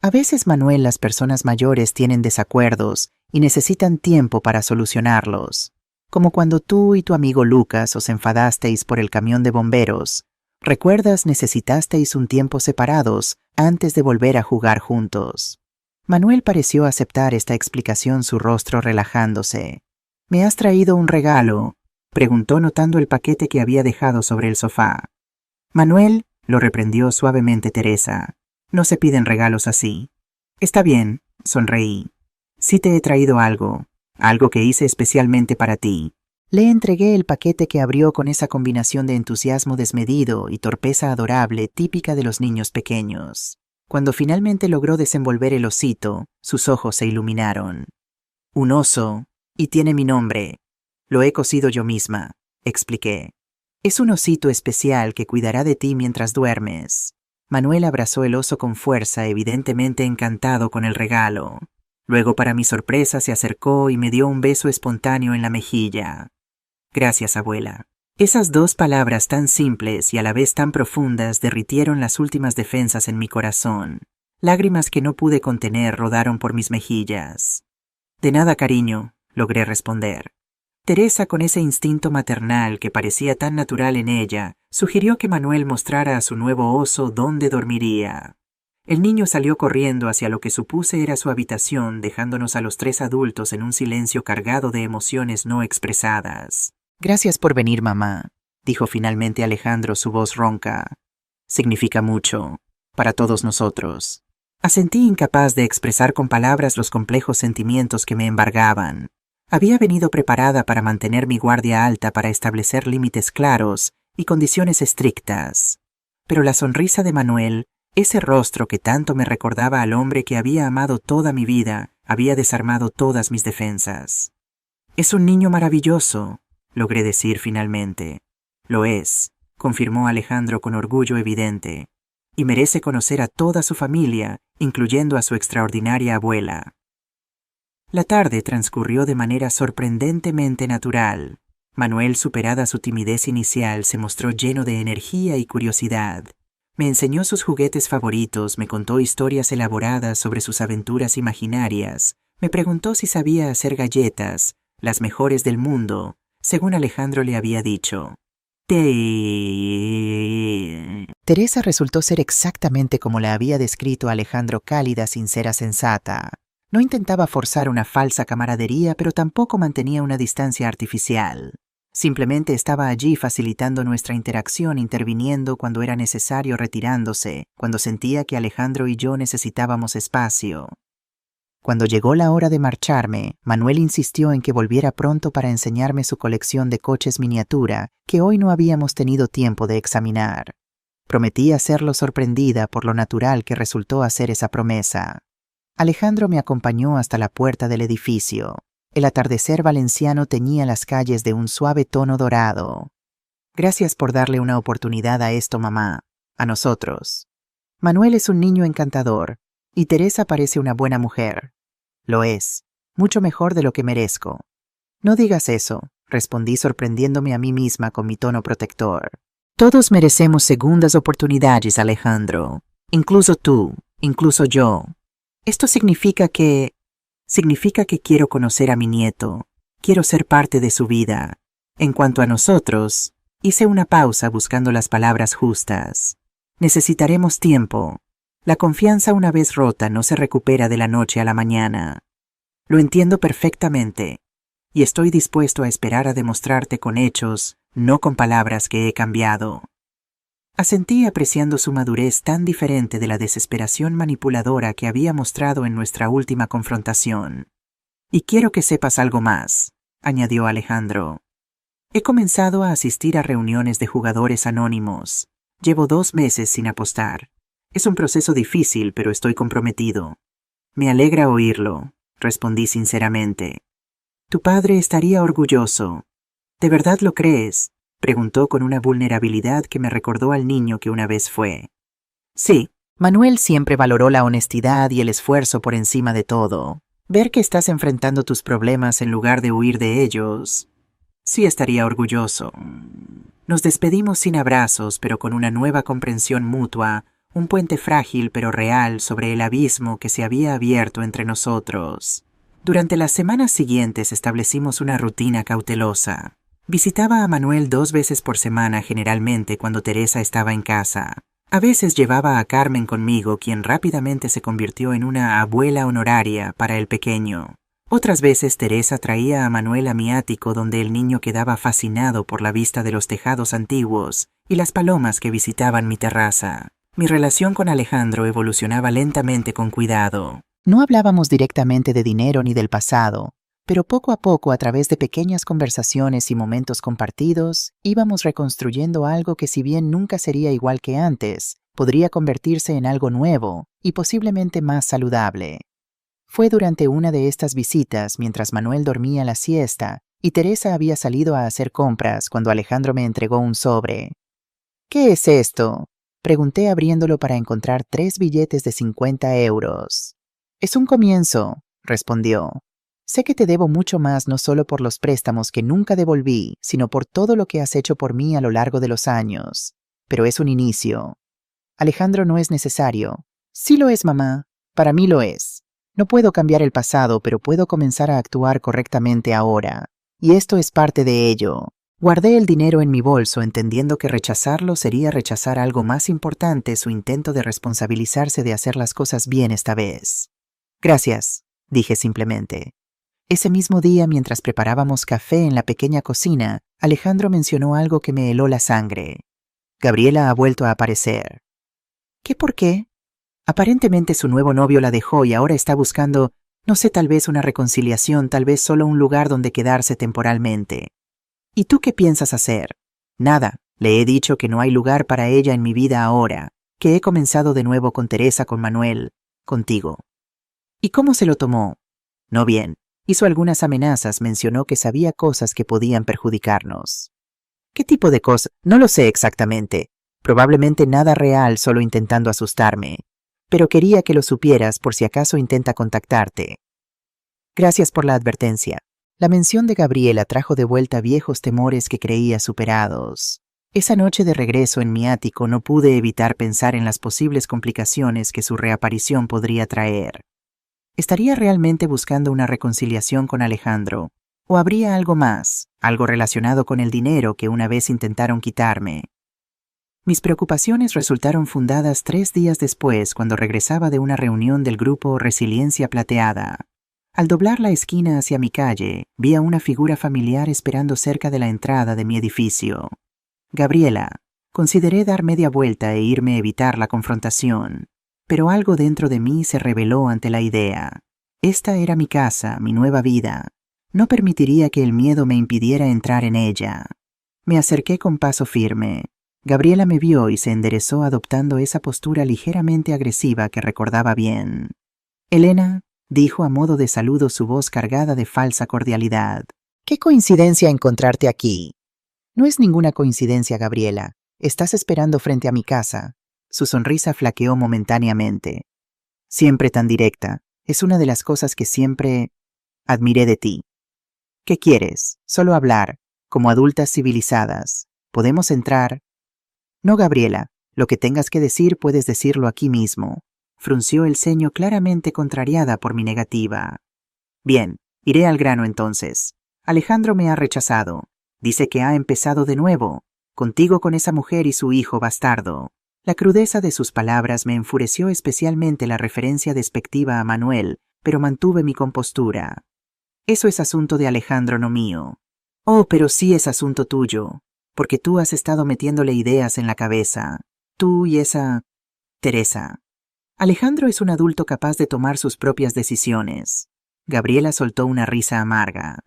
«A veces, Manuel, las personas mayores tienen desacuerdos y necesitan tiempo para solucionarlos. Como cuando tú y tu amigo Lucas os enfadasteis por el camión de bomberos. ¿Recuerdas? Necesitasteis un tiempo separados antes de volver a jugar juntos». Manuel pareció aceptar esta explicación, su rostro relajándose. «¿Me has traído un regalo?», preguntó notando el paquete que había dejado sobre el sofá. «Manuel», lo reprendió suavemente Teresa, «no se piden regalos así». «Está bien», sonreí. «Sí te he traído algo que hice especialmente para ti». Le entregué el paquete que abrió con esa combinación de entusiasmo desmedido y torpeza adorable típica de los niños pequeños. Cuando finalmente logró desenvolver el osito, sus ojos se iluminaron. «Un oso, y tiene mi nombre. Lo he cosido yo misma», expliqué. «Es un osito especial que cuidará de ti mientras duermes». Manuel abrazó el oso con fuerza, evidentemente encantado con el regalo. Luego, para mi sorpresa, se acercó y me dio un beso espontáneo en la mejilla. «Gracias, abuela». Esas 2 palabras tan simples y a la vez tan profundas derritieron las últimas defensas en mi corazón. Lágrimas que no pude contener rodaron por mis mejillas. «De nada, cariño», logré responder. Teresa, con ese instinto maternal que parecía tan natural en ella, sugirió que Manuel mostrara a su nuevo oso dónde dormiría. El niño salió corriendo hacia lo que supuse era su habitación, dejándonos a los 3 adultos en un silencio cargado de emociones no expresadas. «Gracias por venir, mamá», dijo finalmente Alejandro, su voz ronca. «Significa mucho, para todos nosotros». Asentí, incapaz de expresar con palabras los complejos sentimientos que me embargaban. Había venido preparada para mantener mi guardia alta, para establecer límites claros y condiciones estrictas. Pero la sonrisa de Manuel, ese rostro que tanto me recordaba al hombre que había amado toda mi vida, había desarmado todas mis defensas. «Es un niño maravilloso», logré decir finalmente. «Lo es», confirmó Alejandro con orgullo evidente, «y merece conocer a toda su familia, incluyendo a su extraordinaria abuela». La tarde transcurrió de manera sorprendentemente natural. Manuel, superada su timidez inicial, se mostró lleno de energía y curiosidad. Me enseñó sus juguetes favoritos, me contó historias elaboradas sobre sus aventuras imaginarias, me preguntó si sabía hacer galletas, las mejores del mundo, según Alejandro le había dicho. Teresa resultó ser exactamente como la había descrito Alejandro, cálida, sincera, sensata. No intentaba forzar una falsa camaradería, pero tampoco mantenía una distancia artificial. Simplemente estaba allí facilitando nuestra interacción, interviniendo cuando era necesario, retirándose, cuando sentía que Alejandro y yo necesitábamos espacio. Cuando llegó la hora de marcharme, Manuel insistió en que volviera pronto para enseñarme su colección de coches miniatura que hoy no habíamos tenido tiempo de examinar. Prometí hacerlo sorprendida por lo natural que resultó hacer esa promesa. Alejandro me acompañó hasta la puerta del edificio. El atardecer valenciano teñía las calles de un suave tono dorado. «Gracias por darle una oportunidad a esto, mamá. A nosotros. Manuel es un niño encantador, y Teresa parece una buena mujer. Lo es, mucho mejor de lo que merezco». «No digas eso», respondí, sorprendiéndome a mí misma con mi tono protector. «Todos merecemos segundas oportunidades, Alejandro. Incluso tú, incluso yo. Esto significa que quiero conocer a mi nieto, quiero ser parte de su vida, En cuanto a nosotros, hice una pausa buscando las palabras justas. Necesitaremos tiempo. La confianza una vez rota no se recupera de la noche a la mañana. Lo entiendo perfectamente, y estoy dispuesto a esperar a demostrarte con hechos, no con palabras, que he cambiado. Asentí apreciando su madurez tan diferente de la desesperación manipuladora que había mostrado en nuestra última confrontación. Y quiero que sepas algo más, añadió Alejandro. He comenzado a asistir a reuniones de jugadores anónimos. Llevo 2 meses sin apostar. Es un proceso difícil, pero estoy comprometido. Me alegra oírlo, respondí sinceramente. Tu padre estaría orgulloso. ¿De verdad lo crees?, preguntó con una vulnerabilidad que me recordó al niño que una vez fue. Sí, Manuel siempre valoró la honestidad y el esfuerzo por encima de todo. Ver que estás enfrentando tus problemas en lugar de huir de ellos. Sí, estaría orgulloso. Nos despedimos sin abrazos, pero con una nueva comprensión mutua, un puente frágil pero real sobre el abismo que se había abierto entre nosotros. Durante las semanas siguientes establecimos una rutina cautelosa. Visitaba a Manuel 2 veces por semana, generalmente cuando Teresa estaba en casa. A veces llevaba a Carmen conmigo, quien rápidamente se convirtió en una abuela honoraria para el pequeño. Otras veces Teresa traía a Manuel a mi ático, donde el niño quedaba fascinado por la vista de los tejados antiguos y las palomas que visitaban mi terraza. Mi relación con Alejandro evolucionaba lentamente con cuidado. No hablábamos directamente de dinero ni del pasado, pero poco a poco, a través de pequeñas conversaciones y momentos compartidos, íbamos reconstruyendo algo que, si bien nunca sería igual que antes, podría convertirse en algo nuevo y posiblemente más saludable. Fue durante una de estas visitas, mientras Manuel dormía la siesta y Teresa había salido a hacer compras, cuando Alejandro me entregó un sobre. ¿Qué es esto?, pregunté abriéndolo para encontrar 3 billetes de 50 euros. Es un comienzo, respondió. Sé que te debo mucho más, no solo por los préstamos que nunca devolví, sino por todo lo que has hecho por mí a lo largo de los años. Pero es un inicio. Alejandro, no es necesario. Sí lo es, mamá. Para mí lo es. No puedo cambiar el pasado, pero puedo comenzar a actuar correctamente ahora. Y esto es parte de ello. Guardé el dinero en mi bolso, entendiendo que rechazarlo sería rechazar algo más importante, su intento de responsabilizarse de hacer las cosas bien esta vez. Gracias, dije simplemente. Ese mismo día, mientras preparábamos café en la pequeña cocina, Alejandro mencionó algo que me heló la sangre. Gabriela ha vuelto a aparecer. ¿Qué por qué? Aparentemente su nuevo novio la dejó y ahora está buscando, no sé, tal vez una reconciliación, tal vez solo un lugar donde quedarse temporalmente. ¿Y tú qué piensas hacer? Nada, le he dicho que no hay lugar para ella en mi vida ahora, que he comenzado de nuevo con Teresa, con Manuel, contigo. ¿Y cómo se lo tomó? No bien. Hizo algunas amenazas, mencionó que sabía cosas que podían perjudicarnos. ¿Qué tipo de cosas? No lo sé exactamente. Probablemente nada real, solo intentando asustarme. Pero quería que lo supieras por si acaso intenta contactarte. Gracias por la advertencia. La mención de Gabriela trajo de vuelta viejos temores que creía superados. Esa noche de regreso en mi ático no pude evitar pensar en las posibles complicaciones que su reaparición podría traer. ¿Estaría realmente buscando una reconciliación con Alejandro? ¿O habría algo más, algo relacionado con el dinero que una vez intentaron quitarme? Mis preocupaciones resultaron fundadas 3 días después, cuando regresaba de una reunión del grupo Resiliencia Plateada. Al doblar la esquina hacia mi calle, vi a una figura familiar esperando cerca de la entrada de mi edificio. Gabriela. Consideré dar media vuelta e irme a evitar la confrontación. Pero algo dentro de mí se rebeló ante la idea. Esta era mi casa, mi nueva vida. No permitiría que el miedo me impidiera entrar en ella. Me acerqué con paso firme. Gabriela me vio y se enderezó, adoptando esa postura ligeramente agresiva que recordaba bien. Elena, dijo a modo de saludo, su voz cargada de falsa cordialidad. ¡Qué coincidencia encontrarte aquí! No es ninguna coincidencia, Gabriela. Estás esperando frente a mi casa. Su sonrisa flaqueó momentáneamente. Siempre tan directa. Es una de las cosas que siempre admiré de ti. ¿Qué quieres? Solo hablar, como adultas civilizadas. ¿Podemos entrar? No, Gabriela. Lo que tengas que decir puedes decirlo aquí mismo. Frunció el ceño, claramente contrariada por mi negativa. Bien, iré al grano entonces. Alejandro me ha rechazado. Dice que ha empezado de nuevo, contigo con esa mujer y su hijo bastardo. La crudeza de sus palabras me enfureció, especialmente la referencia despectiva a Manuel, pero mantuve mi compostura. Eso es asunto de Alejandro, no mío. Oh, pero sí es asunto tuyo, porque tú has estado metiéndole ideas en la cabeza. Tú y esa Teresa. Alejandro es un adulto capaz de tomar sus propias decisiones. Gabriela soltó una risa amarga.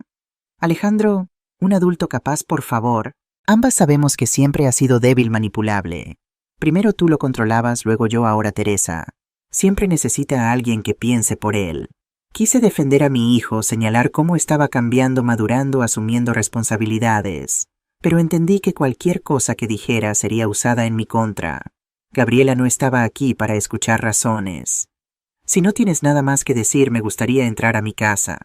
Alejandro, un adulto capaz, por favor. Ambas sabemos que siempre ha sido débil, manipulable. Primero tú lo controlabas, luego yo, ahora Teresa. Siempre necesita a alguien que piense por él. Quise defender a mi hijo, señalar cómo estaba cambiando, madurando, asumiendo responsabilidades. Pero entendí que cualquier cosa que dijera sería usada en mi contra. Gabriela no estaba aquí para escuchar razones. Si no tienes nada más que decir, me gustaría entrar a mi casa.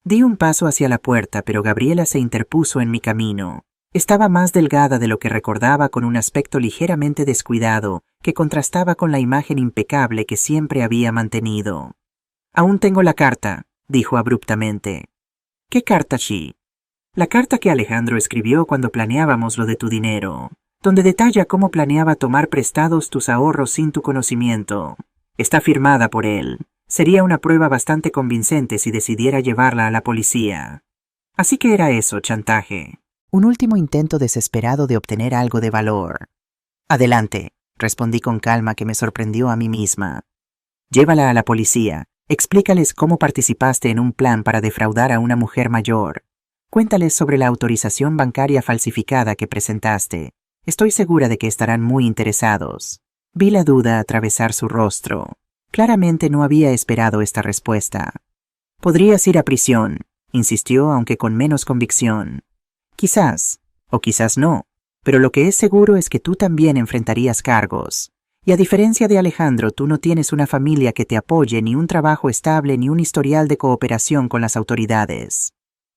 Di un paso hacia la puerta, pero Gabriela se interpuso en mi camino. Estaba más delgada de lo que recordaba, con un aspecto ligeramente descuidado, que contrastaba con la imagen impecable que siempre había mantenido. Aún tengo la carta, dijo abruptamente. ¿Qué carta, Chi? La carta que Alejandro escribió cuando planeábamos lo de tu dinero, donde detalla cómo planeaba tomar prestados tus ahorros sin tu conocimiento. Está firmada por él. Sería una prueba bastante convincente si decidiera llevarla a la policía. Así que era eso, chantaje. Un último intento desesperado de obtener algo de valor. Adelante, respondí con calma, que me sorprendió a mí misma. Llévala a la policía. Explícales cómo participaste en un plan para defraudar a una mujer mayor. Cuéntales sobre la autorización bancaria falsificada que presentaste. Estoy segura de que estarán muy interesados. Vi la duda atravesar su rostro. Claramente no había esperado esta respuesta. Podrías ir a prisión, insistió, aunque con menos convicción. Quizás, o quizás no, pero lo que es seguro es que tú también enfrentarías cargos. Y a diferencia de Alejandro, tú no tienes una familia que te apoye, ni un trabajo estable, ni un historial de cooperación con las autoridades.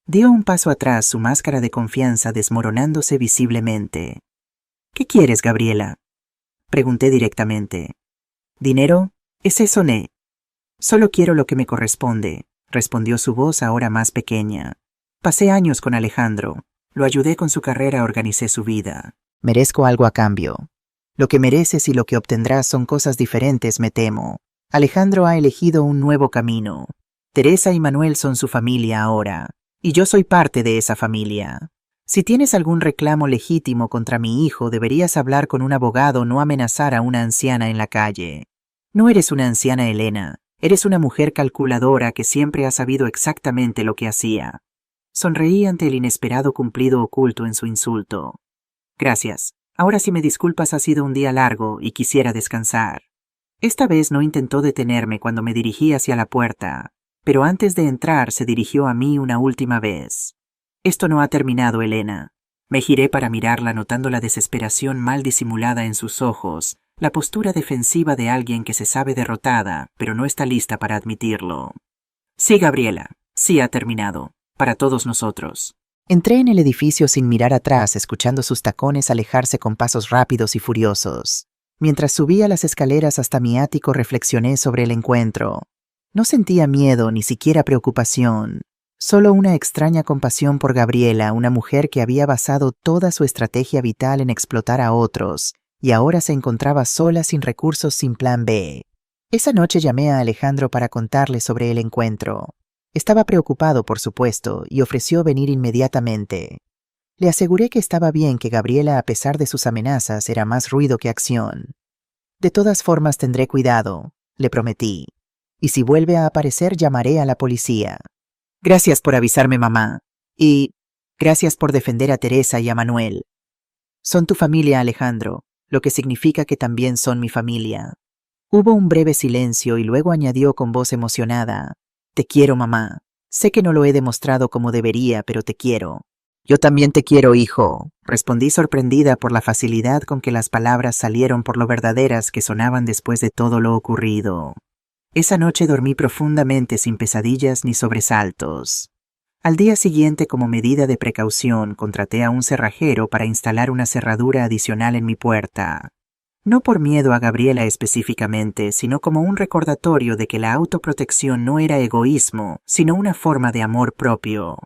Dio un paso atrás, su máscara de confianza desmoronándose visiblemente. ¿Qué quieres, Gabriela? Pregunté directamente. ¿Dinero? ¿Es eso, ne? Solo quiero lo que me corresponde, respondió su voz ahora más pequeña. Pasé años con Alejandro. Lo ayudé con su carrera, organicé su vida. Merezco algo a cambio. Lo que mereces y lo que obtendrás son cosas diferentes, me temo. Alejandro ha elegido un nuevo camino. Teresa y Manuel son su familia ahora, y yo soy parte de esa familia. Si tienes algún reclamo legítimo contra mi hijo, deberías hablar con un abogado, no amenazar a una anciana en la calle. No eres una anciana, Elena. Eres una mujer calculadora que siempre ha sabido exactamente lo que hacía. Sonreí ante el inesperado cumplido oculto en su insulto. Gracias. Ahora, si me disculpas, ha sido un día largo y quisiera descansar. Esta vez no intentó detenerme cuando me dirigí hacia la puerta, pero antes de entrar se dirigió a mí una última vez. Esto no ha terminado, Elena. Me giré para mirarla, notando la desesperación mal disimulada en sus ojos, la postura defensiva de alguien que se sabe derrotada, pero no está lista para admitirlo. Sí, Gabriela, sí ha terminado, para todos nosotros. Entré en el edificio sin mirar atrás, escuchando sus tacones alejarse con pasos rápidos y furiosos. Mientras subía las escaleras hasta mi ático, reflexioné sobre el encuentro. No sentía miedo, ni siquiera preocupación. Solo una extraña compasión por Gabriela, una mujer que había basado toda su estrategia vital en explotar a otros, y ahora se encontraba sola, sin recursos, sin plan B. Esa noche llamé a Alejandro para contarle sobre el encuentro. Estaba preocupado, por supuesto, y ofreció venir inmediatamente. Le aseguré que estaba bien, que Gabriela, a pesar de sus amenazas, era más ruido que acción. De todas formas tendré cuidado, le prometí. Y si vuelve a aparecer, llamaré a la policía. Gracias por avisarme, mamá. Y gracias por defender a Teresa y a Manuel. Son tu familia, Alejandro, lo que significa que también son mi familia. Hubo un breve silencio y luego añadió con voz emocionada. Te quiero, mamá. Sé que no lo he demostrado como debería, pero te quiero. Yo también te quiero, hijo, respondí, sorprendida por la facilidad con que las palabras salieron, por lo verdaderas que sonaban después de todo lo ocurrido. Esa noche dormí profundamente, sin pesadillas ni sobresaltos. Al día siguiente, como medida de precaución, contraté a un cerrajero para instalar una cerradura adicional en mi puerta. No por miedo a Gabriela específicamente, sino como un recordatorio de que la autoprotección no era egoísmo, sino una forma de amor propio.